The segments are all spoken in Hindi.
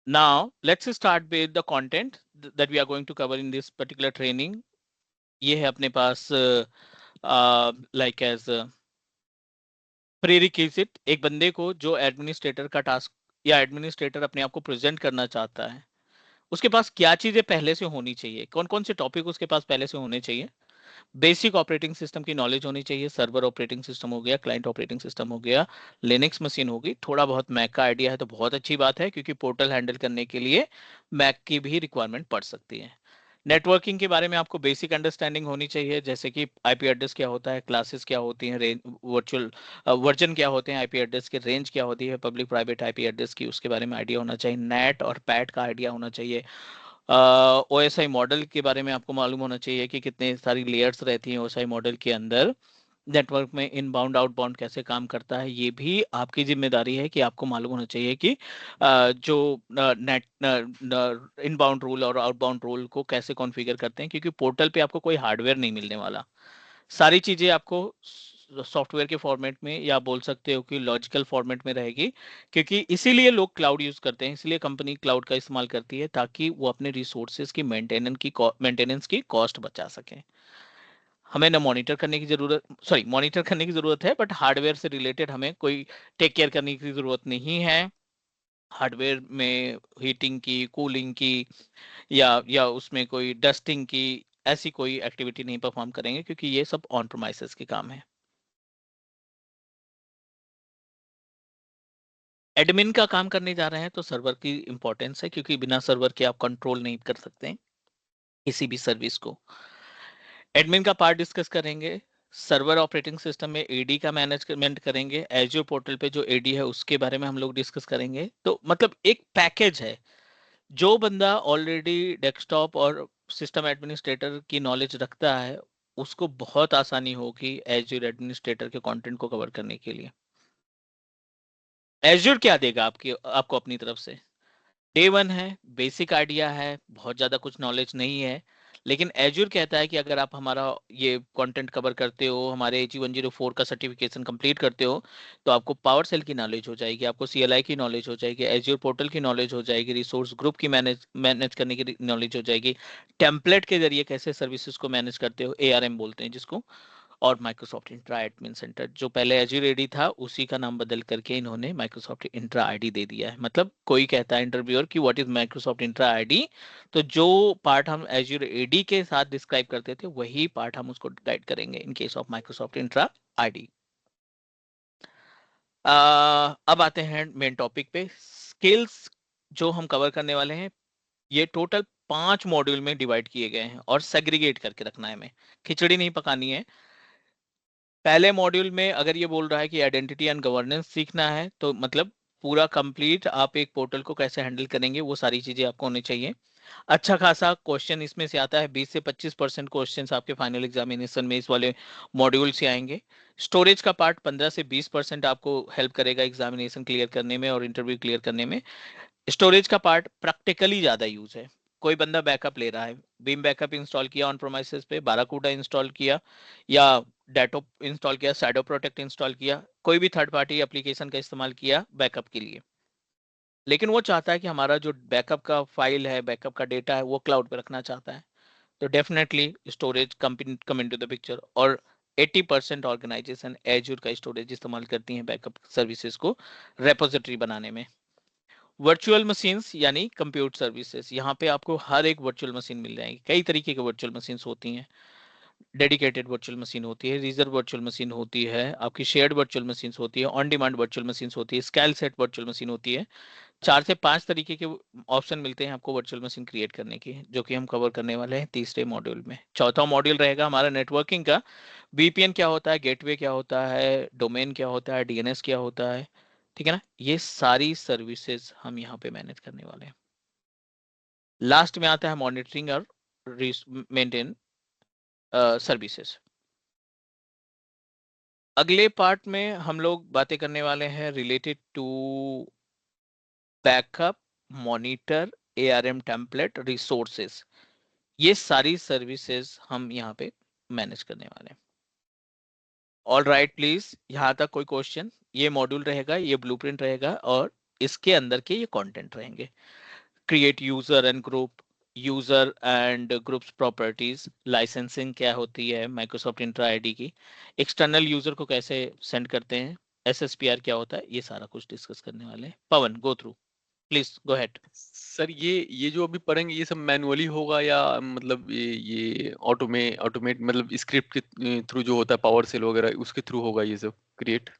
Now let's start with the content that we are going to cover in this particular training. ये है अपने पास लाइक एज प्रीरिक्विजिट एक बंदे को जो एडमिनिस्ट्रेटर का टास्क या एडमिनिस्ट्रेटर अपने आप को प्रेजेंट करना चाहता है, उसके पास क्या चीजें पहले से होनी चाहिए, कौन कौन से टॉपिक उसके पास पहले से होने चाहिए। बेसिक ऑपरेटिंग सिस्टम की नॉलेज होनी चाहिए, सर्वर ऑपरेटिंग सिस्टम हो गया, क्लाइंट ऑपरेटिंग सिस्टम हो गया, लिनक्स मशीन होगी, थोड़ा बहुत मैक का आइडिया है तो बहुत अच्छी बात है, क्योंकि पोर्टल हैंडल करने के लिए मैक की भी रिक्वायरमेंट पड़ सकती है। नेटवर्किंग के बारे में आपको बेसिक अंडरस्टैंडिंग होनी चाहिए, जैसे कि आईपी एड्रेस क्या होता है, क्लासेस क्या होती हैं, रेंज वर्चुअल वर्जन क्या होते हैं आईपी एड्रेस के, रेंज क्या होती है पब्लिक प्राइवेट आईपी एड्रेस की, उसके बारे में आइडिया होना चाहिए, नेट और पैट का आइडिया होना चाहिए। ओएसआई मॉडल के बारे में आपको मालूम होना चाहिए कि कितने सारी लेयर्स रहती हैं ओएसआई मॉडल के अंदर, नेटवर्क में इनबाउंड आउटबाउंड कैसे काम करता है, ये भी आपकी जिम्मेदारी है कि आपको मालूम होना चाहिए कि जो नेट इनबाउंड रूल और आउटबाउंड रूल को कैसे कॉन्फ़िगर करते हैं, क्योंकि पोर्टल पे आपको कोई हार्डवेयर नहीं मिलने वाला, सारी चीजें आपको सॉफ्टवेयर के फॉर्मेट में या बोल सकते हो कि लॉजिकल फॉर्मेट में रहेगी, क्योंकि इसीलिए लोग क्लाउड यूज करते हैं, इसलिए कंपनी क्लाउड का इस्तेमाल करती है ताकि वो अपने रिसोर्सेज की मेंटेनेंस की कॉस्ट बचा सकें। हमें ना मॉनिटर करने की जरूरत, सॉरी मॉनिटर करने की जरूरत है, बट हार्डवेयर से रिलेटेड हमें कोई टेक केयर करने की जरूरत नहीं है। हार्डवेयर में हीटिंग की, कूलिंग की, या उसमें कोई डस्टिंग की, ऐसी कोई एक्टिविटी नहीं परफॉर्म करेंगे, क्योंकि ये सब ऑन प्रोमाइसेस के काम है। एडमिन का काम करने जा रहे हैं तो सर्वर की इंपॉर्टेंस है, क्योंकि बिना सर्वर के आप कंट्रोल नहीं कर सकते हैं किसी भी सर्विस को। एडमिन का पार्ट डिस्कस करेंगे, सर्वर ऑपरेटिंग सिस्टम में एडी का मैनेजमेंट करेंगे, एज्योर पोर्टल पे जो एडी है उसके बारे में हम लोग डिस्कस करेंगे। तो मतलब एक पैकेज है, जो बंदा ऑलरेडी डेस्कटॉप और सिस्टम एडमिनिस्ट्रेटर की नॉलेज रखता है उसको बहुत आसानी होगी एज्योर एडमिनिस्ट्रेटर के कंटेंट को कवर करने के लिए। एज्योर क्या देगा आपको अपनी तरफ से, डे वन है, बेसिक आइडिया है, बहुत ज्यादा कुछ नॉलेज नहीं है, लेकिन एज्योर कहता है कि अगर आप हमारा ये कंटेंट कवर करते हो, हमारे AG104 का सर्टिफिकेशन कंप्लीट करते हो, तो आपको पावर सेल की नॉलेज हो जाएगी, आपको CLI की नॉलेज हो जाएगी, एज्योर पोर्टल की नॉलेज हो जाएगी, रिसोर्स ग्रुप की मैनेज करने की नॉलेज हो जाएगी, टेम्पलेट के जरिए कैसे सर्विसेज को मैनेज करते हो, ARM बोलते हैं जिसको, और माइक्रोसॉफ्ट इंट्रा एडमिन सेंटर, जो पहले एज्योर एडी था उसी का नाम बदल करके इन्होंने माइक्रोसॉफ्ट इंट्रा आईडी दे दिया है। मतलब कोई कहता है इंटरव्यूअर कि what is Microsoft intra ID, तो जो पार्ट हम एज्योर एडी के साथ डिस्क्राइब करते थे वही पार्ट हम उसको गाइड करेंगे इन case of Microsoft intra ID. अब आते हैं मेन टॉपिक पे, स्किल्स जो हम कवर करने वाले हैं, ये टोटल 5 मॉड्यूल में डिवाइड किए गए हैं और सेग्रीगेट करके रखना है, हमें खिचड़ी नहीं पकानी है। पहले मॉड्यूल में अगर ये बोल रहा है कि आइडेंटिटी एंड गवर्नेंस सीखना है, तो मतलब पूरा कंप्लीट आप एक पोर्टल को कैसे हैंडल करेंगे वो सारी चीजें आपको होनी चाहिए। अच्छा खासा क्वेश्चन इसमें से आता है, 20 से 25% क्वेश्चन आपके फाइनल एग्जामिनेशन में इस वाले मॉड्यूल से आएंगे। स्टोरेज का पार्ट 15 से 20% आपको हेल्प करेगा एग्जामिनेशन क्लियर करने में और इंटरव्यू क्लियर करने में। स्टोरेज का पार्ट प्रैक्टिकली ज्यादा यूज है, कोई बंदा बैकअप ले रहा है, बीम बैकअप इंस्टॉल किया ऑन प्रोमाइसेस पे, बाराकूडा इंस्टॉल किया, या डेटो इंस्टॉल किया, शैडो प्रोटेक्ट इंस्टॉल किया, कोई भी थर्ड पार्टी एप्लीकेशन का इस्तेमाल किया बैकअप के लिए, लेकिन वो चाहता है कि हमारा जो बैकअप का फाइल है, बैकअप का डेटा है, वो क्लाउड पे रखना चाहता है, तो definitely storage come into the picture. और 80% ऑर्गेनाइजेशन एज्योर का स्टोरेज इस्तेमाल करती हैं बैकअप सर्विसेज को रेपोजिटरी बनाने में। वर्चुअल मशीन्स यानी कंप्यूटर सर्विसेज, यहाँ पे आपको हर एक वर्चुअल मशीन मिल जाएगी, कई तरीके की वर्चुअल मशीन्स होती हैं, डेडिकेटेड वर्चुअल मशीन होती है, रिजर्व वर्चुअल मशीन होती है, आपकी शेयर्ड वर्चुअल मशीन्स होती है, ऑन डिमांड वर्चुअल मशीन्स होती है, स्केल सेट वर्चुअल मशीन होती है। 4 से 5 तरीके के ऑप्शन मिलते हैं आपको वर्चुअल मशीन क्रिएट करने की, जो कि हम कवर करने वाले हैं तीसरे मॉड्यूल में। चौथा मॉड्यूल रहेगा हमारा नेटवर्किंग का, VPN क्या होता है, गेटवे क्या होता है, डोमेन क्या होता है, DNS क्या होता है, ठीक है ना, ये सारी सर्विसेज हम यहाँ पे मैनेज करने वाले हैं। लास्ट में आता है मॉनिटरिंग और मेंटेन सर्विसेज। अगले पार्ट में हम लोग बातें करने वाले हैं related to backup, monitor, ARM template, resources, ये सारी सर्विसेज हम यहाँ पे मैनेज करने वाले हैं। ऑल राइट प्लीज, यहाँ तक कोई क्वेश्चन? ये मॉड्यूल रहेगा, ये ब्लूप्रिंट रहेगा और इसके अंदर के ये कंटेंट रहेंगे। Create user and group, user and groups properties, licensing क्या होती है माइक्रोसॉफ्ट इंट्रा आईडी की, एक्सटर्नल यूजर को कैसे सेंड करते हैं, एसएसपीआर क्या होता है, ये सारा कुछ डिस्कस करने वाले हैं। Pawan go through, please go ahead. Sir ये जो अभी पढ़ेंगे ये सब मैनुअली होगा या मतलब ये ऑटोमेट मतलब स्क्रिप्ट के थ्रू जो होता है पावर सेल वगैरह उसके थ्रू होगा ये सब क्रिएट जो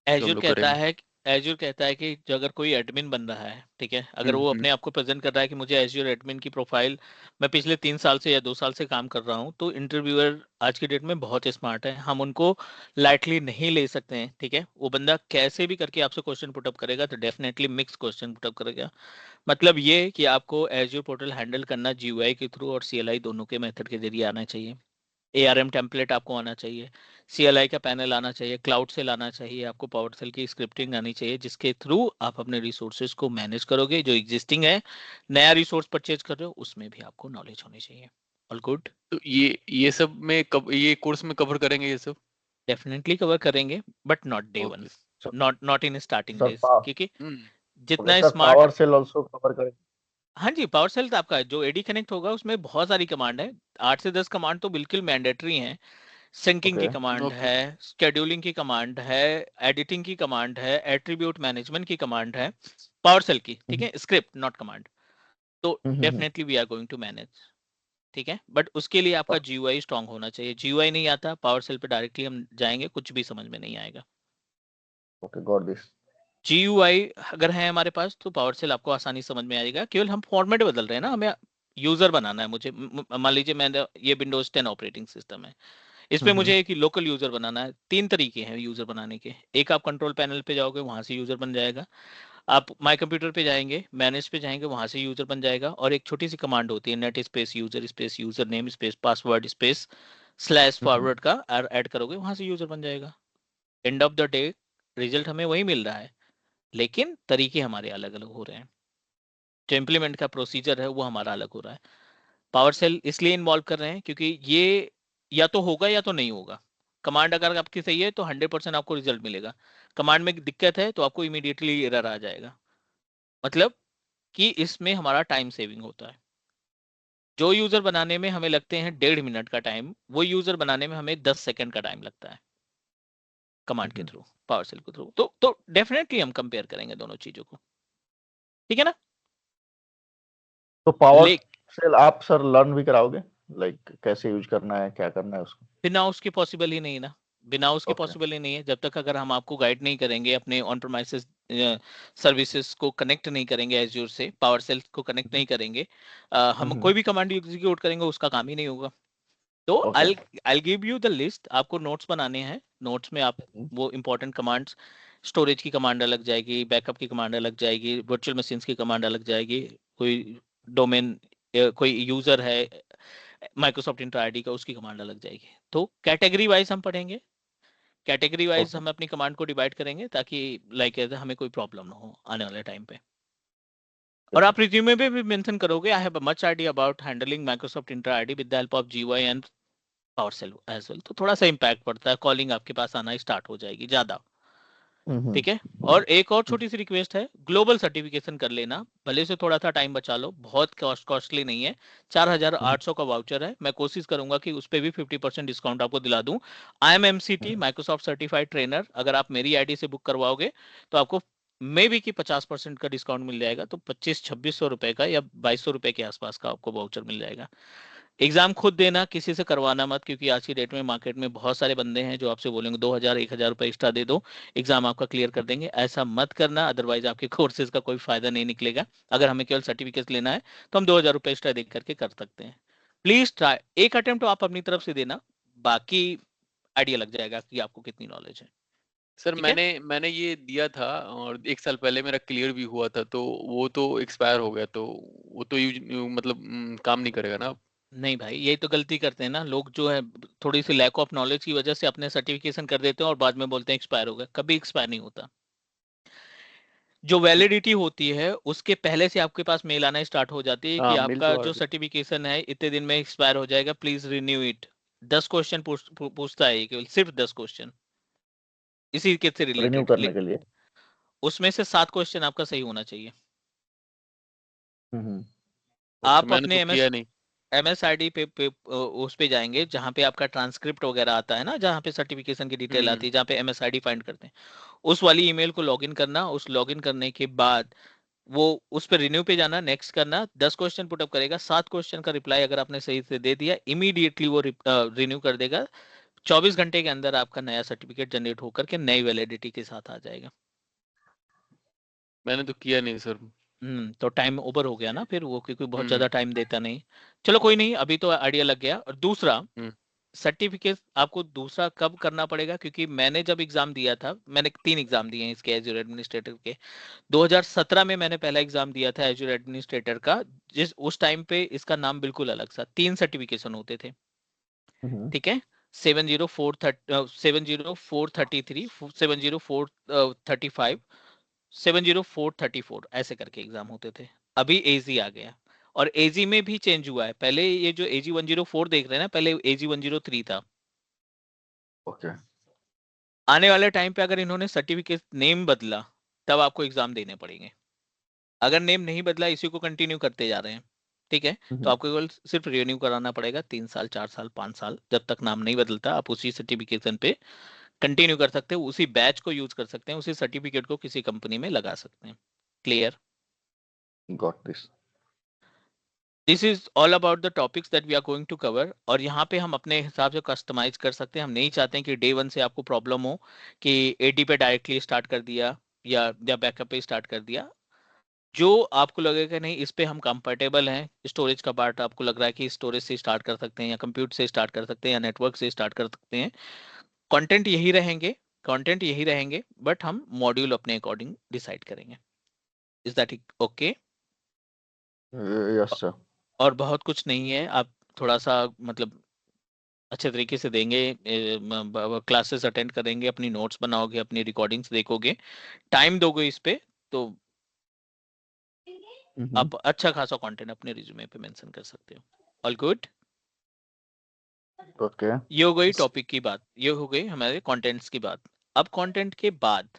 हम एज्योर लोग कहता करेंगे? है, एज्योर कहता है कि जो अगर कोई एडमिन बन रहा है, ठीक है, अगर वो हम्म। अपने आप को प्रेजेंट कर रहा है कि मुझे एज्योर एडमिन की प्रोफाइल, मैं पिछले 3 साल से या 2 साल से काम कर रहा हूँ, तो इंटरव्यूअर आज की डेट में बहुत स्मार्ट है, हम उनको लाइटली नहीं ले सकते हैं। ठीक है, वो बंदा कैसे भी करके आपसे क्वेश्चन पुटअप करेगा, तो डेफिनेटली मिक्स क्वेश्चन पुटअप करेगा। मतलब ये कि आपको एज्योर पोर्टल हैंडल करना जीयूआई के थ्रू और सीएलआई दोनों के मेथड के जरिए आना चाहिए। एआरएम टेम्पलेट आपको आना चाहिए, सीएलआई का पैनल आना चाहिए, क्लाउड से लाना चाहिए, आपको पावरसेल की स्क्रिप्टिंग आनी चाहिए, जिसके थ्रू आप अपने रिसोर्सेज को मैनेज करोगे। जो एग्जिस्टिंग है, नया रिसोर्स परचेज कर रहे हो, उसमें भी आपको नॉलेज होनी चाहिए। All good. तो ये सब में कब ये कोर्स में कवर करेंगे ये सब? डेफिनेटली कवर करेंगे, but not day one, okay. Sir not in starting sir days, पा क्योंकि हम्म। ओके जितना sir, smart. PowerShell also cover करें? हाँ जी, पावर सेल तो आपका जो एडी कनेक्ट होगा उसमें बहुत सारी कमांड है, 8 से 10 कमांड तो बिल्कुल मैंडेटरी हैं। Syncing okay. की कमांड ओके। है, स्केड्यूलिंग की कमांड है, एडिटिंग की कमांड है, एट्रीब्यूट मैनेजमेंट की कमांड है, पावर सेल की। ठीक हम्म है, स्क्रिप्ट नॉट कमांड। तो hmm hmm, definitely we are going to manage. ठीक है, बट उसके लिए आपका जीयूआई स्ट्रांग होना चाहिए। जीयूआई नहीं आता, पावर सेल पे डायरेक्टली हम जाएंगे, कुछ भी समझ में नहीं आएगा। Okay, got this. जीयूआई अगर है हमारे पास तो पावर सेल आपको आसानी समझ में आएगा, केवल हम फॉर्मेट बदल रहे हैं ना, हमें यूजर बनाना है। मुझे मान लीजिए मैंने ये विंडोज 10 ऑपरेटिंग सिस्टम है, इस पे हम्म मुझे एक लोकल यूजर बनाना है। 3 तरीके हैं यूजर बनाने के। एक, आप कंट्रोल पैनल पे जाओगे, वहां से यूजर बन जाएगा। आप माई कंप्यूटर पे जाएंगे, मैनेज पे जाएंगे, वहां से यूजर बन जाएगा। और एक छोटी सी कमांड होती है, net space user name space password space slash hmm forward का ऐड करोगे, वहां से यूजर बन जाएगा। End of the day result हमें वही मिल रहा है, लेकिन तरीके हमारे अलग अलग हो रहे हैं। जो इम्प्लीमेंट का प्रोसीजर है वो हमारा अलग हो रहा है। पावर सेल इसलिए इन्वॉल्व कर रहे हैं क्योंकि ये या तो होगा या तो नहीं होगा। कमांड अगर आपकी सही है तो 100% आपको रिजल्ट मिलेगा। कमांड में दिक्कत है तो आपको इमीडिएटली एरर आ जाएगा। मतलब कि इसमें हमारा टाइम सेविंग होता है। जो यूजर बनाने में हमें लगते हैं 1.5 मिनट का टाइम, वो यूजर बनाने में हमें 10 सेकंड का टाइम लगता है कमांड के हम्म। थ्रू, पावर सेल के थ्रू। तो डेफिनेटली हम कंपेयर करेंगे दोनों चीजों को। ठीक है ना। तो पावर ले सेल आप सर लर्न भी कराओगे, लाइक कैसे यूज करना है, क्या करना है उसको? बिना उसके पॉसिबल ही नहीं ना, बिना उसके ओके। पॉसिबल ही नहीं है। जब तक अगर हम आपको गाइड नहीं करेंगे, अपने ऑन प्रेमाइसेस सर्विसेज को कनेक्ट नहीं करेंगे, एज्योर से पावर सेल को कनेक्ट नहीं करेंगे, हम कोई हम्म। भी कमांड एग्जीक्यूट करेंगे उसका काम ही नहीं होगा। तो okay. I give you the list, आपको नोट्स बनाने हैं। नोट्स में आप वो इंपॉर्टेंट कमांड्स, स्टोरेज की कमांड अलग जाएगी, बैकअप की कमांड अलग जाएगी, वर्चुअल मशीन्स की कमांड अलग जाएगी, कोई डोमेन, कोई यूजर है माइक्रोसॉफ्ट इंटर आईडी का, उसकी कमांड अलग जाएगी। तो कैटेगरी वाइज हम पढ़ेंगे, कैटेगरी वाइज ओके। हम अपनी कमांड को डिवाइड करेंगे, ताकि लाइक हमें कोई प्रॉब्लम ना हो आने वाले टाइम पे। और आप रिज्यूमे में भी मेंशन करोगे, I have much idea about handling Microsoft Entra ID with the help of GUI and PowerShell as well. तो थोड़ा सा इंपैक्ट पड़ता है, कॉलिंग आपके पास आना स्टार्ट हो जाएगी ज्यादा। ठीक है। और एक और छोटी सी रिक्वेस्ट है, ग्लोबल सर्टिफिकेशन कर लेना, भले से थोड़ा सा टाइम बचा लो, बहुत कॉस्टली नहीं है। 4,800 का वाउचर है, मैं कोशिश करूंगा कि उस पर भी 50% डिस्काउंट आपको दिला दूं। IMMCT माइक्रोसॉफ्ट सर्टिफाइड ट्रेनर, अगर आप मेरी आईडी से बुक करवाओगे तो आपको मे बी कि 50% का डिस्काउंट मिल जाएगा। तो 25-2600 रुपए का या 2200 रुपए के आसपास का आपको वाउचर मिल जाएगा। एग्जाम खुद देना, किसी से करवाना मत, क्योंकि आज की डेट में मार्केट में बहुत सारे बंदे हैं जो आपसे बोलेंगे 2,000-1,000 रुपए एक्स्ट्रा दे दो, एग्जाम आपका क्लियर कर देंगे। ऐसा मत करना, अदरवाइज आपके कोर्सेज का कोई फायदा नहीं निकलेगा। अगर हमें केवल सर्टिफिकेट लेना है तो हम 2,000 रुपए एक्स्ट्रा दे करके कर सकते हैं। प्लीज ट्राई, एक अटेम्प्ट तो आप अपनी तरफ से देना, बाकी आइडिया लग जाएगा कि आपको कितनी नॉलेज है। सर ठीक है, मैंने ये दिया था और 1 साल पहले मेरा क्लियर भी हुआ था, तो वो तो एक्सपायर हो गया, तो वो तो यूज मतलब काम नहीं करेगा ना अब? नहीं भाई, यही तो गलती करते हैं ना लोग, जो है थोड़ी सी लैक ऑफ नॉलेज की वजह से अपने सर्टिफिकेशन कर देते हैं और बाद में बोलते हैं एक्सपायर हो गया। कभी एक्सपायर नहीं होता। जो वैलिडिटी होती है उसके पहले से आपके पास मेल आना स्टार्ट हो जाती है कि हाँ, मिल आपका तो आ जो गई। सर्टिफिकेशन है इतने दिन में एक्सपायर हो जाएगा, प्लीज रिन्यू इट। 10 क्वेश्चन पूछता है ये, केवल सिर्फ 10 क्वेश्चन इसी के से रिन्यू रिलेटेड। करने के लिए? उसमें से 7 क्वेश्चन आपका सही होना चाहिए। अच्छा, आप मैंने अपने तो किया नहीं। MSID पे उस पे जाएंगे जहाँ पे आपका ट्रांसक्रिप्ट वगैरह आता है ना, जहाँ पे सर्टिफिकेशन की डिटेल आती हम्म। है, जहाँ पे MSID फाइंड करते हैं, उस वाली ईमेल को लॉगिन करना। उस लॉगिन करने के बाद वो उस पर रिन्यू पे जाना, नेक्स्ट करना, 10 क्वेश्चन पुटअप करेगा, 7 क्वेश्चन का रिप्लाई अगर आपने सही से दे दिया, इमीडिएटली वो रिन्यू कर देगा। 24 घंटे के अंदर आपका नया सर्टिफिकेट जनरेट होकर के नई वैलिडिटी के साथ आ जाएगा। मैंने तो किया नहीं सर। तो टाइम ओवर हो गया ना फिर वो, क्योंकि बहुत हम्म। ज्यादा टाइम देता नहीं। चलो कोई नहीं, अभी तो आइडिया लग गया। और दूसरा हम्म। सर्टिफिकेट आपको दूसरा कब करना पड़ेगा, क्योंकि मैंने जब एग्जाम दिया था, मैंने 3 एग्जाम दिए हैं इसके एज्योर एडमिनिस्ट्रेटर के। 2017 में मैंने पहला एग्जाम दिया था एज्योर एडमिनिस्ट्रेटर का, जिस उस टाइम पे इसका नाम बिल्कुल अलग था, 3 सर्टिफिकेशन होते थे, ठीक है। 70433, 70435, 70434 ऐसे करके एग्जाम होते थे। अभी एजी आ गया, और एजी में भी चेंज हुआ है। पहले ये जो एजी 104 देख रहे हैं ना, पहले एजी 103 था। ओके। आने वाले टाइम पे अगर इन्होंने सर्टिफिकेट नेम बदला, तब आपको एग्जाम देने पड़ेंगे। अगर नेम नहीं बदला, इसी को कंटिन्यू करते जा रहे हैं, ठीक है, तो आपको केवल सिर्फ रिन्यू कराना पड़ेगा 3 साल, 4 साल, 5 साल, जब तक नाम नहीं बदलता आप उसी सर्टिफिकेशन पे कंटिन्यू कर सकते हो, उसी बैच को यूज कर सकते हैं, उसी सर्टिफिकेट को किसी कंपनी में लगा सकते हैं। Clear? Got this. This is all about the topics that we are going to cover. और यहाँ पे हम अपने हिसाब से कस्टमाइज कर सकते हैं। हम नहीं चाहते हैं कि डे 1 से आपको प्रॉब्लम हो कि 80 पे डायरेक्टली स्टार्ट कर दिया या बैकअप पे स्टार्ट कर दिया। जो आपको लगेगा नहीं इस पे हम कंफर्टेबल हैं, स्टोरेज का पार्ट आपको लग रहा है कि स्टोरेज से स्टार्ट कर सकते हैं, या कंप्यूटर से स्टार्ट कर सकते हैं, या नेटवर्क से स्टार्ट कर सकते हैं, कंटेंट यही रहेंगे, कंटेंट यही रहेंगे, बट हम मॉड्यूल अपने अकॉर्डिंग डिसाइड करेंगे। Is that okay? Yes sir. और बहुत कुछ नहीं है, आप थोड़ा सा मतलब अच्छे तरीके से देंगे, क्लासेस अटेंड करेंगे, अपनी नोट्स बनाओगे, अपनी रिकॉर्डिंग्स देखोगे, टाइम दोगे इस पे, तो आप अच्छा खासा कंटेंट अपने रिज्यूमे पे मेंशन कर सकते हो। All good? ओके। ये हो गई टॉपिक की बात, ये हो गई हमारे कंटेंट्स की बात। अब कंटेंट के बाद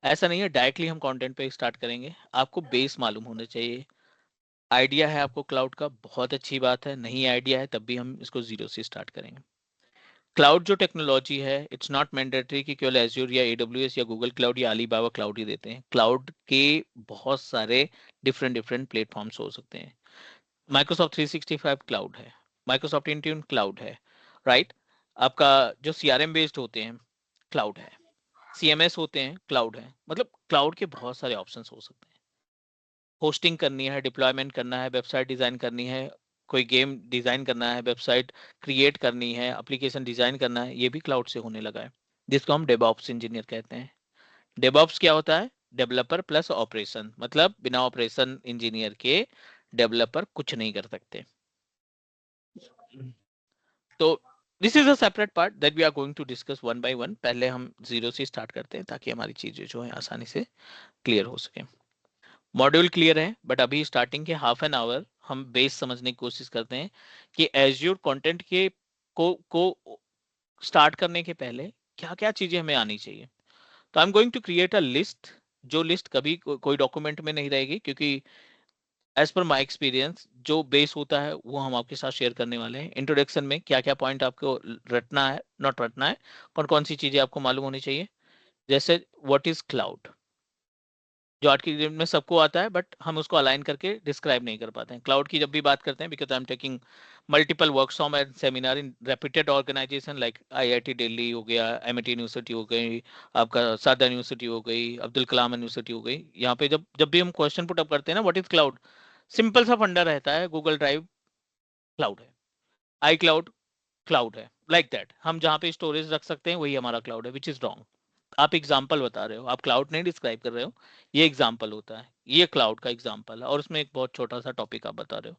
ऐसा नहीं है डायरेक्टली हम कंटेंट पे स्टार्ट करेंगे, आपको बेस मालूम होना चाहिए। आइडिया है आपको क्लाउड का, बहुत अच्छी बात है, नहीं आइडिया है तब भी हम इसको जीरो से स्टार्ट करेंगे। क्लाउड जो टेक्नोलॉजी है, इट्स नॉट मैंडेटरी कि केवल एज्योर या AWS या गूगल क्लाउड या अलीबाबा क्लाउड ही देते हैं। क्लाउड के बहुत सारे डिफरेंट डिफरेंट प्लेटफॉर्म्स हो सकते हैं। माइक्रोसॉफ्ट 365 क्लाउड है, माइक्रोसॉफ्ट इंट्यून क्लाउड है, राइट? आपका जो CRM बेस्ड होते हैं क्लाउड है, CMS होते हैं क्लाउड है, मतलब क्लाउड के बहुत सारे ऑप्शंस हो सकते हैं। होस्टिंग करनी है, डिप्लॉयमेंट करना है, वेबसाइट डिजाइन करनी है, कोई गेम डिजाइन करना है, वेबसाइट क्रिएट करनी है, एप्लीकेशन डिजाइन करना है, ये भी क्लाउड से होने लगा है, जिसको हम डेवऑप्स इंजीनियर कहते हैं। डेवऑप्स क्या होता है? डेवलपर प्लस ऑपरेशन, मतलब बिना ऑपरेशन इंजीनियर के डेवलपर कुछ नहीं कर सकते। तो this is a separate part that we are going to discuss one by one. पहले हम जीरो से स्टार्ट करते हैं ताकि हमारी चीजें जो है आसानी से क्लियर हो सके। मॉड्यूल क्लियर है, बट अभी स्टार्टिंग के हाफ एन आवर हम बेस समझने की कोशिश करते हैं कि एज्योर कंटेंट के को स्टार्ट करने के पहले क्या क्या चीजें हमें आनी चाहिए। तो I am going to create a list, जो लिस्ट कभी कोई डॉक्यूमेंट में नहीं रहेगी, क्योंकि एज पर माई एक्सपीरियंस जो बेस होता है वो हम आपके साथ शेयर करने वाले हैं। इंट्रोडक्शन में क्या क्या पॉइंट आपको रटना है, नॉट रटना है, कौन कौन सी चीजें आपको मालूम होनी चाहिए। जैसे व्हाट इज क्लाउड, जो आज की डेट में सबको आता है, बट हम उसको अलाइन करके डिस्क्राइब नहीं कर पाते हैं। क्लाउड की जब भी बात करते हैं, because I am taking multiple workshop and seminar in reputed organization like IIT Delhi हो गया, MIT यूनिवर्सिटी हो गई, आपका सादा यूनिवर्सिटी हो गई, अब्दुल कलाम यूनिवर्सिटी हो गई। यहाँ पे जब जब भी हम क्वेश्चन पुट अप करते हैं ना, व्हाट इज क्लाउड, सिंपल सा फंडा रहता है, गूगल ड्राइव क्लाउड है, आई क्लाउड क्लाउड है, लाइक दैट। हम जहाँ पे स्टोरेज रख सकते हैं वही हमारा क्लाउड है, विच इज रॉन्ग। आप एग्जाम्पल बता रहे हो, आप क्लाउड नहीं डिस्क्राइब कर रहे हो, ये एग्जाम्पल होता है, ये क्लाउड का एग्जाम्पल है, और उसमें एक बहुत छोटा सा टॉपिक आप बता रहे हो।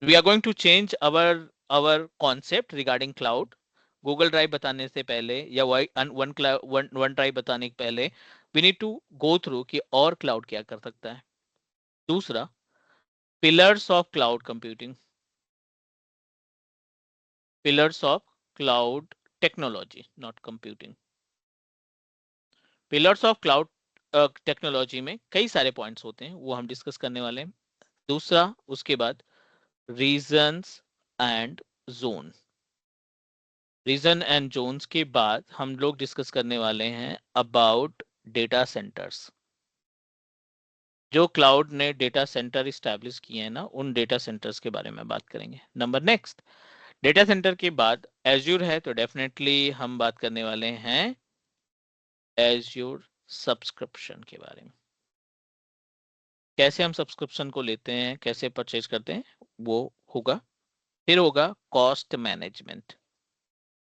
We are going to change our our concept regarding cloud. Google Drive बताने से पहले या वन ड्राइव बताने के पहले we need to go through कि और क्लाउड क्या कर सकता है। दूसरा, pillars of cloud computing, pillars of cloud technology, not computing. Pillars of cloud technology में कई सारे पॉइंट्स होते हैं, वो हम डिस्कस करने वाले हैं। दूसरा उसके बाद regions and zone. Region and zones के बाद हम लोग डिस्कस करने वाले हैं अबाउट डेटा सेंटर्स। जो क्लाउड ने डेटा सेंटर इस्टेब्लिश किए हैं ना, उन डेटा सेंटर्स के बारे में बात करेंगे। नंबर नेक्स्ट, डेटा सेंटर के बाद एज्यूर है तो डेफिनेटली हम बात करने वाले हैं एज्यूर सब्सक्रिप्शन के बारे में। कैसे हम सब्सक्रिप्शन को लेते हैं, कैसे परचेज करते हैं, वो होगा। फिर होगा cost management,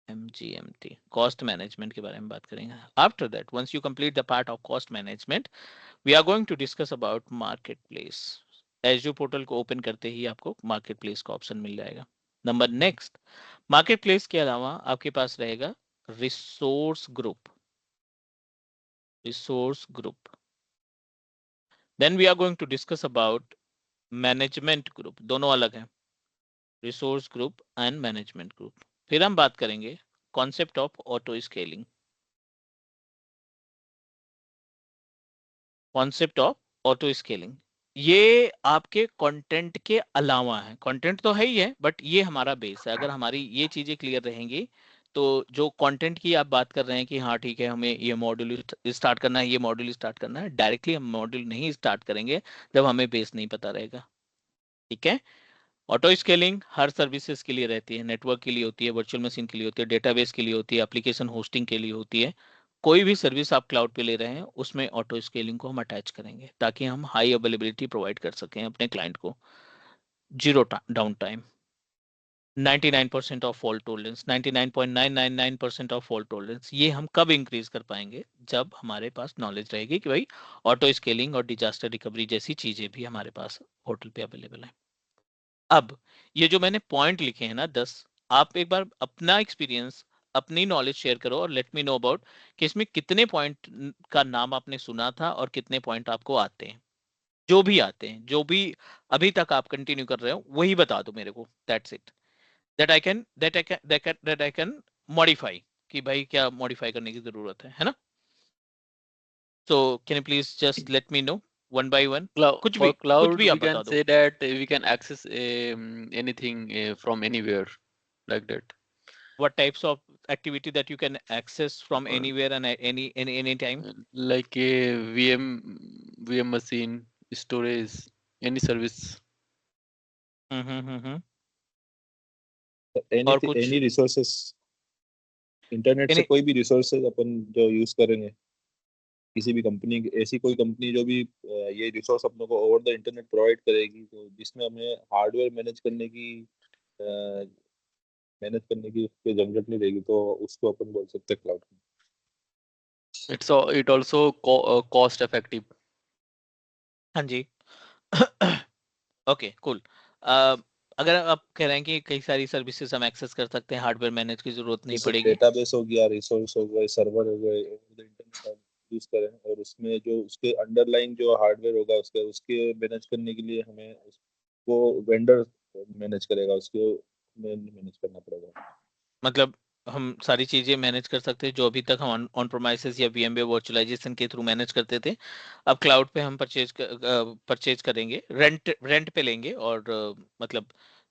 MGMT, cost management के बारे में बात करेंगे। After that, once you complete the part of cost management, we are going to discuss about marketplace. Azure portal को ओपन करते ही आपको मार्केट प्लेस का ऑप्शन मिल जाएगा। नंबर नेक्स्ट, मार्केट प्लेस के अलावा आपके पास रहेगा resource group. Resource group, then we are going to discuss about management group. दोनों अलग हैं, resource group and management group. फिर हम बात करेंगे concept of auto scaling. Concept of auto scaling, ये आपके कंटेंट के अलावा है। कंटेंट तो है ही है, बट ये हमारा बेस है। अगर हमारी ये चीजें क्लियर रहेंगी तो जो कंटेंट की आप बात कर रहे हैं कि हाँ ठीक है, हमें ये मॉड्यूल स्टार्ट करना है, ये मॉड्यूल स्टार्ट करना है, डायरेक्टली हम मॉड्यूल नहीं स्टार्ट करेंगे जब हमें बेस नहीं पता रहेगा। ठीक है। ऑटो स्केलिंग हर सर्विसेज के लिए रहती है, नेटवर्क के लिए होती है, वर्चुअल मशीन के लिए होती है, डेटाबेस के लिए होती है, एप्लीकेशन होस्टिंग के लिए होती है। कोई भी सर्विस आप क्लाउड पे ले रहे हैं उसमें ऑटो स्केलिंग को हम अटैच करेंगे ताकि हम हाई अवेलेबिलिटी प्रोवाइड कर सकें अपने क्लाइंट को, zero down time, 99% of fault tolerance, 99.999% of fault tolerance. ये हम कब इंक्रीज कर पाएंगे, जब हमारे पास नॉलेज रहेगी कि भाई ऑटो स्केलिंग और डिजास्टर रिकवरी जैसी चीजें भी हमारे पास होटल पे अवेलेबल है। अब ये जो मैंने पॉइंट लिखे हैं ना 10, आप एक बार अपना एक्सपीरियंस, अपनी नॉलेज शेयर करो और लेट मी नो अबाउट कि इसमें कितने पॉइंट का नाम आपने सुना था और कितने पॉइंट आपको आते हैं। जो भी आते हैं, जो भी अभी तक आप कंटिन्यू कर रहे हो, वही बता दो मेरे को। That's it, that I can modify, कि भाई क्या मॉडिफाई करने की जरूरत है ना। So can you please just let me know one by one. कुछ For भी cloud, आप we बता can दो। say that we can access anything from anywhere, like that. What types of activity that you can access from Uh, anywhere and at any time? like a VM machine, storage, any service. हम्म। और एनी कुछ एनी रिसोर्सेस, इंटरनेट से any कोई भी रिसोर्सेज अपन जो यूज करेंगे, किसी भी कंपनी, ऐसी कोई कंपनी जो भी ये रिसोर्स अपनों को ओवर द इंटरनेट प्रोवाइड करेगी, तो जिसमें हमें हार्डवेयर मैनेज करने की उसकी झंझट नहीं रहेगी, तो उसको अपन बोल सकते हैं cloud. It also cost effective. हाँ जी। Okay cool. अगर आप कह रहे हैं कि कई सारी सर्विसेज हम एक्सेस कर सकते हैं, हार्डवेयर मैनेज की जरूरत नहीं जैसे पड़ेगी। डेटाबेस हो गया, रिसोर्स हो गए, सर्वर हो गए, ओवर द इंटरनेट यूज करें, और उसमें जो उसके अंडरलाइन जो हार्डवेयर होगा उसके मैनेज करने के लिए हमें उसको वेंडर मैनेज करेगा, उसको मैनेज करना पड़ेगा। मतलब हम सारी चीजें मैनेज कर सकते हैं जो अभी तक हम ऑन प्रोमाइसेस या VMware वर्चुअलाइजेशन के थ्रू मैनेज करते थे, अब क्लाउड पे हम परचेज करेंगे, रेंट पे लेंगे। और मतलब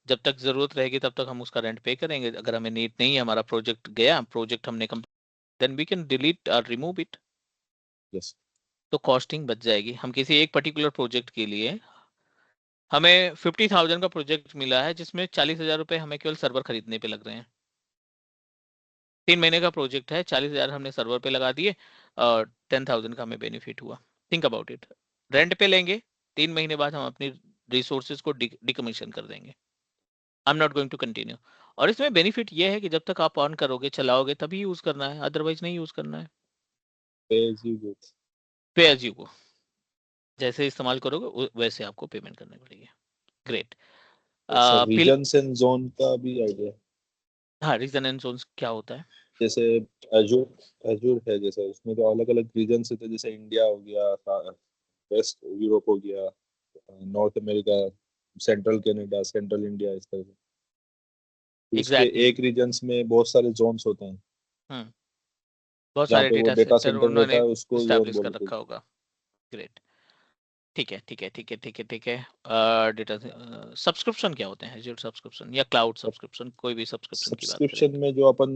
जब तक जरूरत रहेगी तब तक हम उसका रेंट पे करेंगे। अगर हमें नीड नहीं है, हमारा प्रोजेक्ट गया, प्रोजेक्ट हमने देन वी कैन डिलीट और रिमूव इट। यस। तो कॉस्टिंग बच जाएगी। हम किसी एक पर्टिकुलर प्रोजेक्ट के लिए, हमें 50,000 का प्रोजेक्ट मिला है जिसमें 40,000 रुपए हमें केवल सर्वर खरीदने पे लग रहे हैं। 3 महीने का प्रोजेक्ट है, 40,000 हमने सर्वर पे लगा दिए और 10,000 का हमें बेनिफिट हुआ। Think about it. रेंट पे लेंगे, 3 महीने बाद हम अपनी रिसोर्सेज को डिकमीशन कर देंगे। I am not going to continue. और इसमें बेनिफिट ये है कि जब तक आप ऑन करोगे, चलाओगे, तभी यूज करना है, अदरवाइज नहीं यूज करना है। पे एज यू गो। पे एज यू गो, जैसे इस्तेमाल करोगे वैसे आपको पेमेंट करनी पड़ेगी। Great. Sir, fill regions and zone का भी आइडिया, हाँ, रीजन एंड जोन्स क्या होता है? जैसे एजूर एजूर है, जैसे उसमें तो अलग अलग रीजन्स होते हैं, जैसे इंडिया हो गया, वेस्ट यूरोप हो गया, north America, central Canada, central India, इस तरह से। तो उसके एग्जैक्टली एक रीजन्स में बहुत सारे जोन्स होते हैं, exactly. बहुत जहाँ सारे पे वो डेटा डेटा सेंटर सेंटर रहता उन्होंने है, उसको जोन स्टैब्लिश कर बोलते हैं। रखा होगा। ग्रेट, ठीक है ठीक है ठीक है ठीक है ठीक है। डेटा सब्सक्रिप्शन क्या होते हैं? एज्योर सब्सक्रिप्शन या क्लाउड सब्सक्रिप्शन, कोई भी सब्सक्रिप्शन की बात करें। सब्सक्रिप्शन में जो अपन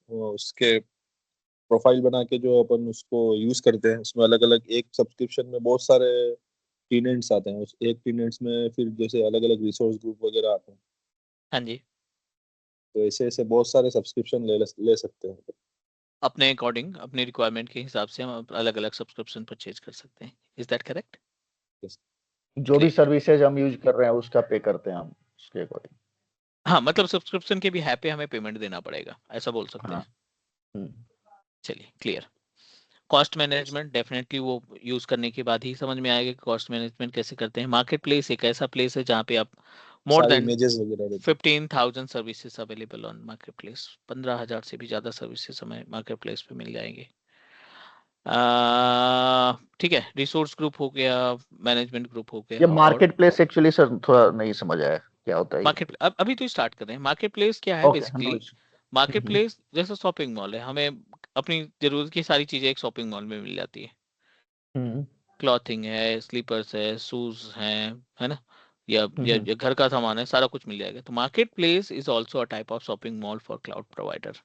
उसके प्रोफाइल बना के जो अपन उसको यूज करते हैं, उसमें अलग अलग एक सब्सक्रिप्शन में बहुत सारे टीनेंट्स आते हैं। उस एक टीनेंट्स में फिर जैसे अलग अलग रिसोर्स ग्रुप वगैरह आते हैं, हाँ जी, तो ऐसे ऐसे बहुत सारे सब्सक्रिप्शन ले सकते हैं। अपने अकॉर्डिंग अपनी रिक्वायरमेंट के हिसाब से हम अलग अलग सब्सक्रिप्शन परचेज कर सकते हैं। Is that correct? जो भी सर्विसेज हम यूज कर रहे हैं उसका पे करते हैं हम उसके अकॉर्डिंग। हाँ, मतलब सब्सक्रिप्शन के भी है पे हमें पेमेंट देना पड़ेगा, ऐसा बोल सकते हाँ। हैं। चलिए, क्लियर। कॉस्ट मैनेजमेंट डेफिनेटली वो यूज करने के बाद ही समझ में आएगा कि कॉस्ट मैनेजमेंट कैसे करते हैं। मार्केट प्लेस एक ऐसा प्लेस है जहाँ पे आप मोर सारी देन इमेजेस वगैरह रहती 15,000 services available on market place. 15,000 से भी ज्यादा सर्विसेज हमें मार्केट प्लेस पे मिल जाएंगे। ठीक है, रिसोर्स ग्रुप हो गया, मैनेजमेंट ग्रुप हो ये गया, और मार्केट प्लेस एक्चुअली सर थोड़ा नहीं समझ आया क्या होता है ये। मार्केट अभी तो स्टार्ट कर रहे हैं। मार्केट प्लेस क्या है? ओके, बेसिकली मार्केट प्लेस जैसे शॉपिंग मॉल है, हमें अपनी जरूरत की सारी चीजें एक शॉपिंग मॉल में मिल जाती है। क्लॉथिंग है, स्लीपर्स है, शूज हैं, है ना, या घर का सामान है, सारा कुछ मिल जाएगा। तो market place is also a type of shopping mall for cloud provider.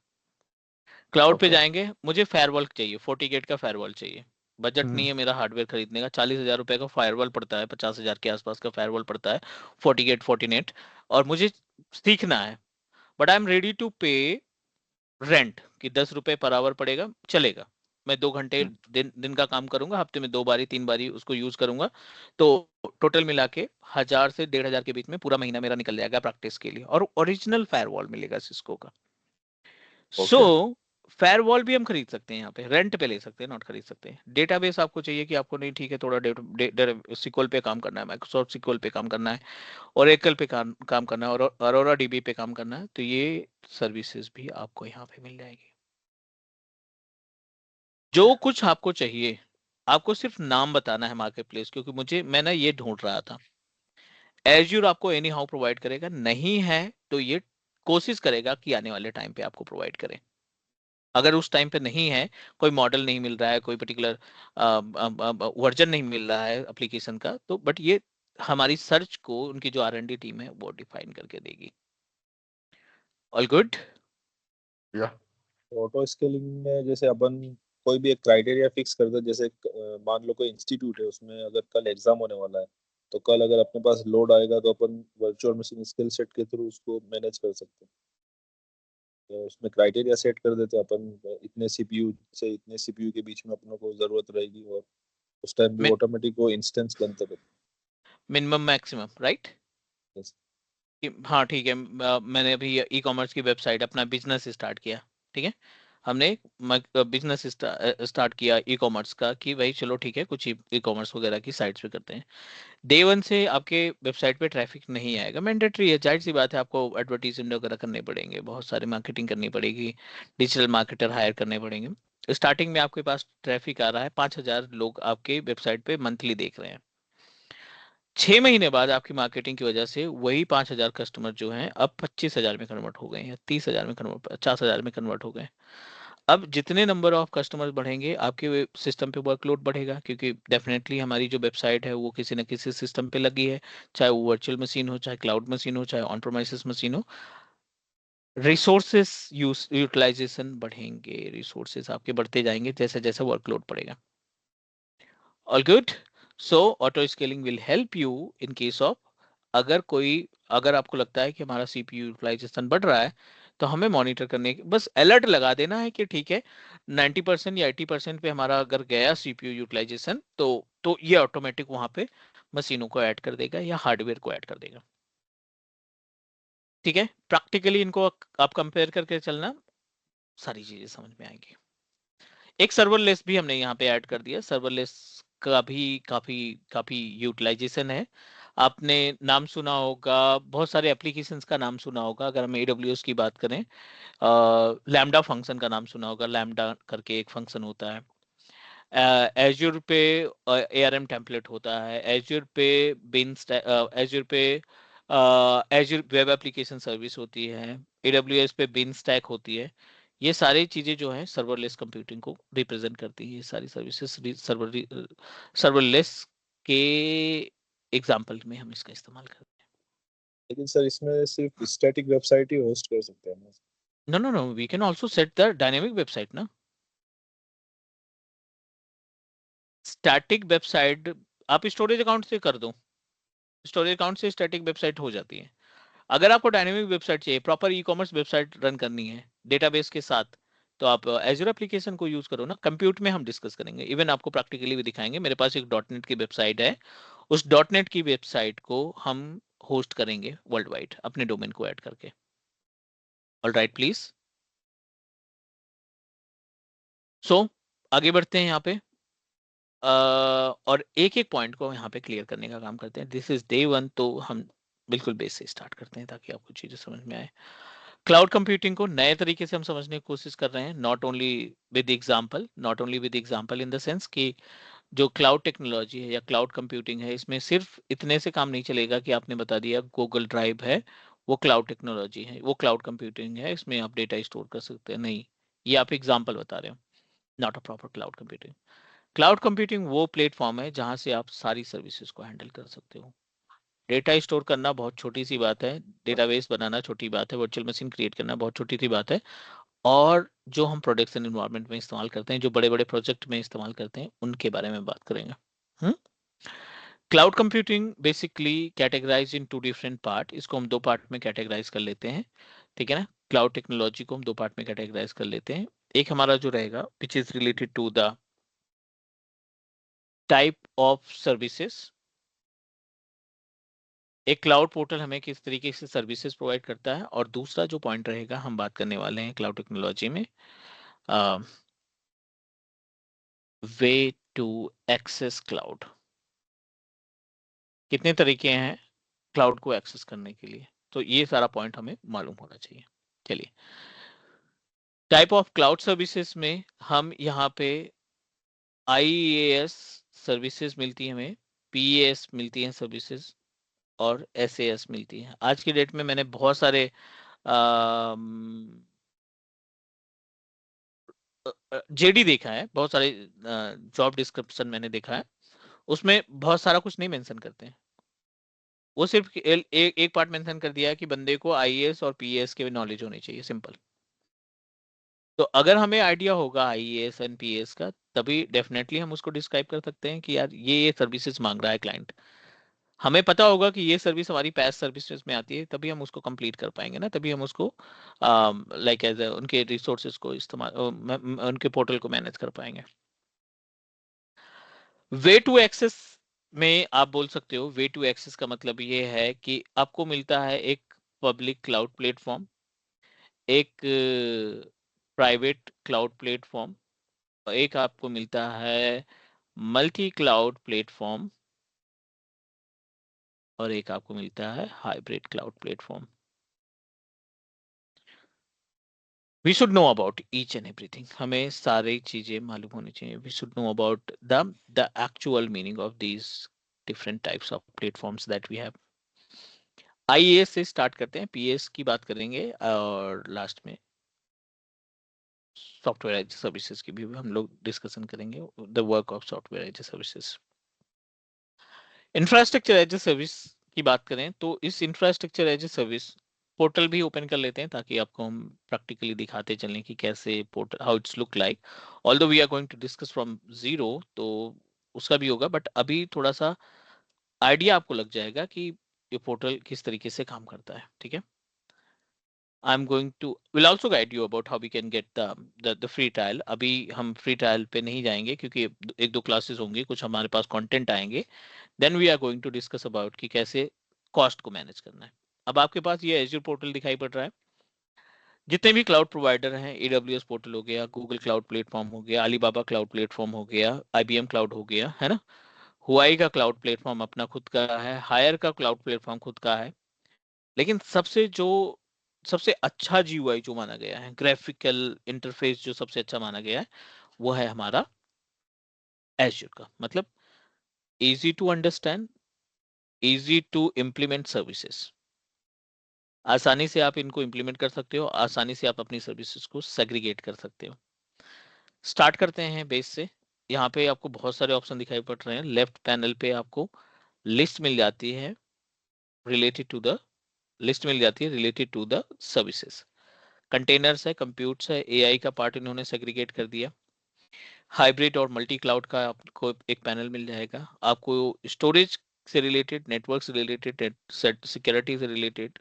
Cloud पे ओके। जाएंगे, मुझे फायरवॉल चाहिए, 40 गेट का फायरवॉल चाहिए। बजट नहीं है मेरा हार्डवेयर खरीदने का। 40,000 रुपए का फायरवॉल पड़ता है, 50,000 के आसपास का फायरवॉल पड़ता है, 40 गेट 40 नेट, और मुझे सीखना है। But I am ready to pay rent कि 10 रुपए पर आवर पड़ेगा, चलेगा। मैं 2 घंटे दिन का काम करूंगा, हफ्ते में 2 बारी 3 बारी उसको यूज करूंगा, तो टोटल मिला के 1,000 से 1,500 के बीच में पूरा महीना मेरा निकल जाएगा प्रैक्टिस के लिए, और ओरिजिनल फायरवॉल मिलेगा सिस्को का। सो फायरवॉल भी हम खरीद सकते हैं, यहाँ पे रेंट पे ले सकते हैं, नॉट खरीद सकते हैं। डेटाबेस आपको चाहिए कि आपको नहीं, ठीक है, थोड़ा सिक्वल पे काम करना है, माइक्रोसॉफ्ट सिक्वल पे काम करना है, ओरेकल पे काम करना है, और अरोरा डीबी पे काम करना है, तो ये सर्विसेज भी आपको यहाँ पे मिल जाएगी। जो कुछ आपको चाहिए, आपको सिर्फ नाम बताना है मार्केट प्लेस, क्योंकि मैं ना ये ढूंढ रहा था। एज्यूर आपको एनी हाउ प्रोवाइड करेगा, नहीं है तो ये कोशिश करेगा कि आने वाले टाइम पे आपको प्रोवाइड करे। अगर उस टाइम पे नहीं है, कोई मॉडल नहीं मिल रहा है, कोई पर्टिकुलर वर्जन नहीं मिल रहा है एप्लीकेशन का, तो बट ये हमारी सर्च को उनकी जो R&D टीम है वो डिफाइन करके देगी। All good? ऑटो स्केलिंग में जैसे अपन कोई भी एक क्राइटेरिया फिक्स करते हैं, जैसे मान लो कोई इंस्टीट्यूट है, उसमें अगर कल एग्जाम होने वाला है, तो कल अगर अपने पास लोड आएगा तो अपन वर्चुअल मशीन स्किल सेट के थ्रू उसको मैनेज कर सकते हैं। तो उसमें क्राइटेरिया सेट कर देते हैं अपन, इतने सीपीयू से इतने सीपीयू के बीच में अपनों को जरूरत रहेगी, और उस टाइम भी ऑटोमेटिक वो इंस्टेंस बनते रहते मिनिमम मैक्सिमम, राइट? हैं। हाँ ठीक है। मैंने अभी ई कॉमर्स की वेबसाइट, अपना बिजनेस स्टार्ट किया, ठीक है, हमने बिजनेस स्टार्ट किया ई कॉमर्स का, कि भाई चलो ठीक है, कुछ ई कॉमर्स वगैरह की साइट्स पे करते हैं। डे वन से आपके वेबसाइट पे ट्रैफिक नहीं आएगा, मैंडेटरी है, जाहिर सी बात है, आपको एडवर्टीजमेंट वगैरह करने पड़ेंगे, बहुत सारी मार्केटिंग करनी पड़ेगी, डिजिटल मार्केटर हायर करने पड़ेंगे। स्टार्टिंग में आपके पास ट्रैफिक आ रहा है, 5,000 लोग आपके वेबसाइट पे मंथली देख रहे हैं। 6 महीने बाद आपकी मार्केटिंग की वजह से वही 5,000 कस्टमर जो हैं अब 25,000 में कन्वर्ट हो गए हैं, 30,000 में कन्वर्ट, 50,000 में कन्वर्ट हो गए। अब जितने नंबर ऑफ कस्टमर्स बढ़ेंगे, आपके सिस्टम पे वर्कलोड बढ़ेगा, क्योंकि डेफिनेटली हमारी जो वेबसाइट है वो किसी न किसी सिस्टम पे लगी है, चाहे वो वर्चुअल मशीन हो, चाहे क्लाउड मशीन हो, चाहे ऑन प्रोमाइसिस मशीन हो। रिसोर्सेस यूटिलाइजेशन बढ़ेंगे, रिसोर्सेस आपके बढ़ते जाएंगे जैसे जैसे वर्कलोड बढ़ेगा। All good? So auto scaling will help you in case of, अगर आपको लगता है कि हमारा सीपीयू यूटिलाइजेशन बढ़ रहा है, तो हमें मॉनिटर करने की बस अलर्ट लगा देना है कि ठीक है, 90% या 80% पे हमारा अगर गया सीपीयू यूटिलाइजेशन, तो ये ऑटोमेटिक वहां पे मशीनों को ऐड कर देगा या हार्डवेयर को ऐड कर देगा। ठीक है, प्रैक्टिकली इनको आप कंपेयर करके चलना, सारी चीजें समझ में आएंगी। एक सर्वरलेस भी हमने यहाँ पे ऐड कर दिया। सर्वरलेस का भी काफी काफी यूटिलाइजेशन है। आपने नाम सुना होगा, बहुत सारे एप्लीकेशंस का नाम सुना होगा। अगर हम AWS की बात करें, लैम्डा फंक्शन का नाम सुना होगा, लैम्डा करके एक फंक्शन होता है। एज्यूर पे ARM टेम्पलेट होता है, एज्यूर पे एज्यूर पे एज्यूर वेब एप्लीकेशन सर्विस होती है, AWS पे बिन स्टैक होती है। ये सारी चीजें जो हैं सर्वरलेस कंप्यूटिंग को रिप्रेजेंट करती है। ये सारी सर्विसेज सर्वरलेस के एग्जाम्पल में हम इसका इस्तेमाल करते हैं। लेकिन सर इसमें सिर्फ स्टैटिक वेबसाइट ही होस्ट कर सकते हैं ना? No no no, we can also set the dynamic website ना। स्टैटिक वेबसाइट आप स्टोरेज अकाउंट से कर दो, स्टोरेज अकाउंट से स्टैटिक वेबसाइट हो जाती है। अगर आपको डायनेमिक वेबसाइट चाहिए, proper e commerce website run करनी है डेटाबेस के साथ, तो आप एजूर एप्लीकेशन को यूज करो ना। कंप्यूट में हम डिस्कस करेंगे, इवन आपको प्रैक्टिकली भी दिखाएंगे। मेरे पास एक डॉटनेट की वेबसाइट है, उस डॉटनेट की वेबसाइट को हम होस्ट करेंगे वर्ल्ड वाइड अपने डोमेन को ऐड करके। All right please. सो आगे बढ़ते हैं यहाँ पे और एक एक पॉइंट को यहाँ पे क्लियर करने का काम करते हैं। दिस इज डे 1, तो हम बिल्कुल बेस से स्टार्ट करते हैं ताकि आपको चीजें समझ में आए। क्लाउड कंप्यूटिंग को नए तरीके से हम समझने की कोशिश कर रहे हैं, not only with example in the sense कि जो क्लाउड टेक्नोलॉजी है या क्लाउड कंप्यूटिंग है, इसमें सिर्फ इतने से काम नहीं चलेगा कि आपने बता दिया गूगल ड्राइव है वो क्लाउड टेक्नोलॉजी है, वो क्लाउड कंप्यूटिंग है, इसमें आप डेटा स्टोर कर सकते हैं। नहीं, ये आप एग्जाम्पल बता रहे हो, not a proper cloud computing. Cloud computing वो प्लेटफॉर्म है जहां से आप सारी सर्विसेज को हैंडल कर सकते हो। डेटा स्टोर करना बहुत छोटी सी बात है, डेटाबेस बनाना छोटी बात है, वर्चुअल मशीन क्रिएट करना बहुत छोटी सी बात है, और जो हम प्रोडक्शन एनवायरनमेंट में इस्तेमाल करते हैं, जो बड़े बड़े प्रोजेक्ट में इस्तेमाल करते हैं, उनके बारे में बात करेंगे। क्लाउड कंप्यूटिंग बेसिकली कैटेगराइज इन 2 डिफरेंट पार्ट। इसको हम 2 पार्ट में कैटेगराइज कर लेते हैं, ठीक है ना। क्लाउड टेक्नोलॉजी को हम 2 पार्ट में कैटेगराइज कर लेते हैं। एक हमारा जो रहेगा which is related to the type of services. एक क्लाउड पोर्टल हमें किस तरीके से सर्विसेज प्रोवाइड करता है, और दूसरा जो पॉइंट रहेगा हम बात करने वाले हैं क्लाउड टेक्नोलॉजी में वे टू एक्सेस क्लाउड। कितने तरीके हैं क्लाउड को एक्सेस करने के लिए, तो ये सारा पॉइंट हमें मालूम होना चाहिए। चलिए, टाइप ऑफ क्लाउड सर्विसेज में हम यहाँ पे IaaS सर्विसेज मिलती है हमें, PaaS मिलती हैं सर्विसेज, और SaaS मिलती है। आज की डेट में मैंने बहुत सारे जेडी देखा है, बहुत सारे जॉब डिस्क्रिप्शन मैंने देखा है, उसमें बहुत सारा कुछ नहीं मेंशन करते हैं। वो सिर्फ एक पार्ट मेंशन कर दिया है कि बंदे को IAS और PAS के नॉलेज होनी चाहिए, सिंपल। तो अगर हमें आइडिया होगा IAS एंड PAS का, तभी डेफिनेटली हम उसको डिस्क्राइब कर सकते हैं कि यार ये सर्विसेज मांग रहा है क्लाइंट। हमें पता होगा कि ये सर्विस हमारी पैस सर्विसेज में आती है, तभी हम उसको कंप्लीट कर पाएंगे ना, तभी हम उसको लाइक एज उनके रिसोर्सेज को इस्तेमाल उनके पोर्टल को मैनेज कर पाएंगे। वे टू एक्सेस में आप बोल सकते हो, वे टू एक्सेस का मतलब ये है कि आपको मिलता है एक पब्लिक क्लाउड प्लेटफॉर्म, एक प्राइवेट क्लाउड प्लेटफॉर्म, एक आपको मिलता है मल्टी क्लाउड प्लेटफॉर्म, और एक आपको मिलता है hybrid cloud platform. We should know about each and everything, हमें सारी चीजें मालूम होनी चाहिए। We should know about the actual meaning of these different types of platforms that we have. IAS से स्टार्ट करते हैं, PS की बात करेंगे, और लास्ट में सॉफ्टवेयर एज सर्विसेज की भी हम लोग डिस्कशन करेंगे, the work of software as services. Infrastructure as a service की बात करें तो इस infrastructure as a service portal भी ओपन कर लेते हैं, ताकि आपको हम प्रैक्टिकली दिखाते चलें कि कैसे portal, how it's look like. Although we are going to discuss from zero, तो उसका भी होगा, बट अभी थोड़ा सा आइडिया आपको लग जाएगा कि ये पोर्टल किस तरीके से काम करता है, ठीक है। I'm going to will also guide you about how we can get the free trial. अभी हम फ्री ट्रायल पे नहीं जाएंगे क्योंकि एक दो क्लासेस होंगी, कुछ हमारे पास कंटेंट आएंगे, then we are going to discuss about कि कैसे कॉस्ट को मैनेज करना है। अब आपके पास ये एज्योर पोर्टल दिखाई पड़ रहा है, जितने भी क्लाउड प्रोवाइडर हैं, AWS पोर्टल हो गया, गूगल क्लाउड प्लेटफॉर्म हो गया, अलीबाबा क्लाउड प्लेटफॉर्म हो गया, IBM क्लाउड हो गया, है ना, हुआई का क्लाउड प्लेटफॉर्म अपना खुद का है, हायर का क्लाउड प्लेटफॉर्म खुद का है, लेकिन सबसे अच्छा GUI जो माना गया है, ग्राफिकल इंटरफेस जो सबसे अच्छा माना गया है, वो है हमारा एज्योर का। मतलब easy to understand, easy to implement services, आसानी से आप इनको इम्प्लीमेंट कर सकते हो, आसानी से आप अपनी सर्विसेज को सेग्रीगेट कर सकते हो। स्टार्ट करते हैं बेस से। यहाँ पे आपको बहुत सारे ऑप्शन दिखाई पड़ रहे हैं। लेफ्ट पैनल पे आपको लिस्ट मिल जाती है related to the services. Containers है, कंप्यूट्स है, एआई का पार्ट इन्होंने सेग्रीगेट कर दिया। हाइब्रिड और मल्टी क्लाउड का आपको एक पैनल मिल जाएगा। आपको स्टोरेज से रिलेटेड, नेटवर्क से रिलेटेड, सिक्योरिटी से रिलेटेड,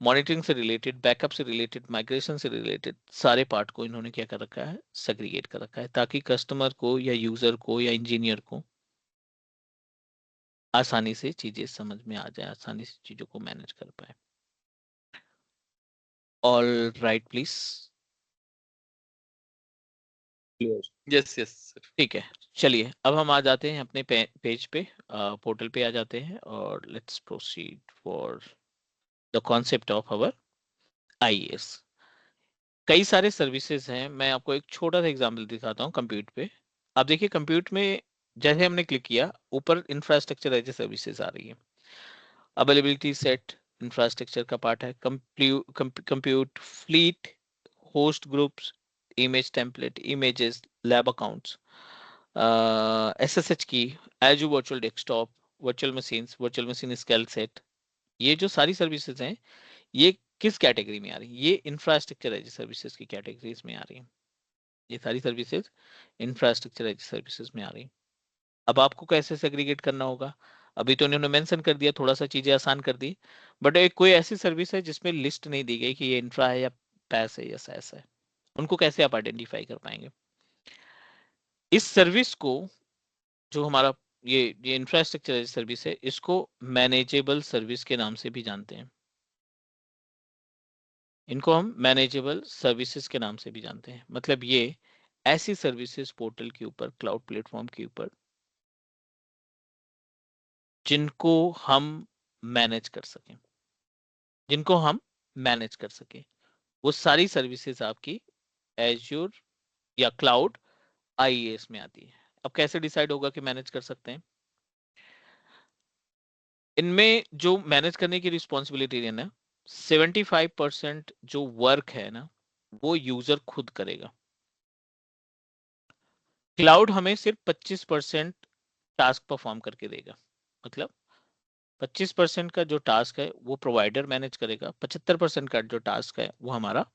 मॉनिटरिंग से रिलेटेड, बैकअप से रिलेटेड, माइग्रेशन से रिलेटेड सारे पार्ट को इन्होंने क्या कर रखा है, सेग्रीगेट कर रखा है, ताकि कस्टमर को या यूजर को या इंजीनियर को आसानी से चीजें समझ में आ जाए, आसानी से चीजों को मैनेज कर पाए। All right please. Yes yes sir. ठीक है, चलिए अब हम आ जाते हैं अपने पेज पे, पोर्टल पे आ जाते हैं और let's proceed for the concept of our IAS. कई सारे सर्विसेज हैं, मैं आपको एक छोटा सा एग्जांपल दिखाता हूँ कंप्यूट पे। आप देखिए कंप्यूट में जैसे हमने क्लिक किया, ऊपर इंफ्रास्ट्रक्चर एज ए सर्विसेज आ रही है। अवेलेबिलिटी सेट इंफ्रास्ट्रक्चर का पार्ट है। Compute fleet, host groups, image template, images, lab accounts, SSH की, edu virtual desktop, virtual machine scale set. ये जो सारी सर्विसेज हैं, ये किस कैटेगरी में आ रही है? ये इंफ्रास्ट्रक्चर एज सर्विसेज की कैटेगरीज में आ रही है। ये सारी सर्विसेज इंफ्रास्ट्रक्चर एज सर्विसेज में आ रही है। अब आपको कैसे सेग्रीगेट करना होगा? अभी तो इन्होंने मेंशन कर दिया, थोड़ा सा चीजें आसान कर दी, बट एक कोई ऐसी सर्विस है जिसमें लिस्ट नहीं दी गई कि ये इंफ्रा है या पैस है या सैस है, उनको कैसे आप आइडेंटिफाई कर पाएंगे? इस सर्विस को, जो हमारा ये इंफ्रास्ट्रक्चर एज सर्विस है, इसको मैनेजेबल सर्विस के नाम से भी जानते हैं। इनको हम मैनेजेबल सर्विसेज के नाम से भी जानते हैं। मतलब ये ऐसी सर्विसेज पोर्टल के ऊपर, क्लाउड प्लेटफॉर्म के ऊपर, जिनको हम मैनेज कर सकें, जिनको हम मैनेज कर सकें, वो सारी सर्विसेज आपकी एज्योर या क्लाउड आईएएस में आती है। अब कैसे डिसाइड होगा कि मैनेज कर सकते हैं? इनमें जो मैनेज करने की रिस्पॉन्सिबिलिटी है ना, 75% जो वर्क है ना, वो यूजर खुद करेगा। क्लाउड हमें सिर्फ 25% टास्क परफॉर्म करके देगा। मतलब 25% का जो टास्क है वो प्रोवाइडर मैनेज करेगा, 75% का जो टास्क है वो हमारा,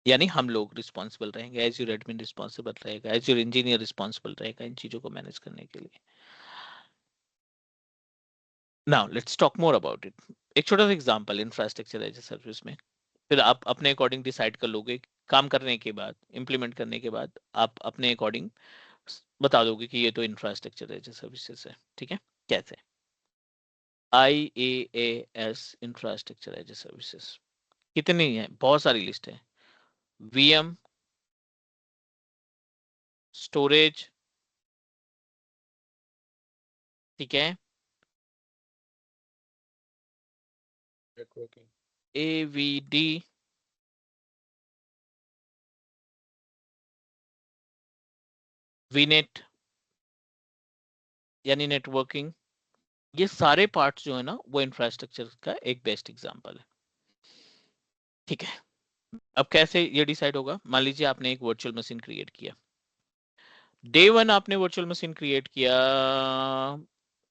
यानी हम लोग रिस्पॉन्सिबल रहेंगे। एज यूर एडमिन रिस्पॉन्सिबल रहेगा, एज यूर इंजीनियर रिस्पॉन्सिबल रहेगा इन चीजों को मैनेज करने के लिए। Now let's talk more about it. एक छोटा सा example infrastructure as a service में, फिर आप अपने अकॉर्डिंग डिसाइड कर लोगे। काम करने के बाद, इम्प्लीमेंट करने के बाद आप अपने अकॉर्डिंग बता दोगे कि ये तो इंफ्रास्ट्रक्चर एज ए सर्विसेज है। ठीक है, कैसे? IaaS infrastructure as a services कितनी है? बहुत सारी लिस्ट है। VM, स्टोरेज, ठीक है, नेटवर्किंग, AVD, VNet यानी नेटवर्किंग। ये सारे पार्ट्स जो है ना, वो इंफ्रास्ट्रक्चर का एक बेस्ट एग्जांपल है। ठीक है, अब कैसे ये डिसाइड होगा? मान लीजिए आपने एक वर्चुअल मशीन क्रिएट किया, डे 1 आपने वर्चुअल मशीन क्रिएट किया,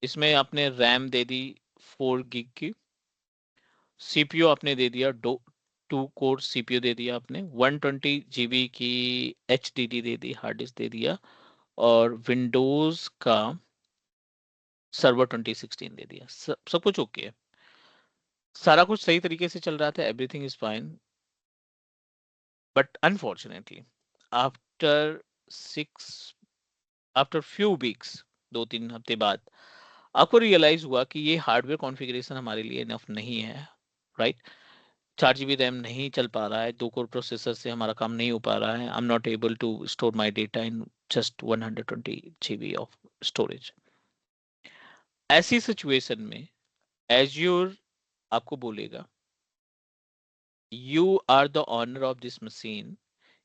इसमें आपने रैम दे दी 4 GB की, CPU आपने दे दिया 2 कोर CPU दे दिया आपने, 120 GB की HDD दे दी, हार्ड डिस्क दे दिया, और विंडोज का सर्वर 2016 दे दिया। सब कुछ ओके है, सारा कुछ सही तरीके से चल रहा था, everything is fine. But unfortunately after 6 after few weeks, 2-3 हफ्ते बाद, आपको रियलाइज हुआ कि ये हार्डवेयर कॉन्फ़िगरेशन हमारे लिए इनफ नहीं है। राइट, 4 GB रैम नहीं चल पा रहा है, 2 कोर प्रोसेसर से हमारा काम नहीं हो पा रहा है। I am not able to store my data in just 120 GB of storage. ऐसी सिचुएशन में एज्योर आपको बोलेगा, you are the owner of this machine,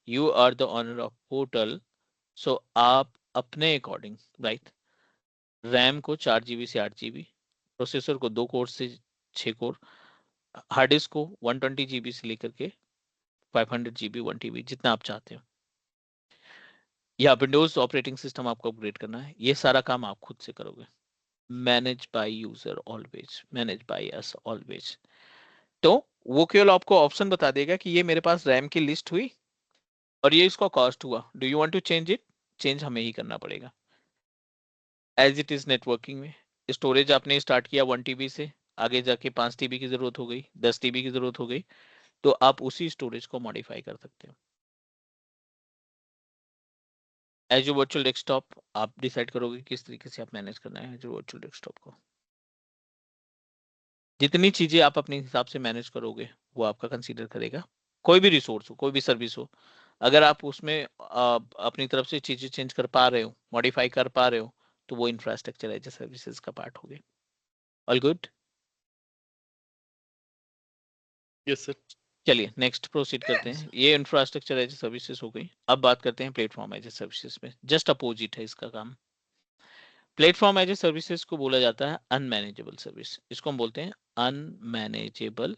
you are the owner of portal, so आप अपने अकॉर्डिंग, राइट, रैम को 4 GB से 8 GB, प्रोसेसर को 2 कोर से 6 कोर, हार्ड डिस्क को 120 GB से लेकर के 500 GB 1 TB जितना आप चाहते हो, या विंडोज ऑपरेटिंग सिस्टम आपको अपग्रेड करना है, ये सारा काम आप खुद से करोगे। Manage by user always, manage by us always. तो वो केवल आपको ऑप्शन बता देगा कि ये मेरे पास रैम की लिस्ट हुई और ये इसका कॉस्ट हुआ, do you want to change it, change हमें ही करना पड़ेगा। एज इट इज नेटवर्किंग में स्टोरेज आपने स्टार्ट किया 1 TB से, आगे जाके 5 TB की जरूरत हो गई, 10 TB की जरूरत हो गई, तो आप उसी स्टोरेज को मॉडिफाई कर सकते हो। एज वर्चुअल डेस्कटॉप आप डिसाइड करोगे किस तरीके से आप मैनेज करना है एज वर्चुअल डेस्कटॉप को। जितनी चीजें आप अपने हिसाब से मैनेज करोगे वो आपका कंसीडर करेगा। कोई भी रिसोर्स हो, कोई भी सर्विस हो, अगर आप उसमें अपनी तरफ से चीजें चेंज कर पा रहे हो, मॉडिफाई कर पा रहे हो, तो वो इंफ्रास्ट्रक्चर एज ए सर्विसेज का पार्ट हो गया। All good? Yes sir. चलिए नेक्स्ट प्रोसीड करते हैं। ये इंफ्रास्ट्रक्चर एज ए सर्विसेज हो गई। अब बात करते हैं प्लेटफॉर्म एज ए सर्विसेज में। जस्ट अपोजिट है इसका काम। प्लेटफॉर्म एज ए सर्विसेज को बोला जाता है अनमैनेजेबल सर्विस। इसको हम बोलते हैं अनमैनेजेबल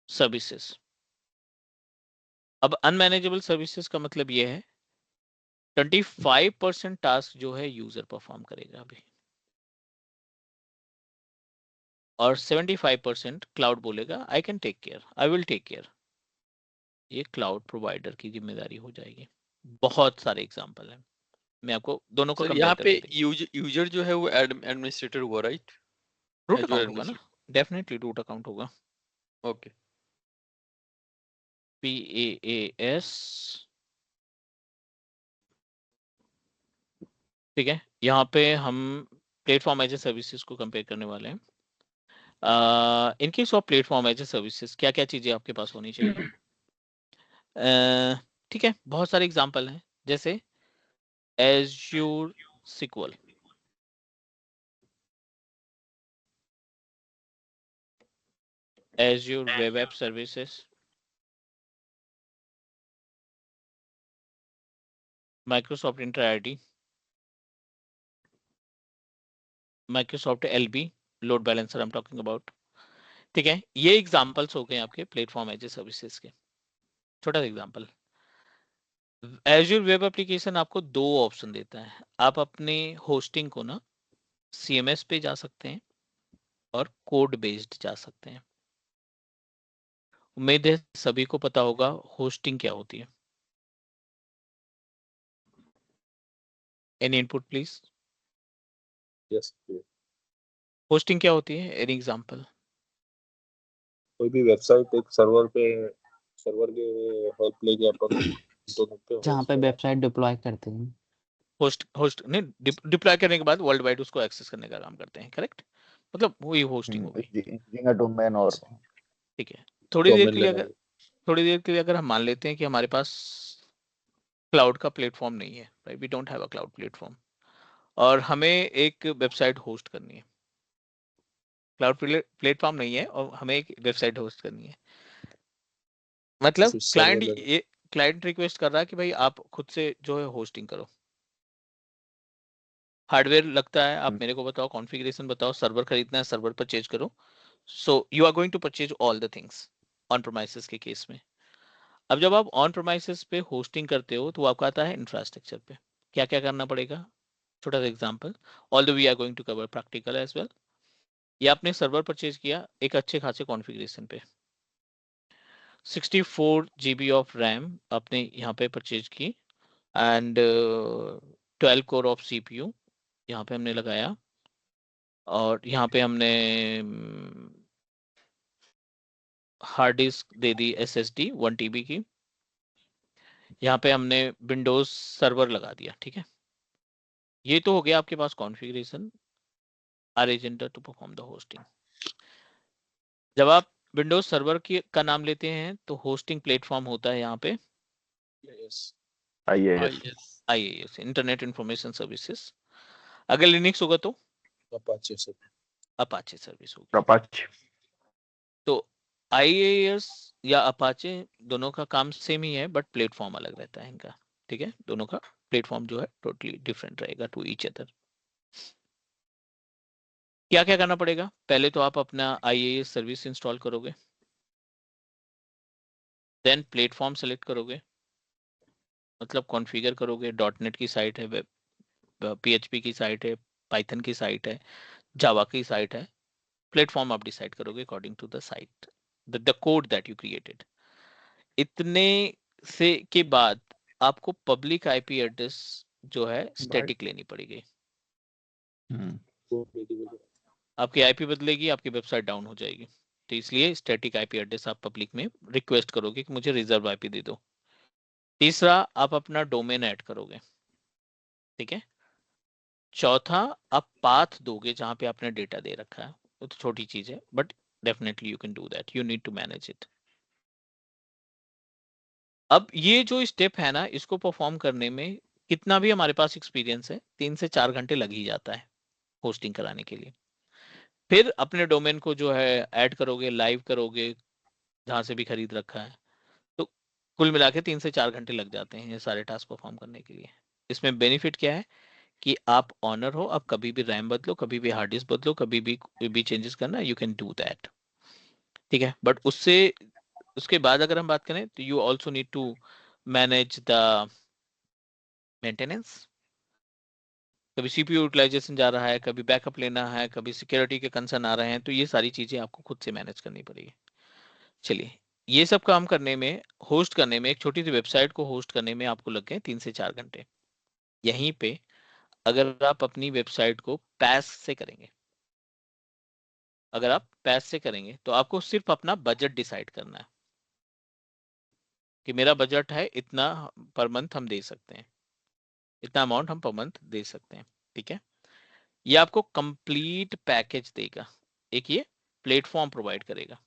सर्विसेज। अब अनमैनेजेबल सर्विसेज का मतलब ये है 25% टास्क जो है यूजर परफॉर्म करेगा अभी, और 75% क्लाउड बोलेगा I can take care, I will take care. ये क्लाउड प्रोवाइडर की जिम्मेदारी हो जाएगी। बहुत सारे एग्जांपल हैं, मैं आपको दोनों को सर कंपेयर यहाँ पे करके देखिए। यूजर जो है वो एडमिनिस्ट्रेटर हुआ, राइट? रूट एजुअर अकाउंट होगा ना, एडमिनिस्ट्रेटर। डेफिनेटली रूट अकाउंट होगा। ओके। PAAS, ठीक है। यहाँ पे हम प्लेटफॉर्म एज ए सर्विसेज को कंपेयर करने वाले हैं। In case of platform as a services क्या क्या चीजें आपके पास होनी चाहिए? ठीक है, बहुत सारे एग्जांपल हैं, जैसे Azure SQL, Azure web app services, Microsoft Entra ID, Microsoft LB, load balancer I am talking about. ठीक है, ये एग्जांपल्स हो गए आपके प्लेटफॉर्म एज ए सर्विसेज के। छोटा सा एग्जांपल, एज्यूर वेब एप्लीकेशन आपको दो ऑप्शन देता है। आप अपने होस्टिंग को ना CMS पे जा सकते हैं और कोड बेस्ड जा सकते हैं। उम्मीद है सभी को पता होगा होस्टिंग क्या होती है। Any input please? Yes, hosting क्या होती है? Any example? कोई भी वेबसाइट एक सर्वर पे, सर्वर के हेल्प लेके अपन इंटरनेट पे जहाँ पे वेबसाइट डिप्लॉय करते हैं। होस्ट नहीं, डिप्लॉय करने के बाद वर्ल्ड वाइड उसको एक्सेस करने का काम करते हैं, करेक्ट? मतलब वही होस्टिंग हो गई। जिंगा डोमेन और ठीक है, थोड़ी देर डोमेन के लिए लेना। अगर थोड़ी देर के लिए अगर हम मान लेते हैं कि हमारे पास क्लाउड का प्लेटफॉर्म नहीं है, right, we don't have a cloud platform, और हमें एक वेबसाइट होस्ट करनी है। क्लाउड प्लेटफॉर्म नहीं है और हमें एक वेबसाइट होस्ट करनी है। मतलब सर्वर लेना। क्लाइंट रिक्वेस्ट कर रहा है कि भाई आप खुद से जो है होस्टिंग करो। हार्डवेयर लगता है, आप मेरे को बताओ, कॉन्फ़िगरेशन बताओ, सर्वर खरीदना है, सर्वर परचेज करो। So you are going to purchase all the things on premises के केस में। अब जब आप ऑन प्रोमाइसेस पे होस्टिंग करते हो तो आपका आता है इंफ्रास्ट्रक्चर पे। क्या क्या करना पड़ेगा? छोटा सा example, although we are going to cover practical as well. ये आपने सर्वर परचेज किया एक अच्छे खासे कॉन्फ़िगरेशन पे, 64 GB ऑफ रैम आपने यहाँ पे परचेज की, एंड 12 कोर ऑफ CPU यहाँ पे हमने लगाया, और यहाँ पे हमने हार्ड डिस्क दे दी SSD 1 TB की। यहाँ पे हमने विंडोज सर्वर लगा दिया। ठीक है, ये तो हो गया आपके पास configuration, or agenda to perform the hosting. जब आप विंडोज सर्वर की का नाम लेते हैं तो होस्टिंग प्लेटफॉर्म होता है यहाँ पे IaaS, इंटरनेट इंफॉर्मेशन सर्विसेज। अगर लिनक्स होगा तो अपाचे से अपाचे सर्विस होगी। अपाचे। तो IaaS या अपाचे दोनों का काम सेम ही है, बट प्लेटफॉर्म अलग रहता है इनका। ठीक है, दोनों का प्लेटफॉर्म जो है टोटली डिफरेंट रहेगा टू ईच अदर। क्या क्या करना पड़ेगा? पहले तो आप अपना IaaS सर्विस इंस्टॉल करोगे, देन प्लेटफॉर्म सेलेक्ट करोगे, मतलब कॉन्फ़िगर करोगे, डॉटनेट की साइट है, वेब PHP की साइट है, पाइथन की साइट है, जावा की साइट है, प्लेटफॉर्म आप डिसाइड करोगे according to the site, the code that you created. इतने से के बाद आपको पब्लिक आईपी एड्रेस जो है स्टैटिक लेनी पड़ेगी। आपकी आईपी बदलेगी, आपकी वेबसाइट डाउन हो जाएगी। तो इसलिए स्टैटिक आईपी एड्रेस आप पब्लिक में रिक्वेस्ट करोगे कि मुझे रिजर्व आईपी दे दो। तीसरा, आप अपना डोमेन ऐड करोगे, ठीक है। चौथा, आप पाथ दोगे जहां पे आपने डेटा दे रखा है। वो तो छोटी चीज है, but definitely you can do that, you need to manage it. अब ये जो स्टेप है ना, इसको परफॉर्म करने में कितना भी हमारे पास एक्सपीरियंस है, 3 से 4 घंटे लग ही जाता है होस्टिंग कराने के लिए। फिर अपने डोमेन को जो है ऐड करोगे, लाइव करोगे जहां से भी खरीद रखा है, तो कुल मिला के 3 से 4 घंटे लग जाते हैं ये सारे टास्क परफॉर्म करने के लिए। इसमें बेनिफिट क्या है कि आप ऑनर हो, आप कभी भी रैम बदलो, कभी भी हार्ड डिस्क बदलो, कभी भी कोई भी चेंजेस करना, यू कैन डू दैट, ठीक है। बट उसके बाद अगर हम बात करें तो you also need to manage the maintenance. कभी सीपीयू यूटिलाइजेशन जा रहा है, कभी बैकअप लेना है, कभी सिक्योरिटी के कंसर्न आ रहे हैं, तो ये सारी चीजें आपको खुद से मैनेज करनी पड़ेगी। चलिए, ये सब काम करने में, होस्ट करने में, एक छोटी सी वेबसाइट को होस्ट करने में आपको लग गए 3 से 4 घंटे। यहीं पे अगर आप अपनी वेबसाइट को पैस से करेंगे, अगर आप पैस से करेंगे तो आपको सिर्फ अपना बजट डिसाइड करना है कि मेरा बजट है इतना, पर मंथ हम दे सकते हैं, इतना अमाउंट हम पर मंथ दे सकते हैं, ठीक है। ये आपको कंप्लीट पैकेज देगा, एक ये प्लेटफॉर्म प्रोवाइड करेगा,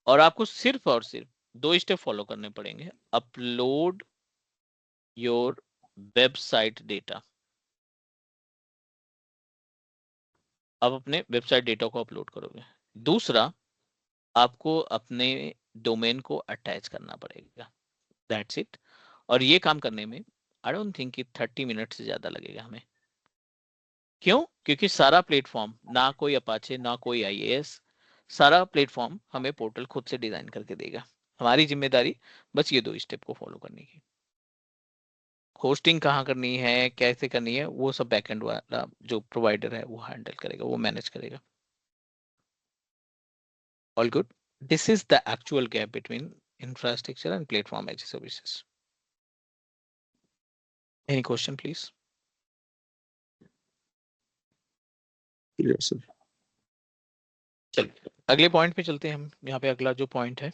और आपको सिर्फ और सिर्फ 2 स्टेप फॉलो करने पड़ेंगे। अपलोड योर वेबसाइट डेटा, आप अपने वेबसाइट डेटा को अपलोड करोगे। दूसरा, आपको अपने डोमेन को अटैच करना पड़ेगा, दैट्स इट। और ये काम करने में आई डोंट थिंक कि 30 मिनट से ज्यादा लगेगा हमें। क्यों? क्योंकि सारा प्लेटफॉर्म, ना कोई अपाचे, ना कोई IAS, सारा प्लेटफॉर्म हमें पोर्टल खुद से डिजाइन करके देगा। हमारी जिम्मेदारी बस ये 2 स्टेप को फॉलो करने की। होस्टिंग कहाँ करनी है, कैसे करनी है, वो सब बैकएंड वाला जो प्रोवाइडर है वो हैंडल करेगा, वो मैनेज करेगा। All good? This is the actual gap between infrastructure and platform as a services. Any question, please? Yes, sir. चलिए अगले पॉइंट पे चलते हैं हम। यहाँ पे अगला जो पॉइंट है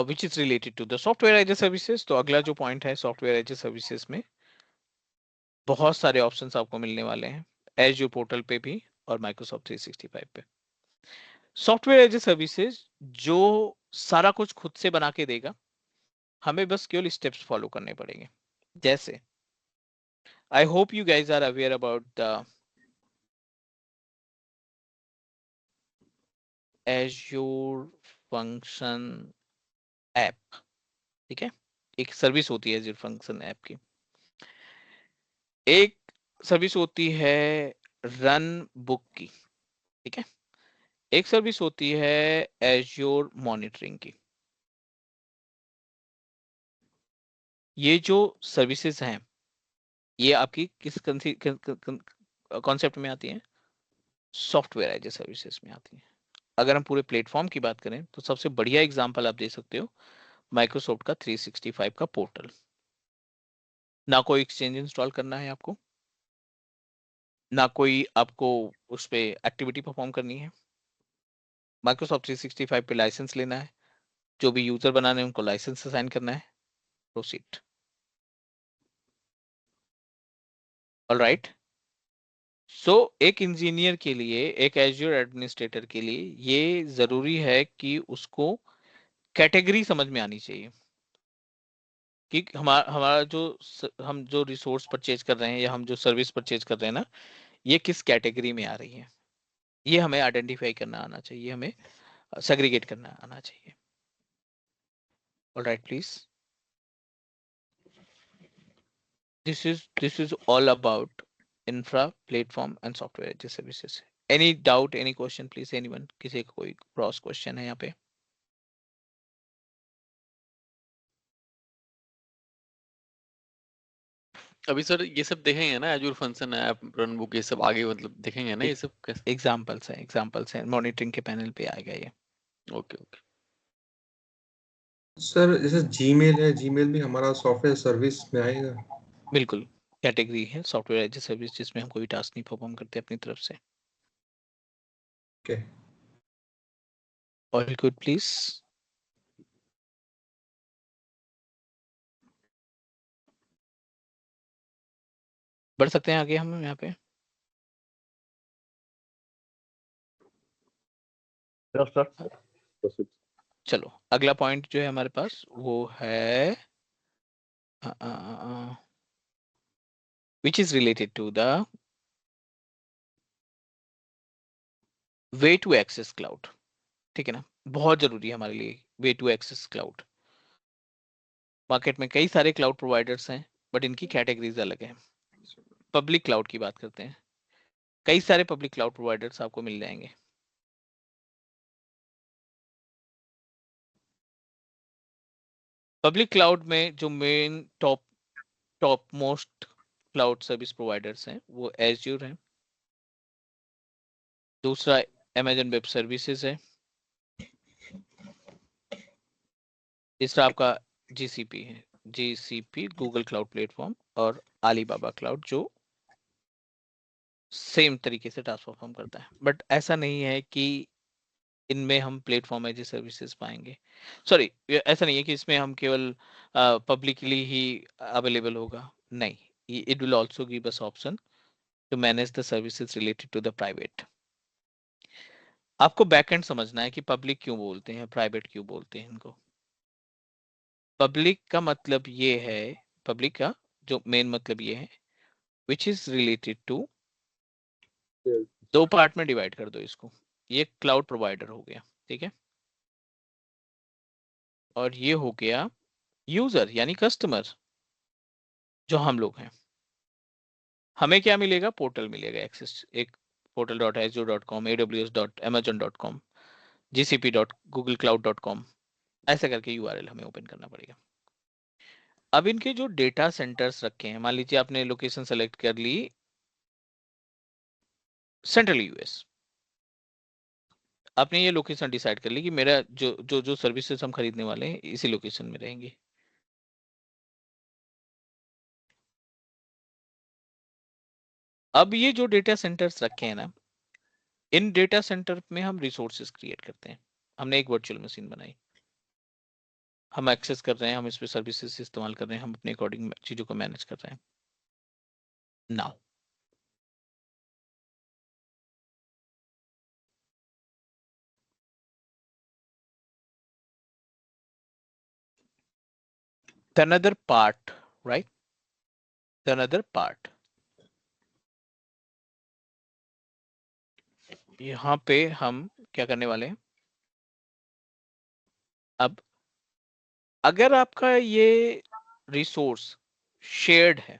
which is related to the software as a services. तो अगला जो पॉइंट है सॉफ्टवेयर एज ए सर्विसेज में बहुत सारे ऑप्शंस आपको मिलने वाले हैं, एज़्योर पोर्टल पे भी और माइक्रोसॉफ्ट 365 पे। सॉफ्टवेयर एज ए सर्विसेज जो सारा कुछ खुद से बना के देगा, हमें बस केवल स्टेप्स फॉलो करने पड़ेंगे। जैसे I hope you guys are aware about the Azure function app, ठीक है। एक सर्विस होती है एज़्योर फंक्शन ऐप की। एक सर्विस होती है रन बुक की, ठीक है। एक सर्विस होती है एज़्योर मॉनिटरिंग की। ये जो सर्विसेज हैं ये आपकी किस कॉन्सेप्ट में आती हैं? सॉफ्टवेयर एज ए सर्विसेज में आती हैं। अगर हम पूरे प्लेटफॉर्म की बात करें तो सबसे बढ़िया एग्जांपल आप दे सकते हो माइक्रोसॉफ्ट का 365 का पोर्टल। ना कोई एक्सचेंज इंस्टॉल करना है आपको, ना कोई आपको उस पे एक्टिविटी परफॉर्म करनी है। माइक्रोसॉफ्ट 365 पे लाइसेंस लेना है, जो भी यूजर बनाने हैं उनको लाइसेंस असाइन करना है, प्रोसीड। ऑलराइट। सो एक इंजीनियर के लिए, एक एज़्योर एडमिनिस्ट्रेटर के लिए ये जरूरी है कि उसको कैटेगरी समझ में आनी चाहिए कि हमारा हमारा हम जो रिसोर्स परचेज कर रहे हैं या हम जो सर्विस परचेज कर रहे हैं ना, ये किस कैटेगरी में आ रही है, ये हमें आइडेंटिफाई करना आना चाहिए, हमें सेग्रीगेट करना आना चाहिए। Alright please, this is all about infra platform and software as a services. Any doubt, any question, please anyone, किसी का कोई क्रॉस क्वेश्चन है यहाँ पे? अभी सर ये सब देखेंगे ना, Azure function app run book, ये सब आगे मतलब देखेंगे ना ये सब कैसे। एग्जाम्पल्स हैं मॉनिटरिंग के पैनल पे आएगा ये। Okay okay. सर जैसे जीमेल है, जीमेल भी हमारा सॉफ्टवेयर सर्विस में आएगा? बिल्कुल, कैटेगरी है सॉफ्टवेयर एज ए सर्विस जिसमें हम कोई टास्क नहीं परफॉर्म करते अपनी तरफ से। ओके। All good please. बढ़ सकते हैं आगे हम यहाँ पे। Yes sir. Proceed. चलो अगला पॉइंट जो है हमारे पास वो है which is related to the way to access cloud। ठीक है ना, बहुत जरूरी है हमारे लिए way to access cloud। Market में कई सारे क्लाउड प्रोवाइडर्स हैं बट इनकी कैटेगरीज अलग है। पब्लिक क्लाउड की बात करते हैं, कई सारे पब्लिक क्लाउड प्रोवाइडर्स आपको मिल जाएंगे। पब्लिक क्लाउड में जो main top most cloud service providers हैं वो एज्यूर है, दूसरा अमेजन वेब सर्विसेज है, तीसरा आपका जीसीपी है, जीसीपी गूगल क्लाउड प्लेटफॉर्म, और अलीबाबा क्लाउड जो सेम तरीके से टास्क परफॉर्म करता है। बट ऐसा नहीं है कि इनमें हम प्लेटफॉर्म एज ए सर्विसेज पाएंगे, सॉरी ऐसा नहीं है कि इसमें हम केवल पब्लिकली ही अवेलेबल होगा, नहीं, it will also give us option to manage the services related to the private. आपको बैकएंड समझना है कि पब्लिक क्यों बोलते हैं, प्राइवेट क्यों बोलते हैं इनको। पब्लिक का मतलब ये है, पब्लिक का जो मेन मतलब ये है विच इज रिलेटेड टू, दो पार्ट में डिवाइड कर दो इसको, ये क्लाउड प्रोवाइडर हो गया, ठीक है, और ये हो गया यूजर यानी कस्टमर जो हम लोग हैं। हमें क्या मिलेगा, पोर्टल मिलेगा एक्सेस, एक portal.azure.com, aws.amazon.com, gcp.googlecloud.com, ऐसा करके यूआरएल हमें ओपन करना पड़ेगा। अब इनके जो डेटा सेंटर्स रखे हैं, मान लीजिए आपने लोकेशन सेलेक्ट कर ली सेंट्रल यूएस, आपने ये लोकेशन डिसाइड कर ली कि मेरा जो सर्विसेज हम खरीदने वाले हैं इसी लोकेशन में रहेंगे। अब ये जो डेटा सेंटर्स रखे हैं ना, इन डेटा सेंटर में हम रिसोर्सेज क्रिएट करते हैं। हमने एक वर्चुअल मशीन बनाई, हम एक्सेस कर रहे हैं, हम इस पे सर्विसेज इस्तेमाल कर रहे हैं, हम अपने अकॉर्डिंग चीजों को मैनेज कर रहे हैं। Now the another part, right, the another part, यहाँ पे हम क्या करने वाले हैं। अब अगर आपका ये रिसोर्स शेयर्ड है,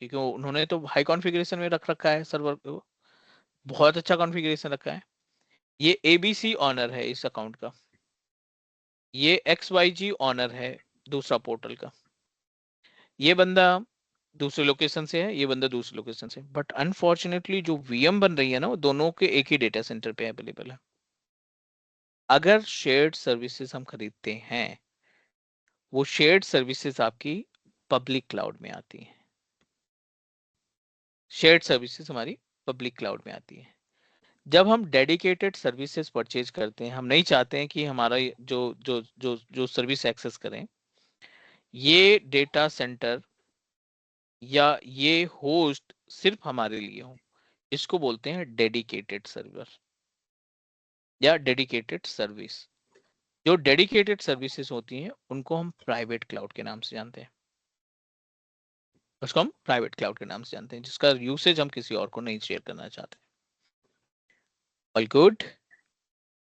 क्योंकि उन्होंने तो हाई कॉन्फ़िगरेशन में रख रखा है सर्वर को, बहुत अच्छा कॉन्फ़िगरेशन रखा है, ये एबीसी ऑनर है इस अकाउंट का, ये XYG ऑनर है दूसरा पोर्टल का, ये बंदा दूसरे लोकेशन से है, ये बंदा दूसरे लोकेशन से, बट अनफॉर्चुनेटली जो वीएम बन रही है ना वो दोनों के एक ही डेटा सेंटर पे अवेलेबल है। अगर शेयर्ड सर्विसेज हम खरीदते हैं, वो शेयर्ड सर्विसेज आपकी पब्लिक क्लाउड में आती हैं, शेयर्ड सर्विसेज हमारी पब्लिक क्लाउड में आती है। जब हम डेडिकेटेड सर्विसेज परचेज करते हैं, हम नहीं चाहते हैं कि हमारा जो जो जो जो सर्विस एक्सेस करें ये डेटा सेंटर या ये होस्ट सिर्फ हमारे लिए हो, इसको बोलते हैं डेडिकेटेड सर्वर या डेडिकेटेड सर्विस। जो डेडिकेटेड सर्विसेज होती हैं उनको हम प्राइवेट क्लाउड के नाम से जानते हैं, उसको हम प्राइवेट क्लाउड के नाम से जानते हैं, जिसका यूसेज हम किसी और को नहीं शेयर करना चाहते। All good,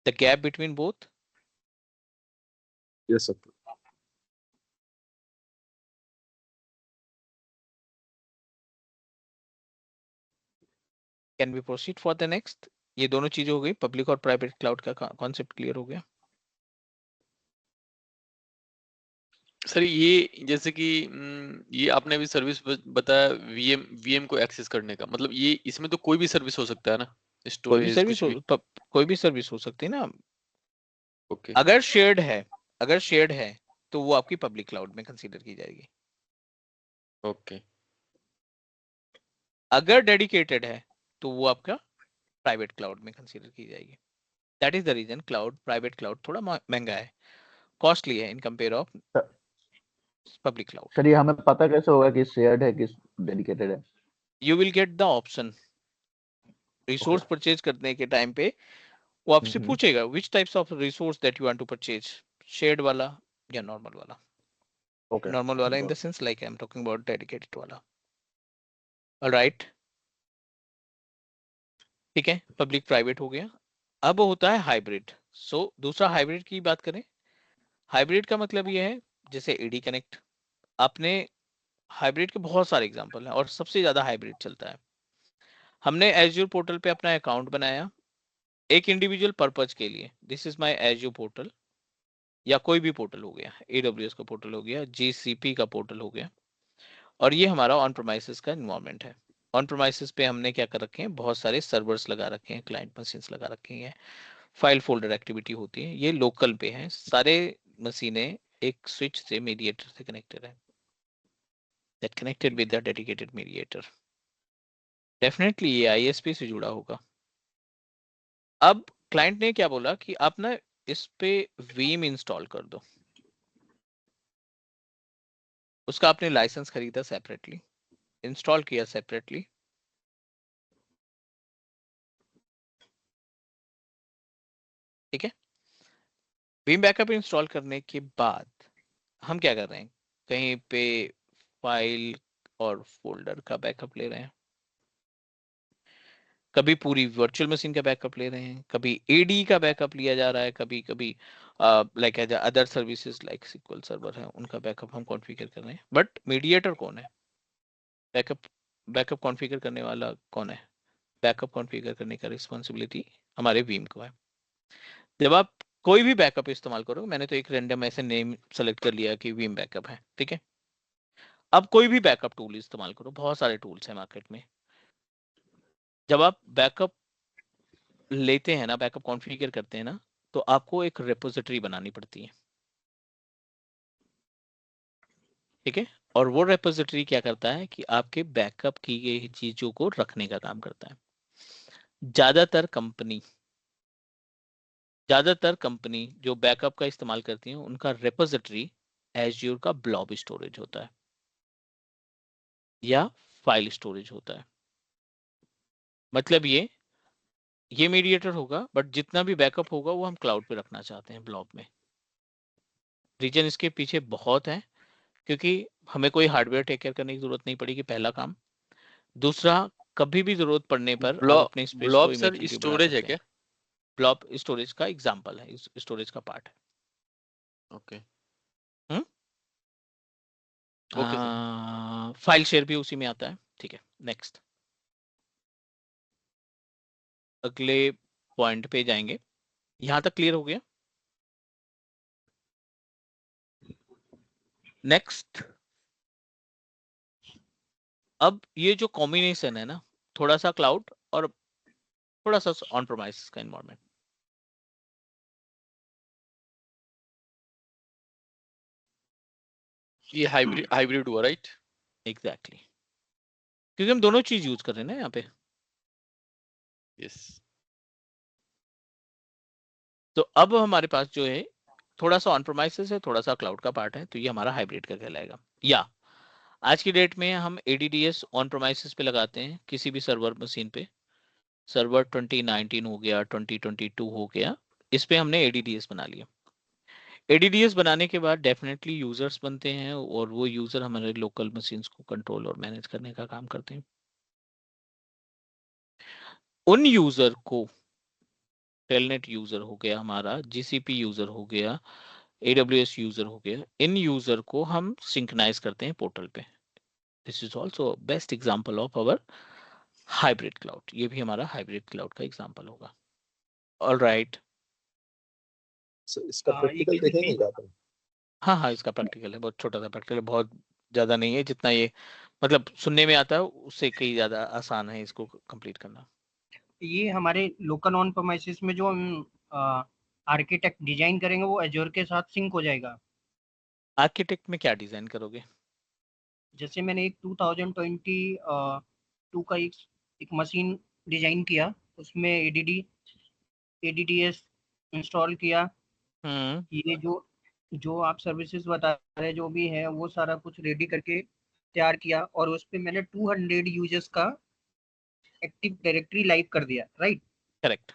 the gap between both. Yes, sir. Can we proceed for the next. ये दोनों चीजें हो गई, पब्लिक और प्राइवेट क्लाउड का कॉन्सेप्ट क्लियर हो गया। सर ये जैसे कि ये आपने अभी सर्विस बताया वीएम को एक्सेस करने का, मतलब ये इसमें तो कोई भी सर्विस हो सकता है ना, कोई भी स्टोरेज सर्विस कुछ भी? कोई भी सर्विस हो सकती है ना। ओके अगर शेयर्ड है तो वो आपकी पब्लिक क्लाउड में कंसीडर की जाएगी। ओके अगर डेडिकेटेड है तो वो आपका प्राइवेट क्लाउड में कंसीडर की जाएगी। That is the reason private cloud थोड़ा महंगा है, कॉस्टली है in compare of public cloud. Sir ये हमें पता कैसे होगा कि शेयर्ड है कि डेडिकेटेड है? You will get the option resource purchase करने के टाइम पे, वो आपसे पूछेगा which types of resource that you want to purchase, shared वाला या नॉर्मल वाला। ओके नॉर्मल वाला in the sense like I am talking about dedicated वाला। ऑलराइट, ठीक है, पब्लिक प्राइवेट हो गया। अब होता है हाइब्रिड। सो दूसरा हाइब्रिड की बात करें, हाइब्रिड का मतलब ये है जैसे एडी कनेक्ट, आपने हाइब्रिड के बहुत सारे एग्जांपल हैं और सबसे ज्यादा हाइब्रिड चलता है। हमने एज्योर पोर्टल पे अपना अकाउंट बनाया एक इंडिविजुअल पर्पज के लिए, this is my azure portal, या कोई भी पोर्टल हो गया, AWS का पोर्टल हो गया, GCP का पोर्टल हो गया, और ये हमारा ऑन प्रोमाइसेस का इन्वायरमेंट है। ऑन प्रोमाइसेस पे हमने क्या कर रखे हैं, बहुत सारे सर्वर्स लगा रखे हैं, क्लाइंट मशीन्स लगा रखी हैं, फाइल फोल्डर एक्टिविटी होती है, ये लोकल पे है, सारे मशीनें एक स्विच से मीडिएटर से कनेक्टेड है, that connected with the dedicated mediator. Definitely ये ISP से जुड़ा होगा। अब क्लाइंट ने क्या बोला कि आप ना इस पे वीम इंस्टॉल कर दो, उसका आपने लाइसेंस खरीदा सेपरेटली, इंस्टॉल किया सेपरेटली, ठीक है। वीम बैकअप इंस्टॉल करने के बाद हम क्या कर रहे हैं, कहीं पे फाइल और फोल्डर का बैकअप ले रहे हैं, कभी पूरी वर्चुअल मशीन का बैकअप ले रहे हैं, कभी AD का बैकअप लिया जा रहा है, कभी कभी like other services like SQL server है उनका बैकअप हम कॉन्फ़िगर कर रहे हैं। बट मीडिएटर कौन है, बैकअप बैकअप कॉन्फ़िगर करने वाला कौन है, बैकअप कॉन्फ़िगर करने का रिस्पॉन्सिबिलिटी हमारे वीम को है। जब आप कोई भी बैकअप इस्तेमाल करो, मैंने तो एक रैंडम ऐसे नेम सेलेक्ट कर लिया कि वीम बैकअप है, ठीक है। अब कोई भी बैकअप टूल इस्तेमाल करो, बहुत सारे टूल्स हैं मार्केट में, जब आप बैकअप लेते हैं ना, बैकअप कॉन्फ़िगर करते हैं ना, तो आपको एक रेपोजिटरी बनानी पड़ती है, ठीक है। और वो रेपोजिटरी क्या करता है कि आपके बैकअप की गई चीजों को रखने का काम करता है। ज्यादातर कंपनी जो बैकअप का इस्तेमाल करती हैं उनका रेपोजिटरी एज्योर का ब्लॉब स्टोरेज होता है या फाइल स्टोरेज होता है। मतलब ये मीडिएटर होगा, बट जितना भी बैकअप होगा वो हम क्लाउड पे रखना चाहते हैं ब्लॉब में। रीजन इसके पीछे बहुत है, क्योंकि हमें कोई हार्डवेयर टेक केयर करने की जरूरत नहीं पड़ेगी, पहला काम। दूसरा, कभी भी जरूरत पड़ने पर आप ब्लॉब अपने स्पेस को ब्लॉब सर इमेजिनरी बना स्टोरेज है सकते क्या? हैं। ब्लॉब स्टोरेज का एग्जांपल है, स्टोरेज का पार्ट है। ओके हम्म, ओके सर फाइल शेयर भी उसी में आता है, ठीक है। नेक्स्ट, अगले पॉइंट पे जाएंगे। यहां तक क्लियर हो गया? नेक्स्ट, अब ये जो कॉम्बिनेशन है ना, थोड़ा सा क्लाउड और थोड़ा सा ऑन प्रोमाइस का एनवायरनमेंट, ये हाइब्रिड हुआ राइट? एग्जैक्टली, क्योंकि हम दोनों चीज यूज कर रहे हैं ना यहाँ पे। यस तो अब हमारे पास जो है थोड़ा सा ऑन प्रोमाइसेस है, थोड़ा सा क्लाउड का पार्ट है, तो ये हमारा हाइब्रिड का कहलाएगा। या आज की डेट में हम ADDS ऑन प्रोमाइसेस पे लगाते हैं किसी भी सर्वर मशीन पे। सर्वर 2019 हो गया, 2022 हो गया, इस पे हमने ADDS बना लिया। ADDS बनाने के बाद डेफिनेटली यूजर्स बनते हैं और वो यूजर हमारे लोकल मशीन्स को कंट्रोल और मैनेज करने का काम करते हैं। उन यूजर को, टेलनेट यूजर हो गया हमारा, GCP यूजर हो गया, AWS यूजर हो गया, इन यूजर को हम सिंक्रोनाइज करते हैं पोर्टल पे। This is also best example of our hybrid cloud, ये भी हमारा हाइब्रिड क्लाउड का एग्जांपल होगा। ऑल राइट, इसका प्रैक्टिकल देखेंगे क्या अपन? हाँ हाँ, इसका प्रैक्टिकल है, बहुत छोटा सा प्रैक्टिकल है, बहुत ज्यादा नहीं है, जितना ये मतलब सुनने में आता है उससे कहीं ज्यादा आसान है इसको कंप्लीट करना। ये हमारे लोकल ऑन प्रोमाइसिस में जो हम आर्किटेक्ट डिजाइन करेंगे वो एज्योर के साथ सिंक हो जाएगा। आर्किटेक्ट में क्या डिजाइन करोगे? जैसे मैंने एक 2022 का एक मशीन डिजाइन किया, उसमें एडीडीएस इंस्टॉल किया। ये जो आप सर्विसेज बता रहे हैं जो भी है वो सारा कुछ रेडी करके तैयार किया, और उस पे मैंने 200 यूजर्स का एक्टिव डायरेक्टरी लाइव कर दिया, राइट। करेक्ट।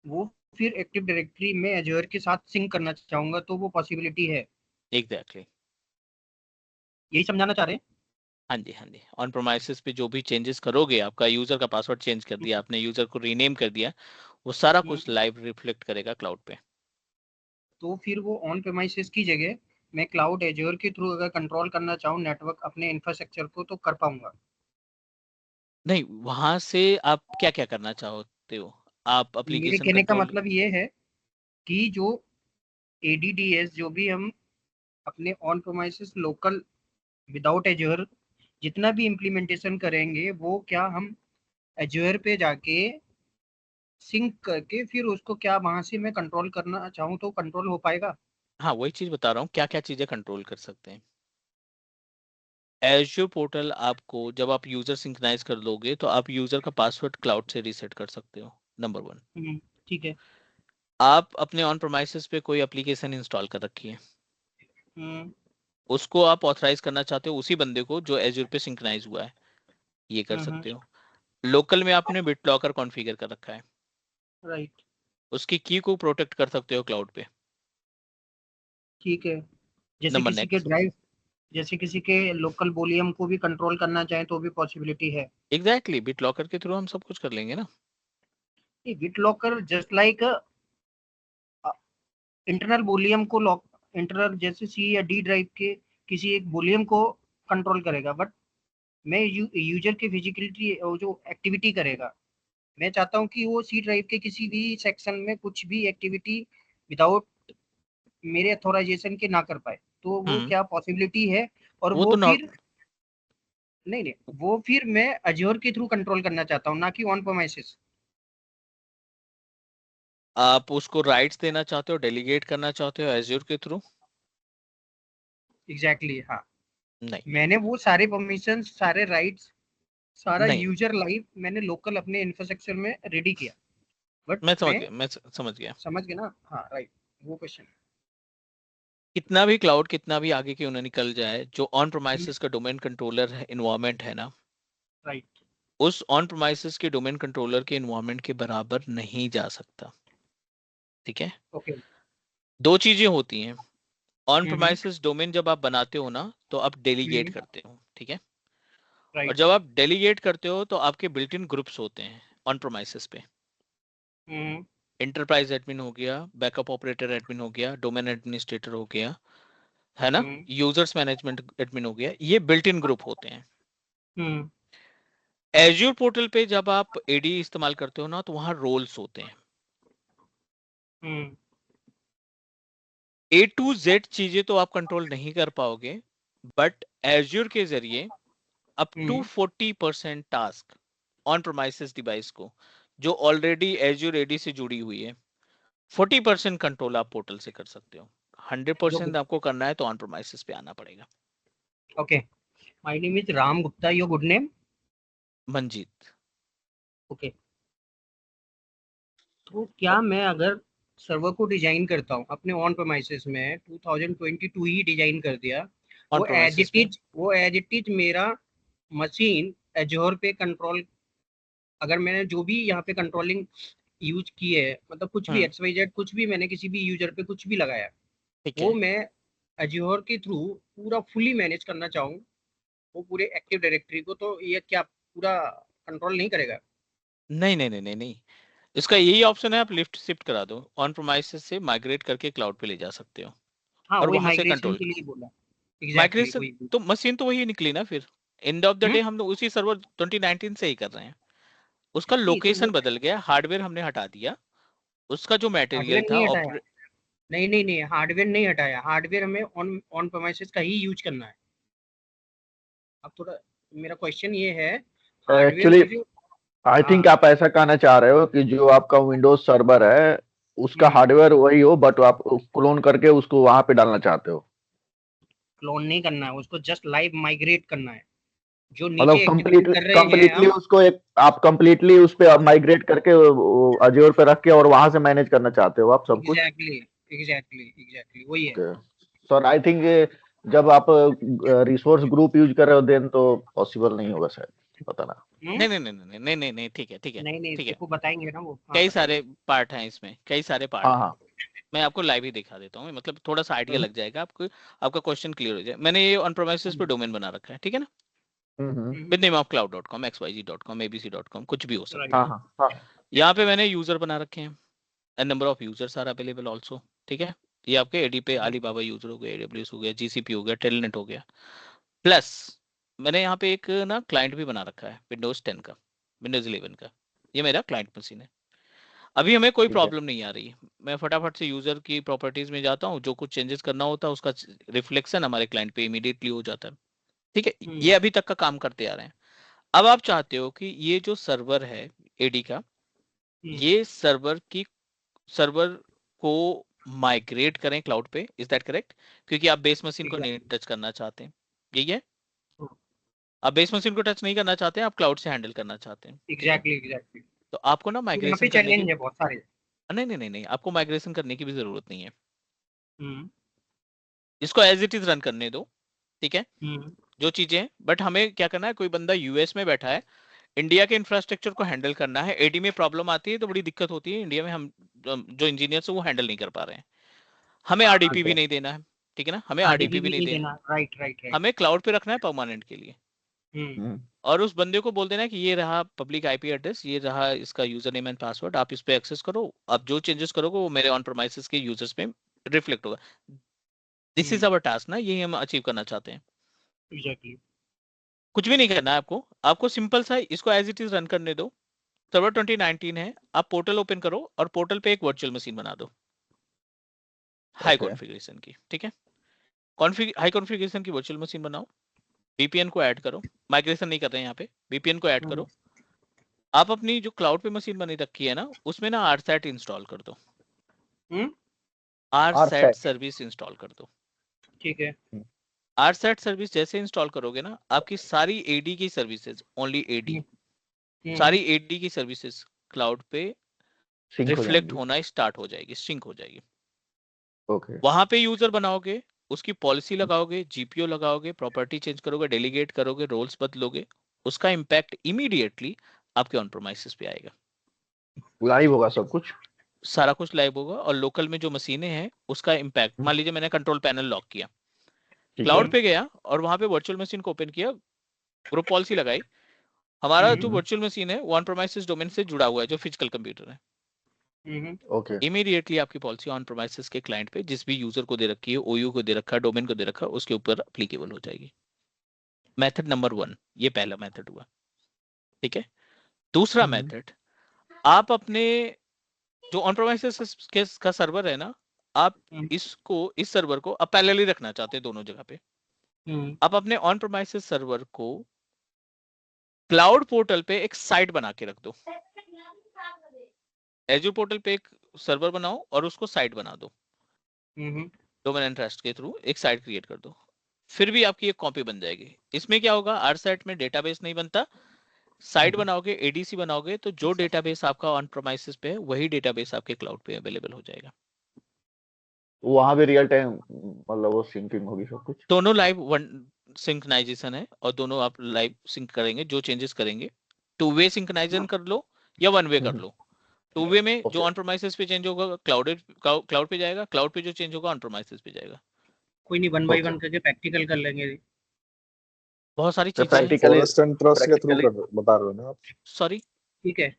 वो फिर एक्टिव डायरेक्टरी में एज्योर के साथ सिंक करना चाहूंगा, तो वो पॉसिबिलिटी है। एग्जैक्टली। यही समझाना चाह रहे हैं। हाँ जी, हाँ जी। ऑन प्रोमाइसिस पे जो भी चेंजेस करोगे, आपका यूजर का पासवर्ड चेंज कर दिया आपने, यूजर को रीनेम कर दिया, वो सारा कुछ लाइव रिफ्लेक्ट करेगा क्लाउड पे। तो फिर वो ऑन प्रेमाइसिस की जगह मैं क्लाउड एज्योर के थ्रू अगर कंट्रोल करना चाहूँ नेटवर्क अपने इंफ्रास्ट्रक्चर को, तो कर पाऊंगा। नहीं, वहां से आप क्या क्या करना चाहते हो? आप मेरे एप्लीकेशन कहने का कंट्रोल। मतलब ये है कि जो एडीडीएस जो भी हम अपने on premises local without azure जितना भी इम्प्लीमेंटेशन करेंगे, वो क्या हम एज्योर पे जाके सिंक करके फिर उसको क्या वहां से मैं कंट्रोल करना चाहूँ तो कंट्रोल हो पाएगा? हाँ, वही चीज बता रहा हूँ, क्या क्या चीजें कंट्रोल कर सकते हैं। एज्योर पोर्टल आपको, जब आप यूजर सिंक्राइज कर लोगे तो आप यूजर का पासवर्ड क्लाउड से रीसेट कर सकते हो, नंबर 1। ठीक है। आप अपने ऑन प्रोमाइसिस पे कोई एप्लीकेशन इंस्टॉल कर रखी है, उसको आप ऑथराइज करना चाहते हो उसी बंदे को जो एज्योर पे सिंक्राइज हुआ है, ये कर सकते हो। लोकल में आपने बिटलॉकर कॉन्फ़िगर कर रखा है, राइट। उसकी की को प्रोटेक्ट कर सकते हो क्लाउड पे। ठीक है। जैसे नंबर किसी के नेक्स्ट। ड्राइव, जैसे किसी के लोकल वॉल्यूम को भी कंट्रोल करना चाहे तो भी पॉसिबिलिटी है। एग्जैक्टली, बिटलॉकर के थ्रू हम सब कुछ कर लेंगे ना। Bit locker just like internal volume को लॉक, इंटरनल जैसे सी या डी ड्राइव के किसी एक वॉल्यूम को कंट्रोल करेगा, बट मैं यूजर की फिजिकलिटी जो एक्टिविटी करेगा, मैं चाहता हूँ कि वो सी ड्राइव के किसी भी सेक्शन में कुछ भी एक्टिविटी विदाउट मेरे अथोराइजेशन के ना कर पाए, तो वो क्या पॉसिबिलिटी है? और वो वो तो फिर नहीं, वो फिर मैं अज्योर के थ्रू कंट्रोल करना चाहता हूँ, ना कि ऑन प्रेमाइसिस। आप उसको राइट्स देना चाहते हो, डेलीगेट करना चाहते हो एज्योर के थ्रू? एग्जैक्टली, हाँ। नहीं मैंने वो सारे परमिशन, सारे राइट्स, सारा नहीं, यूजर लाइव मैंने लोकल अपने इंफ्रास्ट्रक्चर में रेडी किया, बट मैं समझ मैं गया, मैं समझ गया। समझ गया ना। हाँ, राइट, वो क्वेश्चन। कितना भी क्लाउड, कितना भी आगे क्यों ना निकल जाए, जो ऑन प्रोमाइसिस का डोमेन कंट्रोलर है, इन्वायरमेंट है ना, राइट। उस ऑन प्रोमाइसिस के डोमेन कंट्रोलर के इन्वायरमेंट के बराबर नहीं जा सकता। ठीक है। ओके। दो चीजें होती हैं। ऑन प्रोमाइसिस डोमेन जब आप बनाते हो ना, तो आप डेलीगेट करते हो, ठीक है। और राइट। जब आप डेलीगेट करते हो तो आपके बिल्ट इन ग्रुप्स होते हैं ऑन प्रोमाइसिस पे। इंटरप्राइज एडमिन हो गया, बैकअप ऑपरेटर एडमिन हो गया, डोमेन एडमिनिस्ट्रेटर हो गया, है ना, यूजर्स मैनेजमेंट एडमिन हो गया, ये बिल्ट इन ग्रुप होते हैं। एज्योर पोर्टल पे जब आप एडी इस्तेमाल करते हो ना, तो वहां रोल्स होते हैं। A to Z चीजें तो आप कंट्रोल नहीं कर पाओगे, बट एज्योर के जरिए up to 40% task on premises device को, जो ऑलरेडी एज्योर एडी से जुड़ी हुई है, 40% कंट्रोल आप पोर्टल से कर सकते हो। 100% आपको करना है तो ऑन प्रोमाइसिस पे आना पड़ेगा। Okay. My name is Ram Gupta, your good name? Manjeet. Okay. तो क्या मैं अगर सर्वर को डिजाइन करता हूँ अपने ऑन प्रेमाइसिस में, 2022 ही डिजाइन कर दिया, ऑन प्रोमाइसिस पे वो एज इट इज मेरा मशीन एज्योर पे कंट्रोल, अगर मैंने जो भी यहाँ पे कंट्रोलिंग यूज की है, मतलब कुछ भी XYZ कुछ भी मैंने किसी भी यूजर पे कुछ भी लगाया, वो मैं एज्योर के थ्रू पूरा फुली मैनेज करना चाहूँ, वो पूरे एक्टिव डायरेक्टरी को, तो ये क्या पूरा कंट्रोल नहीं करेगा? नहीं नहीं नहीं नहीं नहीं, इसका यही ऑप्शन है, आप लिफ्ट शिफ्ट करा दो, ऑन प्रोमाइसिस से माइग्रेट करके क्लाउड पे ले जा सकते हो। हाँ, और वही वहां से माइग्रेशन कंट्रोल के लिए बोला। एग्जैक्टली माइग्रेशन, वही। तो मशीन तो वही निकली ना फिर। एंड ऑफ द डे हम लोग उसी सर्वर 2019 से ही कर रहे हैं। उसका नहीं तो लोकेशन वो बदल गया, हार्डवेयर हमने हटा दिया, उसका जो हार्डवेयर मटेरियल था नहीं हटाया। नहीं, हार्डवेयर नहीं हटाया, हार्डवेयर हमें ऑन प्रेमाइसेस का ही यूज करना है। अब थोड़ा मेरा क्वेश्चन ये है, हार्डवेयर एक्चुअली मुझे आई थिंक आप ऐसा कहना चाह रहे हो कि जो आपका विंडोज सर्वर है उसका हार्डवेयर वही हो, बट आप क्लोन करके उसको वहां पे डालना चाहते हो। क्लोन नहीं करना है, उसको जस्ट लाइव माइग्रेट करना है। जो मतलब नीचे एग्जीक्यूट कर रहे हैं कंप्लीटली हम, उसको आप कंप्लीटली उस पे माइग्रेट करके अज्योर पे रख के और वहां से मैनेज करना चाहते हो आप सब कुछ। एग्जैक्टली वही है। सर आई थिंक जब आप रिसोर्स ग्रुप यूज कर रहे हो देन तो पॉसिबल नहीं होगा शायद, पता ना। नहीं, ठीक है नहीं, ठीक है। इसको बताएंगे ना वो। कई सारे पार्ट हैं इसमें, कई सारे पार्ट हाँ हैं। हाँ मैं आपको लाइव ही दिखा देता हूँ, मतलब थोड़ा सा आइडिया लग जाएगा आपको, आपका क्वेश्चन क्लियर हो जाए। मैंने ये ऑन प्रोमाइसेस पे डोमेन बना रखा है, ठीक है ना, with name of cloud.com, xyz.com, abc.com, कुछ भी हो सकता है। हाँ हाँ यहाँ पे मैंने यूजर बना रखे हैं, and number of users are available also, ठीक है। ये आपके एडी पे अलीबाबा यूजर हो गया, AWS हो गया, GCP हो गया, टेलनेट हो गया। प्लस मैंने यहाँ पे एक ना क्लाइंट भी बना रखा है विंडोज 10 का, विंडोज 11 का। ये मेरा क्लाइंट मशीन है। अभी हमें कोई ठीक है। प्रॉब्लम नहीं आ रही, मैं फटाफट से यूजर की प्रॉपर्टीज में जाता हूँ, जो कुछ चेंजेस करना होता है उसका रिफ्लेक्शन हमारे क्लाइंट पे इमीडिएटली हो जाता है, ठीक है। ये अभी तक का काम करते आ रहे हैं। अब आप चाहते हो कि ये जो सर्वर है एडी का, ये सर्वर को माइग्रेट करें क्लाउड पे, इज दैट करेक्ट? क्योंकि आप बेस मशीन को नहीं टच करना चाहते हैं, यही है? आप बेस मशीन को टच नहीं करना चाहते हैं, आप क्लाउड से हैंडल करना चाहते हैं। एग्जैक्टली तो आपको ना यहाँ पे माइग्रेशन करने चैलेंज की है बहुत सारे। नहीं, आपको माइग्रेशन करने की भी जरूरत नहीं है। इसको एज इट इज रन करने दो, ठीक है, जो चीजें हैं। बट हमें क्या करना है, कोई बंदा यूएस में बैठा है, इंडिया के इंफ्रास्ट्रक्चर को हैंडल करना है, एडी में प्रॉब्लम आती है तो बड़ी दिक्कत होती है इंडिया में, हम जो इंजीनियर्स है वो हैंडल नहीं कर पा रहे हैं। हमें आरडीपी भी नहीं देना है, ठीक है ना, हमें आरडीपी भी नहीं देना, राइट। हमें क्लाउड पे रखना है परमानेंट के लिए। और उस बंदे को बोल देना है कि ये रहा पब्लिक आईपी एड्रेस, ये रहा इसका यूजर नेम एंड पासवर्ड, आप इस पे एक्सेस करो, आप जो चेंजेस करोगे वो मेरे ऑन प्रेमाइसेस के यूजर्स पे रिफ्लेक्ट होगा। दिस इज अवर टास्क ना, यही हम अचीव करना चाहते हैं। एग्जैक्टली कुछ भी नहीं करना है आपको, आपको सिंपल सा इसको एज इट इज रन करने दो। सर्वर 2019 है, आप पोर्टल ओपन करो और पोर्टल पे एक वर्चुअल मशीन बना दो हाई कॉन्फ़िगरेशन की, ठीक है। हाई कॉन्फ़िगरेशन की वर्चुअल मशीन बनाओ, VPN को ऐड करो, माइग्रेशन नहीं कर रहे हैं यहाँ पे, VPN को ऐड करो। आप अपनी जो क्लाउड पे मशीन बनी रखी है ना, उसमें ना RSAT इंस्टॉल कर दो, RSAT सर्विस इंस्टॉल कर दो, ठीक है। RSAT सर्विस जैसे इंस्टॉल करोगे ना, आपकी सारी AD की सर्विसेज, ओनली AD, सारी AD की सर्विसेज क्लाउड पे रिफ्लेक्ट होना स्टार्ट हो जाएगी, सिंक हो जाएगी। वहां पे यूजर बनाओगे, उसकी पॉलिसी लगाओगे, GPO लगाओगे, प्रॉपर्टी चेंज करोगे, डेलीगेट करोगे, रोल्स बदलोगे, उसका इम्पैक्ट इमीडिएटली आपके ऑन प्रेमाइसेस पे आएगा, लाइव होगा सब कुछ, सारा कुछ लाइव होगा। और लोकल में जो मशीनें हैं उसका इम्पैक्ट, मान लीजिए मैंने कंट्रोल पैनल लॉक किया, क्लाउड पे गया और वहां पे वर्चुअल मशीन को ओपन किया, ग्रुप पॉलिसी लगाई, हमारा जो वर्चुअल मशीन है वो ऑन प्रेमाइसेस डोमेन से जुड़ा हुआ है, जो फिजिकल कंप्यूटर है। इमीडिएटली आपकी पॉलिसी ऑन प्रेमाइसेस के क्लाइंट पे, जिस भी यूजर को दे रखी है, OU को दे रखा है, डोमेन को दे रखा है, उसके ऊपर एप्लीकेबल हो जाएगी। मेथड नंबर 1, ये पहला मेथड हुआ, ठीक है। दूसरा मेथड, आप अपने जो ऑन प्रेमाइसेस का सर्वर है ना, आप इसको, इस सर्वर को आप पैरेलली रखना चाहते हैं दोनों जगह पे। आप अपने ऑन प्रेमाइसेस सर्वर को क्लाउड पोर्टल पे एक साइट बना के रख दो, एज्यूर पोर्टल पे एक सर्वर बनाओ और उसको साइट बना दो, डोमेन एंड ट्रस्ट के थ्रू एक साइट क्रिएट कर दो, फिर भी आपकी एक कॉपी बन जाएगी। इसमें क्या होगा, RSAT में डेटाबेस नहीं बनता, साइट बनाओगे, ADC बनाओगे, तो जो डेटाबेस आपका ऑन प्रेमाइसेस पे है वही डेटाबेस आपके क्लाउड पे अवेलेबल हो जाएगा। वहां भी रियल टाइम मतलब वो सिंकिंग होगी सब कुछ, दोनों लाइव वन सिंक्रोनाइजेशन है, और दोनों आप लाइव सिंक करेंगे, जो चेंजेस करेंगे 2 वे सिंक्रोनाइजेशन कर लो या 1 वे कर लो। 2 वे में जो ऑन प्रेमाइसेस पे चेंज होगा क्लाउड पे जाएगा, क्लाउड पे जो चेंज होगा ऑन प्रेमाइसेस पे जाएगा। कोई नहीं, 1 बाय 1 करके प्रैक्टिकल कर लेंगे। बहुत सारी तो चीजें हैं। फॉरेस्ट एंड ट्रस्ट के थ्रू बता रहे हो ना आप? सॉरी, ठीक है,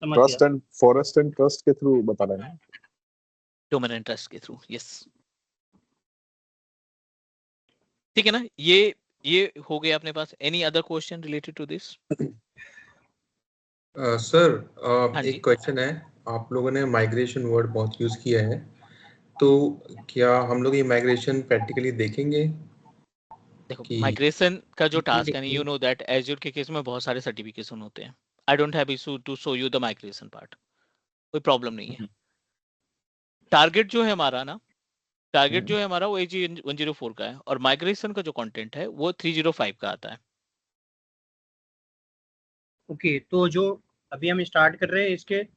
फॉरेस्ट एंड ट्रस्ट के थ्रू बता रहे हैं, डोमेन एंड ट्रस्ट के थ्रू, यस, ठीक है ना। ये हो गया अपने पास। Any other question related to this? Sir एक क्वेश्चन है, आप लोगों ने माइग्रेशन वर्ड बहुत यूज किया है, तो क्या हम लोग ये माइग्रेशन प्रैक्टिकली देखेंगे देखो कि माइग्रेशन का जो बिल्कुल टास्क है देखिए, यू नो दैट एज्योर के केस में बहुत सारे सर्टिफिकेशन होते हैं। I don't have issue to show you the migration part, कोई प्रॉब्लम नहीं है। टारगेट जो है हमारा ना, टारगेट जो है हमारा वो AG 104 का है और माइग्रेशन का जो कंटेंट है वो 305 का आता है। ओके, तो जो अभी हम स्टार्ट कर रहे हैं इसके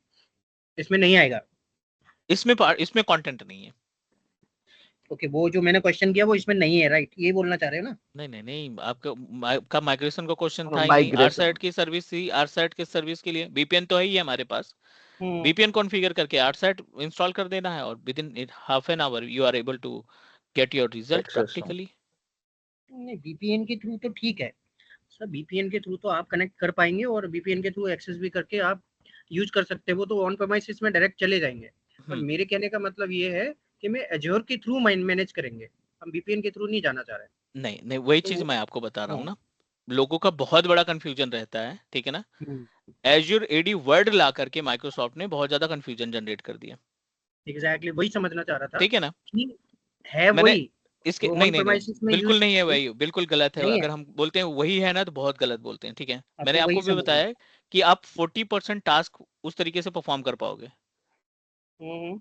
इसमें नहीं आएगा। इसमें कंटेंट नहीं है। ओके, वो जो मैंने क्वेश्चन किया वो इसमें नहीं है, राइट? ये बोलना चाह रहे हो ना? नहीं नहीं नहीं, आपका माइग्रेशन का क्वेश्चन था ही नहीं। माइग्रेशन आरसैट की सर्विस थी, आरसैट के सर्विस के लिए VPN तो है ही है हमारे पास। हम्म, VPN कॉन्फ़िगर करके आरसैट इंस्टॉल कर देना है और within half an hour you are able to get your result access practically. नहीं, VPN के थ्रू तो ठीक है सर, VPN के थ्रू तो आप कनेक्ट कर पाएंगे और VPN के थ्रू एक्सेस भी करके आप यूज कर सकते हो, वो तो ऑन प्रेमाइसिस में डायरेक्ट चले जाएंगे। पर मेरे कहने का मतलब ये है कि मैं एज्योर के थ्रू मैनेज करेंगे, हम VPN के थ्रू नहीं जाना चाह रहे। नहीं नहीं, वही तो चीज मैं आपको बता रहा हूँ हाँ, ना, लोगों का बहुत बड़ा कंफ्यूजन रहता है, ठीक है ना। हम्म, एज्योर AD वर्ड ला करके माइक्रोसॉफ्ट ने बहुत ज्यादा कंफ्यूजन जनरेट कर दिया, एग्जैक्टली वही समझना चाह रहा था ठीक है ना। कि है मैंने वही इसके जो नहीं ऑन नहीं नहीं, प्रेमाइसिस में बिल्कुल यूज नहीं है वही, बिल्कुल गलत है। नहीं है। अगर हम बोलते हैं वही है ना तो बहुत गलत बोलते हैं, ठीक है। मैंने आपको वही आपको भी समझना है। बताया कि आप 40% टास्क उस तरीके से परफॉर्म कर पाओगे, हम्म,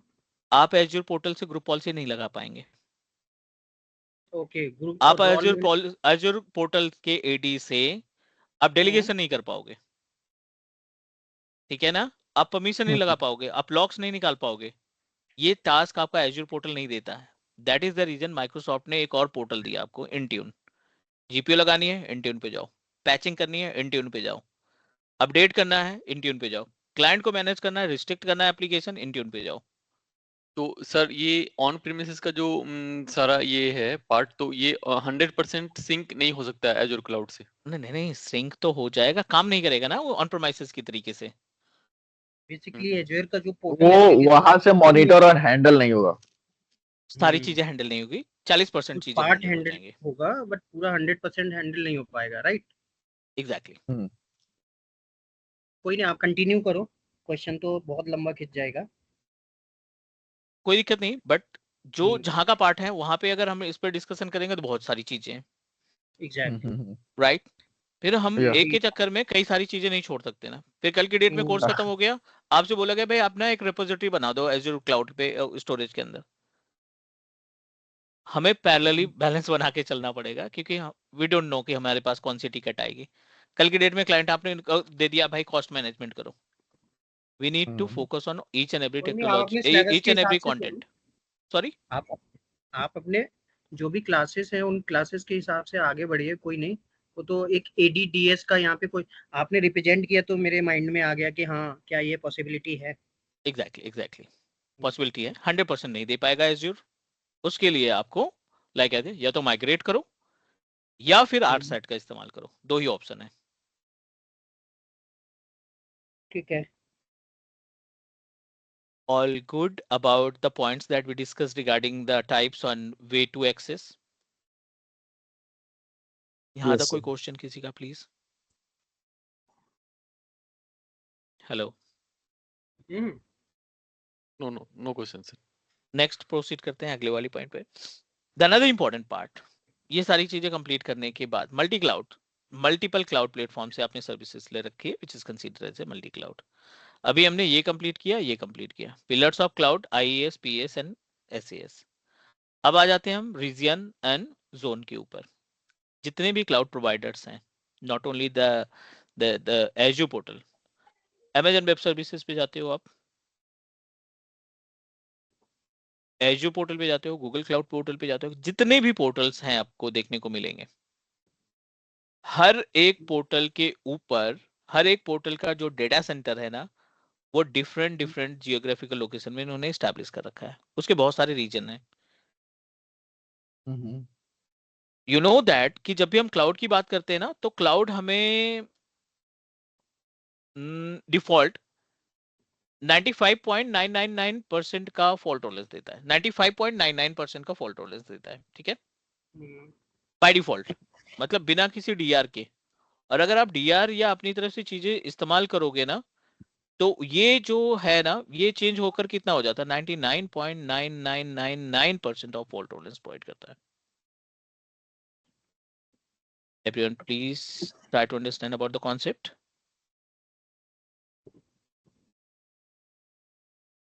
आप एज्योर पोर्टल से ग्रुप पॉलिसी नहीं लगा पाएंगे। ओके, ग्रुप आप रोल में। एज्योर पोर्टल के AD से आप डेलीगेशन नहीं कर पाओगे, ठीक है ना। आप परमिशन नहीं लगा पाओगे, आप लॉक्स नहीं निकाल पाओगे, ये टास्क आपका एज्योर पोर्टल नहीं देता है। That is the reason Microsoft ने एक और पोर्टल दिया आपको, इंट्यून। GPU लगानी है इंट्यून पे जाओ, पैचिंग करनी है इंट्यून पे जाओ, अपडेट करना है इंट्यून पे जाओ, क्लाइंट को मैनेज करना है, रिस्ट्रिक्ट करना है एप्लीकेशन, इंट्यून पे जाओ। तो सर ये ऑन प्रीमिसेस का जो सारा ये है पार्ट, तो ये 100% सिंक नहीं हो सकता है एजूर क्लाउड से? नहीं नहीं नहीं, सिंक तो हो जाएगा, काम नहीं करेगा ना वो ऑन प्रोमाइसेस की तरीके से। बेसिकली एज्योर का जो वो पोर्टल एप्लीकेशन वहां से मॉनिटर और हैंडल नहीं होगा। सारी चीजें हैंडल नहीं होगी, 40% कुछ चीजें पार्ट हैंडल हो हैंडल जाएंगी। होगा बट पूरा 100% हैंडल नहीं हो पाएगा, राइट? एग्जैक्टली कोई नहीं, आप कंटिन्यू करो, क्वेश्चन तो बहुत लंबा खिंच जाएगा। कोई दिक्कत नहीं, बट जो हम्म, जहां का पार्ट है वहां पे अगर हम इस पर डिस्कशन करेंगे तो बहुत सारी चीजें हैं, एग्जैक्टली। राइट। फिर हम या एक के चक्कर में कई सारी चीजें नहीं छोड़ सकते ना। फिर कल की डेट में कोर्स खत्म हो गया, आपसे बोला गया भाई अपना एक रिपोजिटरी बना दो एज़्योर क्लाउड पे स्टोरेज के अंदर। हमें पैरेलली बैलेंस बना के चलना पड़ेगा, क्योंकि वी डोंट नो कि हमारे पास कौन सी टिकट आएगी। कल की डेट में क्लाइंट आपने दे दिया भाई कॉस्ट मैनेजमेंट करो, we need to focus on each and every कोई नहीं, आप अपने टेक्नोलॉजी, सिलेबस ईच के एंड हिसाब एवरी से करो। कंटेंट। सॉरी, आप आप अपने जो भी क्लासेस हैं उन क्लासेस के हिसाब से आगे बढ़िए, कोई नहीं। वो तो एक ADDS का यहाँ पे कोई आपने रिप्रेजेंट किया तो मेरे माइंड में आ गया कि हाँ, क्या ये पॉसिबिलिटी है? एग्जैक्टली पॉसिबिलिटी है। 100% नहीं दे पाएगा एज़्योर, उसके लिए आपको लाइक कहते हैं या तो माइग्रेट करो या फिर आर्टसेट का इस्तेमाल करो, दो ही ऑप्शन है। ठीक है। All good about the points that we discussed regarding the types on way to access? यहाँ तक Yes, sir. कोई क्वेश्चन किसी का please? Hello, no no no question sir. Next proceed करते हैं अगले वाली पॉइंट पे। द अनदर इंपॉर्टेंट पार्ट, ये सारी चीजें कंप्लीट करने के बाद multi cloud, multiple cloud platform से आपने सर्विसेज ले रखी है which is considered as a multi cloud. अभी हमने ये कंप्लीट किया, ये कंप्लीट किया, pillars of cloud, IaaS, PS and SAS। अब आ जाते हैं हम रीजन एंड जोन के ऊपर। जितने भी क्लाउड प्रोवाइडर्स हैं, not only the azure portal, Amazon web services पे जाते हो आप, एज्योर पोर्टल पे जाते हो, गूगल क्लाउड पोर्टल पे जाते हो, जितने भी पोर्टल्स हैं आपको देखने को मिलेंगे, हर एक पोर्टल के ऊपर, हर एक पोर्टल का जो डेटा सेंटर है ना, वो डिफरेंट डिफरेंट जियोग्राफिकल लोकेशन में इन्होंने स्टैब्लिश कर रखा है। उसके बहुत सारे रीजन हैं। यू नो दैट कि जब भी हम क्लाउड की बात करते हैं ना, तो क्लाउड हमें डिफॉल्ट 95.999% का फॉल्ट टॉलरेंस देता है, 95.99% का फॉल्ट टॉलरेंस देता है, ठीक है, बाय डिफॉल्ट, मतलब बिना किसी DR के। और अगर आप DR या अपनी तरफ से चीजें इस्तेमाल करोगे ना, तो ये जो है ना, ये चेंज होकर कितना हो जाता है, 99.9999% ऑफ फॉल्ट टॉलरेंस प्रोवाइड करता है. Everyone, please try to understand about the concept.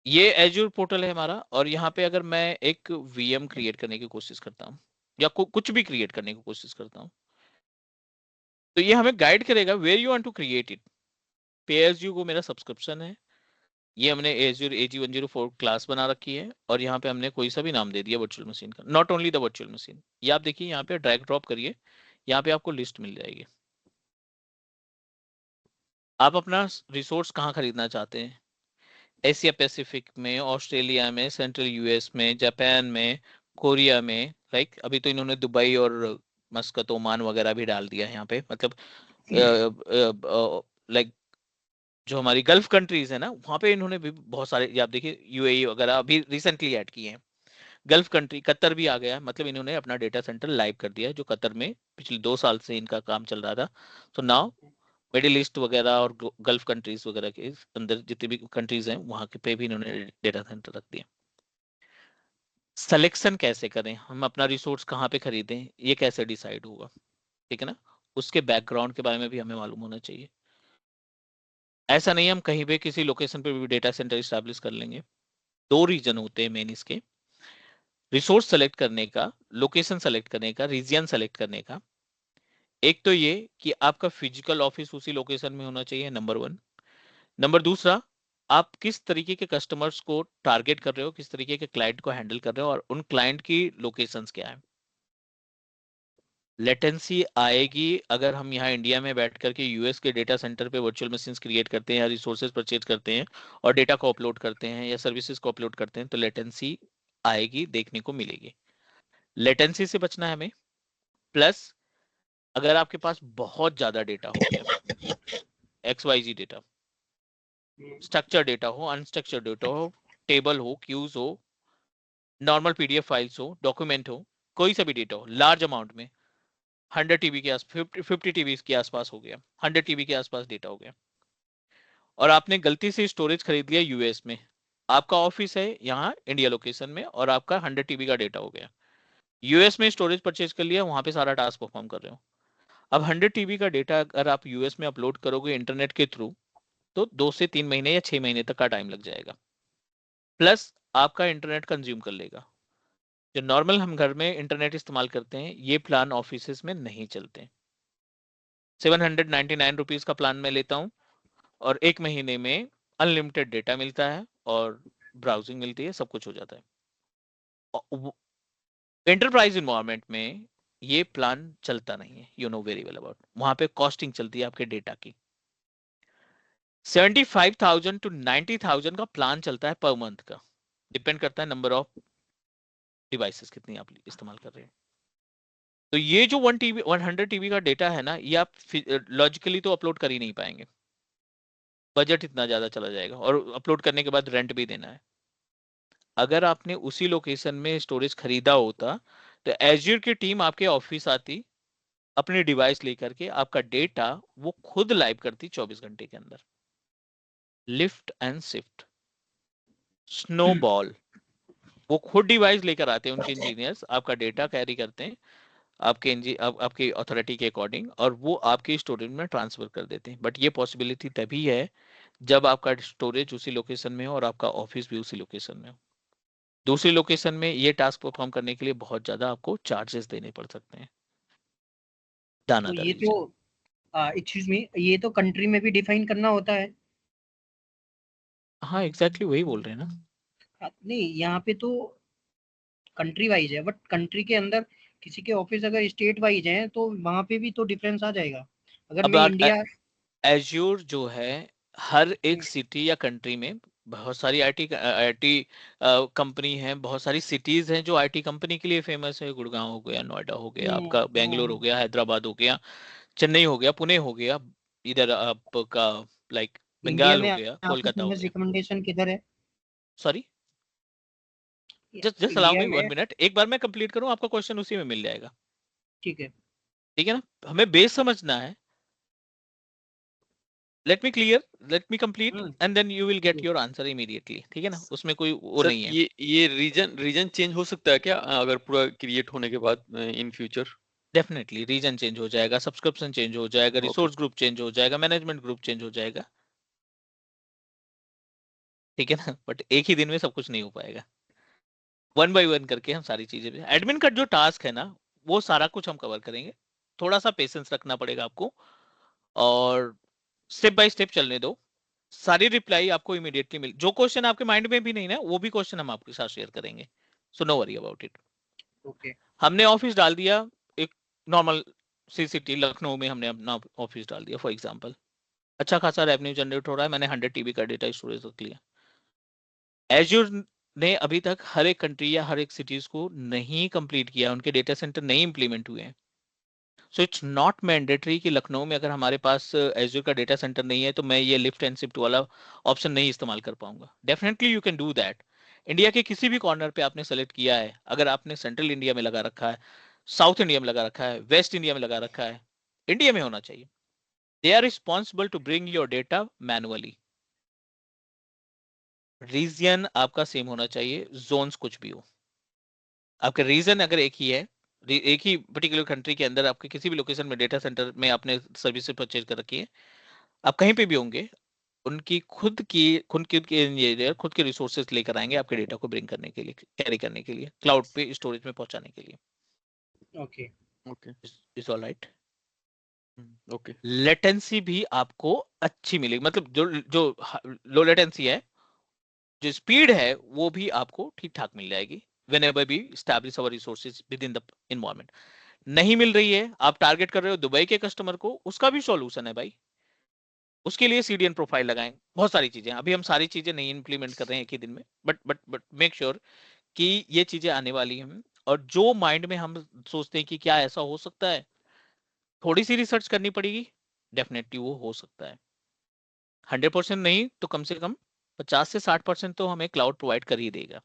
ये Azure पोर्टल है हमारा, और यहाँ पे अगर मैं एक VM क्रिएट करने की कोशिश करता हूँ या कुछ भी क्रिएट करने की कोशिश करता हूँ, तो ये हमें गाइड करेगा where you want to create it. Pay as you को मेरा सब्सक्रिप्शन है, ये हमने Azure AG104 क्लास बना रखी है, और यहाँ पे हमने कोई सा भी नाम दे दिया वर्चुअल मशीन का. Not only the virtual machine, ये आप देखिए यहाँ पे ड्रैग ड्रॉप करिए, यहाँ पे आपको लिस्ट मिल जाएगी. आप अपना रिसोर्स कहाँ खरीदना चाहते हैं, एशिया पैसिफिक में, ऑस्ट्रेलिया में, सेंट्रल यूएस में, जापान में, कोरिया में. लाइक अभी तो इन्होंने दुबई और मस्कत, ओमान वगैरह भी डाल दिया है यहाँ पे. मतलब लाइक जो हमारी गल्फ कंट्रीज है ना, वहाँ पे इन्होंने भी बहुत सारे, आप देखिए यूएई वगैरह अभी रिसेंटली ऐड किए हैं. गल्फ कंट्री, कतर भी आ गया है. मतलब इन्होंने अपना डेटा सेंटर लाइव कर दिया है, जो कतर में पिछले 2 साल से इनका काम चल रहा था. तो नाउ मिडिल ईस्ट वगैरह और गल्फ कंट्रीज वगैरह के अंदर जितनी भी कंट्रीज हैं, वहां के पे भी इन्होंने डेटा सेंटर रख दिया. सिलेक्शन कैसे करें, हम अपना रिसोर्स कहाँ पे खरीदें, ये कैसे डिसाइड होगा, ठीक है ना. उसके बैकग्राउंड के बारे में भी हमें मालूम होना चाहिए. ऐसा नहीं हम कहीं पे किसी लोकेशन पे भी डेटा सेंटर स्टैब्लिश कर लेंगे. 2 रीजन होते हैं मेन इसके, रिसोर्स सेलेक्ट करने का, लोकेशन सेलेक्ट करने का, रीजन सेलेक्ट करने का. एक तो ये कि आपका फिजिकल ऑफिस उसी लोकेशन में होना चाहिए, नंबर 1. नंबर दूसरा, आप किस तरीके के कस्टमर्स को टारगेट कर रहे हो, किस तरीके के क्लाइंट को हैंडल कर रहे हो, और उन क्लाइंट की लोकेशंस क्या है. लेटेंसी आएगी अगर हम यहाँ इंडिया में बैठ करके यूएस के डेटा सेंटर पे वर्चुअल मशीन्स क्रिएट करते हैं, या रिसोर्सेज परचेज करते हैं, और डेटा को अपलोड करते हैं, या सर्विसेज को अपलोड करते हैं, तो लेटेंसी आएगी, देखने को मिलेगी. लेटेंसी से बचना है हमें. प्लस अगर आपके पास बहुत ज्यादा डेटा हो गया, XYZ डेटा, स्ट्रक्चर डेटा हो, अनस्ट्रक्चर डेटा हो, टेबल हो, क्यूज हो, नॉर्मल PDF फाइल्स हो, डॉक्यूमेंट हो, कोई सा भी डेटा हो लार्ज अमाउंट में, 100 TB के आसपास, 50 TB के आसपास हो गया, 100 TB के आसपास डेटा हो गया, और आपने गलती से स्टोरेज खरीद लिया यूएस में, आपका ऑफिस है यहाँ इंडिया लोकेशन में, और आपका 100 TB का डेटा हो गया, यूएस में स्टोरेज परचेज कर लिया, वहां पे सारा टास्क परफॉर्म कर रहे हो. अब 100 TB का डेटा अगर आप यूएस में अपलोड करोगे इंटरनेट के थ्रू, तो 2 से 3 महीने या 6 महीने तक का टाइम लग जाएगा. प्लस आपका इंटरनेट कंज्यूम कर लेगा. जो नॉर्मल हम घर में इंटरनेट इस्तेमाल करते हैं, ये प्लान ऑफिस में नहीं चलते. 799 रुपीज का प्लान मैं लेता हूँ, और 1 महीने में अनलिमिटेड डेटा मिलता है, और ब्राउजिंग मिलती है, सब कुछ हो जाता है. एंटरप्राइज इन्वायरमेंट में ये प्लान चलता नहीं है, you know very well about. वहां पे कॉस्टिंग चलती है आपके डेटा की. 75,000 to 90,000 का प्लान चलता है पर मंथ का, डिपेंड करता है नंबर ऑफ डिवाइसेस कितनी आप इस्तेमाल कर रहे हैं. तो ये जो 100 TB का डेटा है ना, ये आप लॉजिकली तो अपलोड कर ही नहीं पाएंगे, बजट इतना ज्यादा चला जाएगा, और अपलोड करने के बाद रेंट भी देना है. अगर आपने उसी लोकेशन में स्टोरेज खरीदा होता, तो एज्योर की टीम आपके ऑफिस आती, अपने डिवाइस लेकर के आपका डेटा वो खुद लाइव करती 24 घंटे के अंदर. लिफ्ट एंड शिफ्ट, स्नोबॉल, वो खुद डिवाइस लेकर आते हैं, उनके इंजीनियर्स आपका डेटा कैरी करते हैं आपके अथॉरिटी के अकॉर्डिंग, और वो आपके स्टोरेज में ट्रांसफर कर देते हैं. बट ये पॉसिबिलिटी तभी है जब आपका स्टोरेज उसी लोकेशन में हो और आपका ऑफिस भी उसी लोकेशन में हो. दूसरी लोकेशन में ये टास्क परफॉर्म करने के लिए बहुत ज्यादा आपको चार्जेस देने पड़ सकते हैं. तो ये तो एक्सक्यूज मी, ये तो कंट्री में भी डिफाइन करना होता है. हाँ एग्जैक्टली वही बोल रहे हैं ना. नहीं, यहाँ पे तो कंट्री वाइज है, बट कंट्री के अंदर किसी के ऑफिस अगर स्टेट वाइज है, तो वहां पे भी तो डिफरेंस आ जाएगा. अगर अब मैं इंडिया, एज्योर जो है, हर एक सिटी या कंट्री में बहुत सारी आईटी कंपनी है, बहुत सारी सिटीज हैं जो आईटी कंपनी के लिए फेमस है. गुड़गांव हो गया, नोएडा हो गया, आपका बेंगलोर हो गया, हैदराबाद हो गया, चेन्नई हो गया, पुणे हो गया, इधर आपका लाइक इंडिया बंगाल में हो गया, आपको कोलकाता हो फेमस गया. रिकमेंडेशन किधर है? सॉरी, जस्ट अलाउ इंडिया मी 1 में, मिनट, एक बार मैं कंप्लीट करूं, आपका क्वेश्चन उसी में मिल जाएगा. ठीक है. ठीक है ना, हमें बेस समझना है. Let me clear, let me complete hmm, and then you will get your answer immediately, ठीक है ना, उसमें कोई वो सर नहीं है। ये रीजन चेंज हो सकता है क्या अगर पूरा क्रिएट होने के बाद in future? Definitely region change हो जाएगा, सब्सक्रिप्शन चेंज हो जाएगा, ओके रिसोर्स ग्रुप चेंज हो जाएगा, मैनेजमेंट ग्रुप चेंज हो जाएगा, ठीक है ना, बट एक ही दिन में सब कुछ नहीं हो पाएगा। वन बाय वन करके हम सारी चीजें, एडमिन का जो टास्क है ना वो सारा कुछ हम कवर करेंगे, थोड़ा सा पेशेंस रखना पड़ेगा आपको, और स्टेप बाय स्टेप चलने दो, सारी रिप्लाई आपको इमीडिएटली मिल, जो क्वेश्चन आपके माइंड में भी नहीं ना वो भी क्वेश्चन हम आपके साथ शेयर करेंगे, so no worry about it. Okay हमने ऑफिस डाल दिया, एक नॉर्मल सी सिटी लखनऊ में हमने अपना ऑफिस डाल दिया फॉर एग्जांपल, अच्छा खासा रेवेन्यू जनरेट हो रहा है, मैंने 100 टीबी का डेटा स्टोरेज रख लिया। एज्योर ने अभी तक हर एक कंट्री या हर एक सिटीज को नहीं कंप्लीट किया, उनके डेटा सेंटर नहीं इंप्लीमेंट हुए हैं, सो इट्स नॉट मैंडेटरी कि लखनऊ में अगर हमारे पास एज्योर का डेटा सेंटर नहीं है तो मैं ये लिफ्ट एंड शिफ्ट वाला ऑप्शन नहीं इस्तेमाल कर पाऊंगा। Definitely you can do that. India के किसी भी कॉर्नर पे आपने सेलेक्ट किया है, अगर आपने सेंट्रल इंडिया में लगा रखा है, साउथ इंडिया में लगा रखा है, वेस्ट इंडिया में लगा रखा है, इंडिया में होना चाहिए। They are responsible to bring your data manually. Region आपका सेम होना चाहिए, जोन्स कुछ भी हो, आपका रीजन अगर एक ही है, एक ही पर्टिकुलर कंट्री के अंदर आपके किसी भी लोकेशन में डेटा सेंटर में आपने सर्विसेज परचेज कर रखी है, आप कहीं पे भी होंगे, उनकी खुद के इंजीनियर खुद के रिसोर्सेज लेकर आएंगे आपके डेटा को ब्रिंग करने के लिए, कैरी करने के लिए, क्लाउड पे स्टोरेज में पहुंचाने के लिए। Okay okay is all right. Okay latency भी आपको अच्छी मिलेगी, मतलब जो लो लेटेंसी है, जो स्पीड है वो भी आपको ठीक ठाक मिल जाएगी whenever we establish our resources within the environment। नहीं मिल रही है, आप टारगेट कर रहे हो दुबई के कस्टमर को, उसका भी सॉल्यूशन है भाई, उसके लिए सीडीएन प्रोफाइल लगाएं, बहुत सारी चीजें, अभी हम सारी चीजें नहीं इंप्लीमेंट कर रहे हैं एक ही दिन में, बट मेक श्योर कि ये चीजें आने वाली हैं। और जो माइंड में हम सोचते हैं कि क्या ऐसा हो सकता है, थोड़ी सी रिसर्च करनी पड़ेगी, डेफिनेटली वो हो सकता है। 100% नहीं तो कम से कम 50 से 60% तो हमें क्लाउड प्रोवाइड कर ही देगा।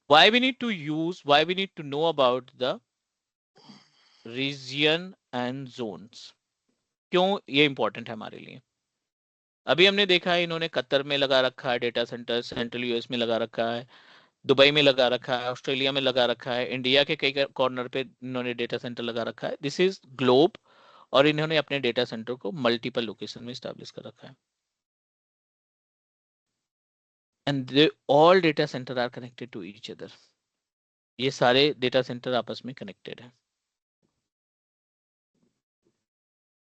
why we need to know about the region and zones, क्यों ये इंपॉर्टेंट है हमारे लिए। अभी हमने देखा है इन्होंने कतर में लगा रखा है डेटा सेंटर, सेंट्रल यूएस में लगा रखा है, दुबई में लगा रखा है, ऑस्ट्रेलिया में लगा रखा है, इंडिया के कई कॉर्नर पे इन्होंने डेटा सेंटर लगा रखा है, दिस इज ग्लोब, और इन्होंने अपने डेटा सेंटर को मल्टीपल लोकेशन में स्टैब्लिश कर रखा है, and they all data center are connected to each other, ये सारे डेटा सेंटर आपस में कनेक्टेड है,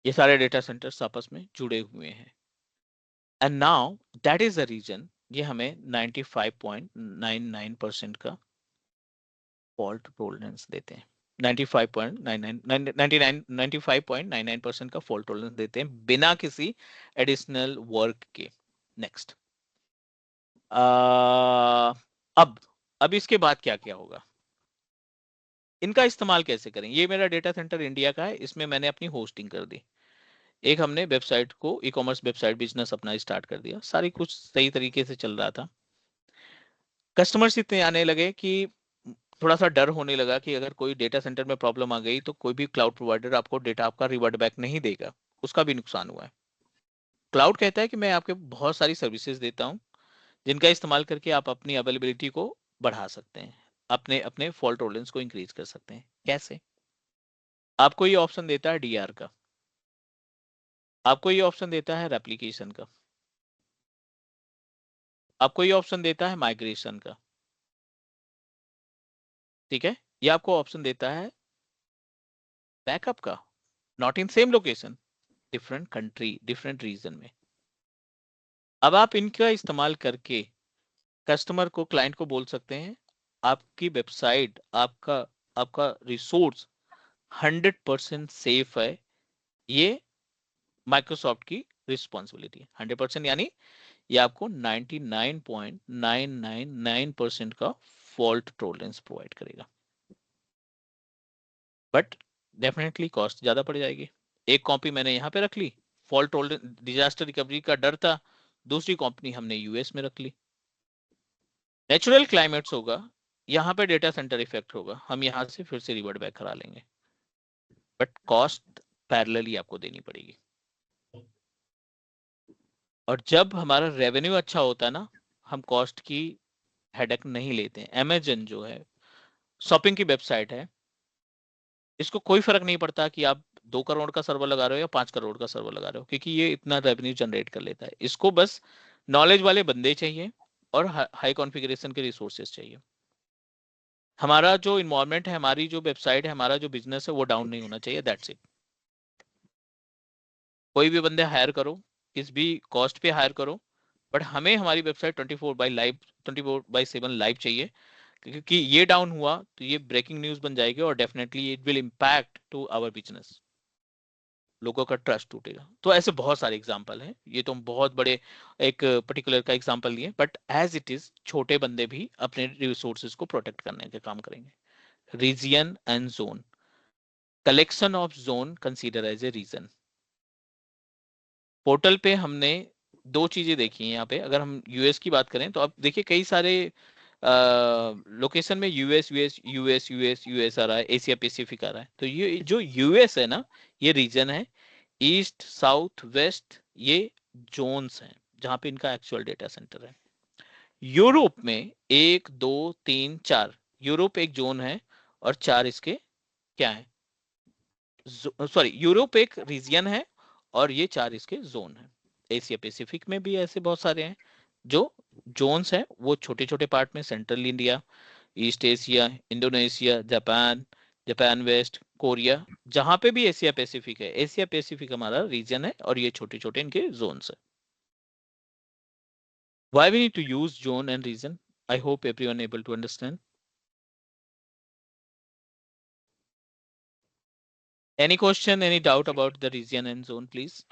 ये सारे डेटा सेंटर्स आपस में जुड़े हुए हैं, and now that is the reason ये हमें 95.99% का फॉल्ट टॉलरेंस देते हैं, 95.99% का फॉल्ट टॉलरेंस देते हैं बिना किसी एडिशनल वर्क के। नेक्स्ट, अब इसके बाद क्या क्या होगा, इनका इस्तेमाल कैसे करें। ये मेरा डेटा सेंटर इंडिया का है, इसमें मैंने अपनी होस्टिंग कर दी, एक हमने वेबसाइट को ई कॉमर्स वेबसाइट बिजनेस अपना स्टार्ट कर दिया, सारी कुछ सही तरीके से चल रहा था, कस्टमर्स इतने आने लगे कि थोड़ा सा डर होने लगा कि अगर कोई डेटा सेंटर में प्रॉब्लम आ गई तो कोई भी क्लाउड प्रोवाइडर आपको डेटा आपका रिवर्ट बैक नहीं देगा, उसका भी नुकसान हुआ है। क्लाउड कहता है कि मैं आपके बहुत सारी सर्विसेज देता हूं जिनका इस्तेमाल करके आप अपनी अवेलेबिलिटी को बढ़ा सकते हैं, अपने अपने फॉल्ट टॉलरेंस को इंक्रीज कर सकते हैं। कैसे? आपको ये ऑप्शन देता है डीआर का, आपको ये ऑप्शन देता है रेप्लिकेशन का, आपको ये ऑप्शन देता है माइग्रेशन का, ठीक है, ये आपको ऑप्शन देता है बैकअप का, not in same location, different country different region में। अब आप इनका इस्तेमाल करके कस्टमर को, क्लाइंट को बोल सकते हैं आपकी वेबसाइट, आपका आपका रिसोर्स 100% सेफ है, ये माइक्रोसॉफ्ट की रिस्पॉन्सिबिलिटी है। 100% यानी ये आपको 99.999% का फॉल्ट टॉलरेंस प्रोवाइड करेगा, बट डेफिनेटली कॉस्ट ज्यादा पड़ जाएगी। एक कॉपी मैंने यहाँ पे रख ली, फॉल्ट टॉलरेंस डिजास्टर रिकवरी का डर था, दूसरी कंपनी हमने यूएस में रख ली, नेचुरल क्लाइमेट्स होगा, यहाँ पे डेटा सेंटर इफेक्ट होगा, हम यहाँ से फिर से रिवर्ट बैक करा लेंगे, बट कॉस्ट पैरेलली आपको देनी पड़ेगी। और जब हमारा रेवेन्यू अच्छा होता है ना, हम कॉस्ट की हेडेक नहीं लेते हैं। अमेजन जो है शॉपिंग की वेबसाइट है, इसको कोई फर्क नहीं पड़ता कि आप 2 करोड़ का सर्वर लगा रहे हो या 5 करोड़ का सर्वर लगा रहे हो, क्योंकि ये इतना रेवेन्यू जनरेट कर लेता है। इसको बस नॉलेज वाले बंदे चाहिए और हाई कॉन्फ़िगरेशन के रिसोर्सेज चाहिए। हमारा जो इन्वॉल्वमेंट है, हमारी जो वेबसाइट है, हमारा जो बिजनेस है, वो डाउन नहीं होना चाहिए। That's it. कोई भी बंदे हायर करो, किस भी कॉस्ट पे हायर करो, बट हमें हमारी वेबसाइट 24/7 लाइव चाहिए, क्योंकि ये डाउन हुआ तो ये ब्रेकिंग न्यूज बन जाएगी और definitely it will impact to our business. लोगों का ट्रस्ट टूटेगा। तो ऐसे बहुत सारे एग्जांपल हैं, ये तो हम बहुत बड़े एक पर्टिकुलर का एग्जांपल लिए, बट एज इट इज छोटे बंदे भी अपने रिसोर्सेज को प्रोटेक्ट करने के काम करेंगे। Region and zone, collection of zone consider as a region. Portal पे हमने 2 चीजें देखी हैं यहाँ पे। अगर हम यूएस की बात करें तो अब देखिए कई सारे लोकेशन में US US US US US आ रहा है, एशिया पैसिफिक आ रहा है। तो ये जो यूएस है ना, ये रीजन है। ईस्ट साउथ वेस्ट ये जोन्स हैं जहां पे इनका एक्चुअल डेटा सेंटर है। यूरोप में 1 2 3 4, यूरोप एक जोन है और 4 इसके क्या है, सॉरी, यूरोप एक रीजन है और ये 4 इसके जोन है। एशिया पैसिफिक में भी ऐसे बहुत सारे हैं जो जोन्स हैं, वो छोटे छोटे पार्ट में, central India, East Asia, Indonesia, Japan, Japan west, Korea, जहां पे भी एशिया पैसिफिक है, एशिया पैसिफिक हमारा रीजन है और ये छोटे छोटे इनके जोन्स है। Why we need to use zone and region? I hope everyone able to understand. Any question, any doubt about the region and zone, please?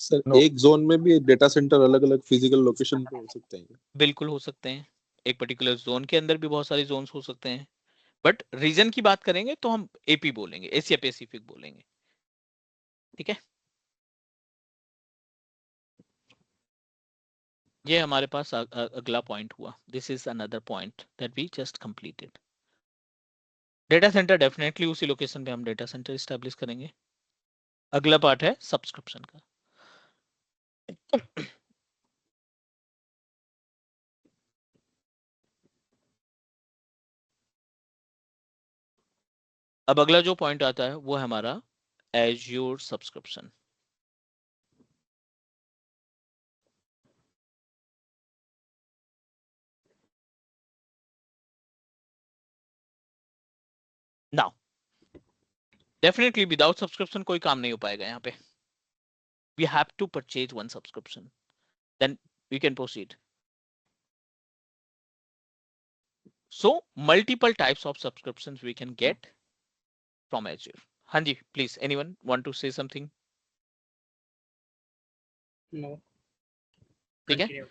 Sir No. एक जोन में भी डेटा सेंटर अलग अलग फिजिकल लोकेशन पे हो सकते हैं क्या? बिल्कुल हो सकते हैं। एक पर्टिकुलर जोन के अंदर भी बहुत सारे जोन्स हो सकते हैं, बट रीजन की बात करेंगे तो हम एपी बोलेंगे, एशिया पैसिफिक बोलेंगे। ठीक है, ये हमारे पास अगला पॉइंट हुआ। This is another point that we just completed. Data center definitely उसी लोकेशन पे हम डेटा सेंटर एस्टेब्लिश करेंगे। अगला पार्ट है सब्सक्रिप्शन का। अब अगला जो पॉइंट आता है वो है हमारा Azure subscription. Now definitely without subscription कोई काम नहीं हो पाएगा यहाँ पे। We have to purchase one subscription, then we can proceed. So multiple types of subscriptions we can get from Azure. हाँ जी, please anyone want to say something? No, ठीक है,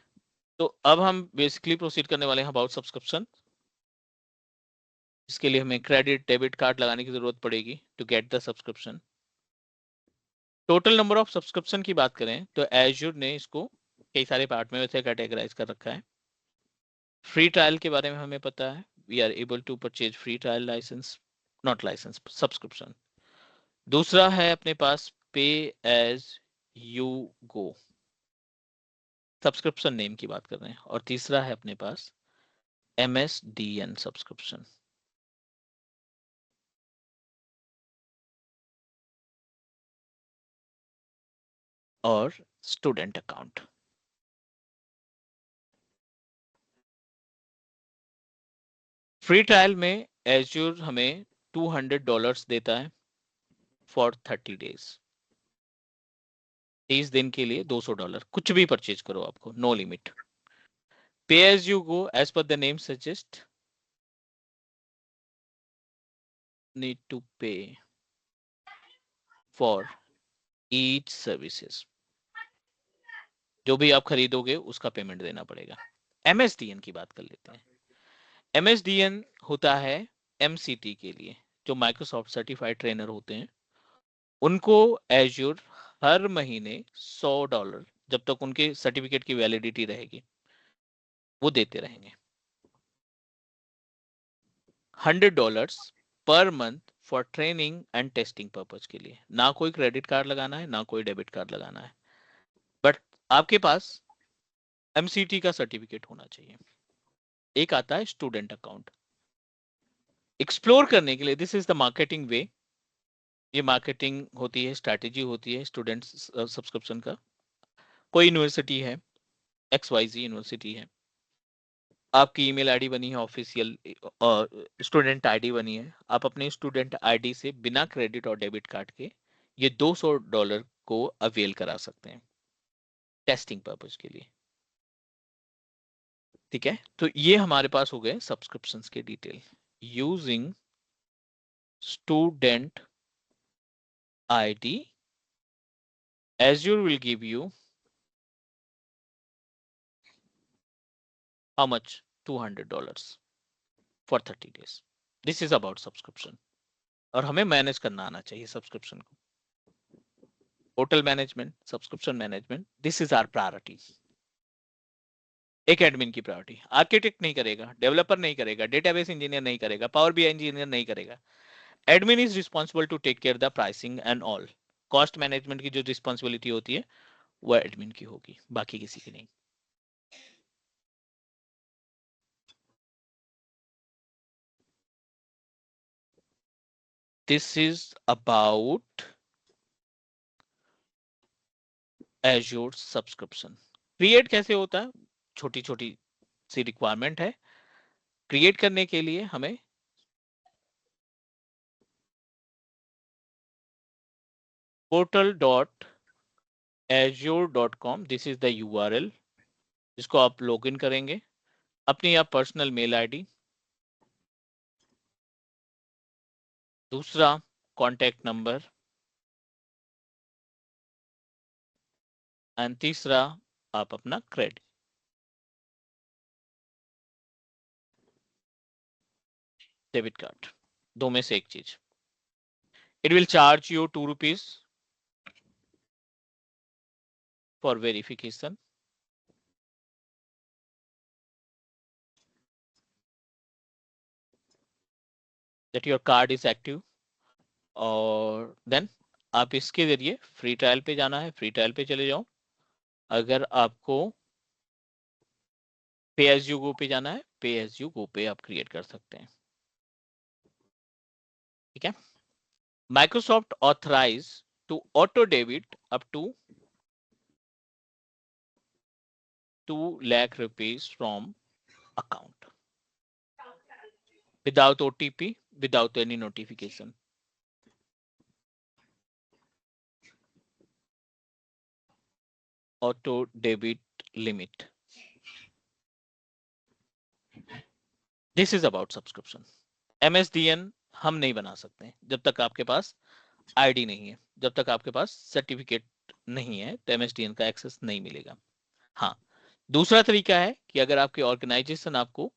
तो अब हम बेसिकली प्रोसीड करने वाले हैं अबाउट सब्सक्रिप्शन। इसके लिए हमें क्रेडिट डेबिट कार्ड लगाने की जरूरत पड़ेगी to get the subscription. Total number of subscription की बात करें तो एज्योर ने इसको कई सारे पार्ट में वैसे कैटेगराइज कर रखा है। फ्री ट्रायल के बारे में हमें पता है, we are able to purchase free trial license, not license, subscription. दूसरा है अपने पास pay as you go, subscription name की बात कर रहे हैं। और तीसरा है अपने पास MSDN सब्सक्रिप्शन। और स्टूडेंट अकाउंट। फ्री ट्रायल में एज्योर हमें $200 देता है फॉर 30 डेज। 30 दिन के लिए $200, कुछ भी परचेज करो आपको, no limit. Pay as you go, as per the name suggest, need to pay for each services. जो भी आप खरीदोगे उसका पेमेंट देना पड़ेगा। MSDN की बात कर लेते हैं। MSDN होता है MCT के लिए, जो माइक्रोसॉफ्ट सर्टिफाइड ट्रेनर होते हैं, उनको एज्योर हर महीने $100, जब तक उनके सर्टिफिकेट की वैलिडिटी रहेगी, वो देते रहेंगे। $100 per month for training and testing purpose के लिए। ना कोई क्रेडिट कार्ड लगाना है, ना कोई डेबिट कार्ड लगाना है, बट आपके पास MCT का सर्टिफिकेट होना चाहिए। एक आता है स्टूडेंट अकाउंट। एक्सप्लोर करने के लिए दिस इज द मार्केटिंग वे। ये मार्केटिंग होती है, स्ट्रैटेजी होती है स्टूडेंट सब्सक्रिप्शन का। कोई यूनिवर्सिटी है, XYZ यूनिवर्सिटी है, आपकी ईमेल आईडी बनी है ऑफिशियल, स्टूडेंट आईडी बनी है, आप अपने स्टूडेंट आईडी से बिना क्रेडिट और डेबिट कार्ड के ये $200 को अवेल करा सकते हैं टेस्टिंग पर्पज के लिए। ठीक है, तो ये हमारे पास हो गए सब्सक्रिप्शंस के detail. Using student ID, Azure will give you how much? $200 for 30 days. This is about subscription. और हमें मैनेज करना आना चाहिए सब्सक्रिप्शन को। Hotel management, subscription management, this is our priority. एक एडमिन की प्रायोरिटी। आर्किटेक्ट नहीं करेगा, डेवलपर नहीं करेगा, डेटाबेस इंजीनियर नहीं करेगा, पावर BI इंजीनियर नहीं करेगा। Admin is responsible to take care the pricing and all. Cost management की जो रिस्पॉन्सिबिलिटी होती है वो एडमिन की होगी, बाकी किसी की नहीं। This is about Azure subscription. Create कैसे होता है? छोटी छोटी सी रिक्वायरमेंट है। क्रिएट करने के लिए हमें portal.azure.com, this is the URL, जिसको आप लॉगिन करेंगे अपनी या पर्सनल मेल आईडी, दूसरा कॉन्टैक्ट नंबर, एंड तीसरा आप अपना क्रेडिट। डेबिट कार्ड, दो में से एक चीज। It will charge you ₹2 for verification. That your card is active, और देन आप इसके जरिए फ्री ट्रायल पे जाना है, फ्री ट्रायल पे चले जाओ। अगर आपको पे एज यू गो पे जाना है, पे एज यू गो पे आप क्रिएट कर सकते हैं। ठीक है, Microsoft authorize to auto debit up to 2 lakh rupees from account without OTP, without any notification. Auto debit limit. This is about subscription. MSDN हम नहीं बना सकते जब तक आपके पास आईडी नहीं है, जब तक आपके पास सर्टिफिकेट नहीं है तो MSDN का एक्सेस नहीं मिलेगा। हाँ, दूसरा तरीका है कि अगर आपकी ऑर्गेनाइजेशन आपको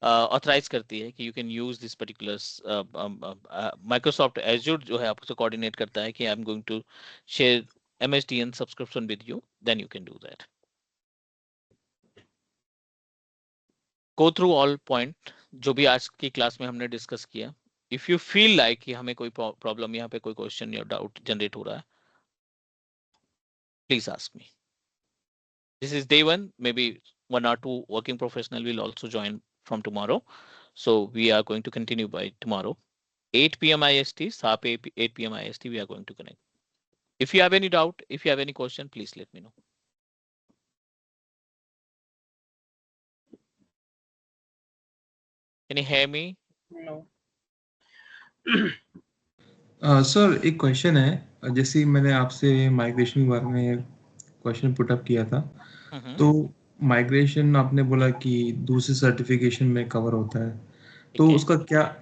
ऑथराइज करती है कि you can use this particular, Microsoft Azure जो है आपसे कोऑर्डिनेट करता है कि I am going to share MSDN subscription with you, then you can do that. Go through all point जो भी आज की क्लास में हमने डिस्कस किया। इफ यू फील लाइक कि हमें कोई प्रॉब्लम, यहाँ पे कोई क्वेश्चन या डाउट जनरेट हो रहा है, please ask me. This is day 1. Maybe 1 or 2 working professional will also join from tomorrow. So we are going to continue by tomorrow. 8 p.m. IST, sharp 8 p.m. IST, we are going to connect. If you have any doubt, if you have any question, please let me know. Can you hear me? No. Sir एक क्वेश्चन है, जैसे मैंने आपसे माइग्रेशन के बारे में क्वेश्चन पुट अप किया था, तो माइग्रेशन आपने बोला कि दूसरे सर्टिफिकेशन में कवर होता है, तो उसका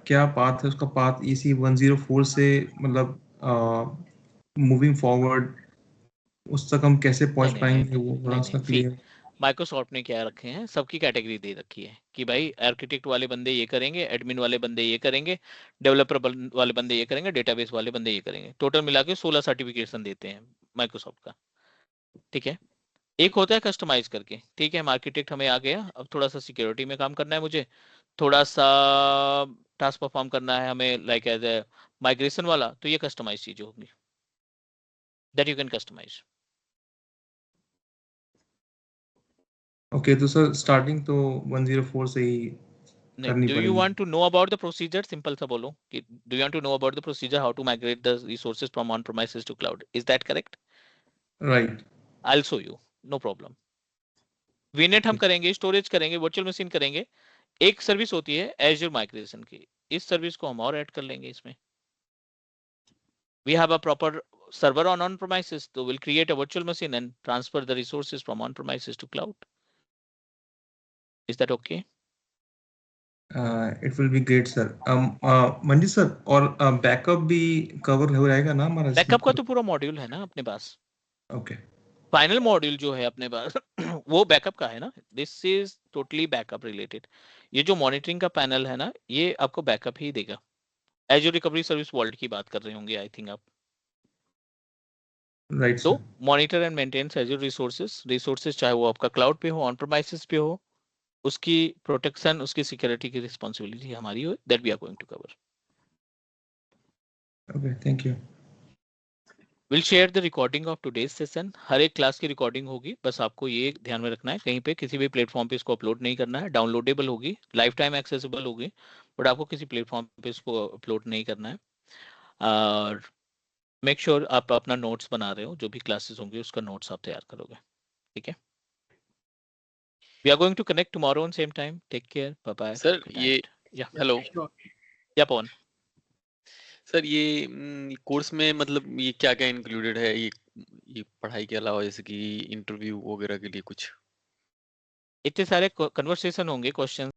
क्या पाथ है? उसका पाथ EC 104 से मतलब मूविंग फॉरवर्ड उस तक हम कैसे पहुंच पाएंगे? वो थोड़ा सा क्लियर। माइक्रोसॉफ्ट ने क्या रखे हैं, सबकी कैटेगरी दे रखी है कि भाई आर्किटेक्ट वाले बंदे ये करेंगे, एडमिन वाले बंदे ये करेंगे, डेवलपर वाले बंदे ये करेंगे, डेटाबेस वाले बंदे ये करेंगे। टोटल मिला के 16 सर्टिफिकेशन देते हैं माइक्रोसॉफ्ट का। ठीक है, एक होता है कस्टमाइज करके। ठीक है, आर्किटेक्ट हमें आ गया, अब थोड़ा सा सिक्योरिटी में काम करना है, मुझे थोड़ा सा टास्क परफॉर्म करना है, हमें लाइक एज ए माइग्रेशन वाला, तो ये कस्टमाइज चीजें होंगी, that you can customize. Okay, तो सर स्टार्टिंग तो 104 से ही नहीं, करनी do you पड़ेगी। want to know about the procedure? Simple सा बोलो कि do you want to know about the procedure how to migrate the resources from on premises to cloud? Is that correct? Right. I'll show you, no problem. VNet हम करेंगे, स्टोरेज करेंगे, वर्चुअल मशीन करेंगे। एक सर्विस होती है Azure माइग्रेशन की, इस सर्विस को हम और ऐड कर लेंगे इसमें। We have a proper server on premises, so we'll create a virtual machine and transfer the resources from on premises to cloud. Is that okay? It will be great sir. Manji sir, और बैकअप भी कवर हो जाएगा ना हमारा? बैकअप का तो पूरा मॉड्यूल है ना अपने पास। ओके। फाइनल मॉड्यूल जो है अपने पास वो बैकअप का है ना, this is totally backup related. ये जो मॉनिटरिंग का पैनल है ना, ये आपको बैकअप ही देगा। एजूर रिकवरी सर्विस वॉल्ट की बात कर रहे होंगे आई थिंक आप। राइट तो sir. Monitor and maintain Azure resources चाहे वो आपका क्लाउड पे हो, ऑन प्रेमाइसेस पे हो, उसकी प्रोटेक्शन, उसकी सिक्योरिटी की रिस्पांसिबिलिटी हमारी हो, that we are going to cover. Okay, thank you. Will share the recording of today's session. हर एक क्लास की रिकॉर्डिंग होगी, बस आपको ये ध्यान में रखना है, कहीं पे किसी भी प्लेटफॉर्म पे इसको अपलोड नहीं करना है। डाउनलोडेबल होगी, लाइफ टाइम एक्सेसिबल होगी, बट आपको किसी प्लेटफॉर्म पे इसको अपलोड नहीं करना है। और मेक श्योर आप अपना नोट्स बना रहे हो, जो भी क्लासेस होंगी उसका नोट्स आप तैयार करोगे, ठीक है? We are going to connect tomorrow on same time. Take care, bye bye. Sir ये हेलो या पवन सर, ये कोर्स में मतलब ये क्या क्या इंक्लूडेड है, ये पढ़ाई के अलावा, जैसे कि इंटरव्यू वगैरह के लिए कुछ? इतने सारे कन्वर्सेशन होंगे, क्वेश्चन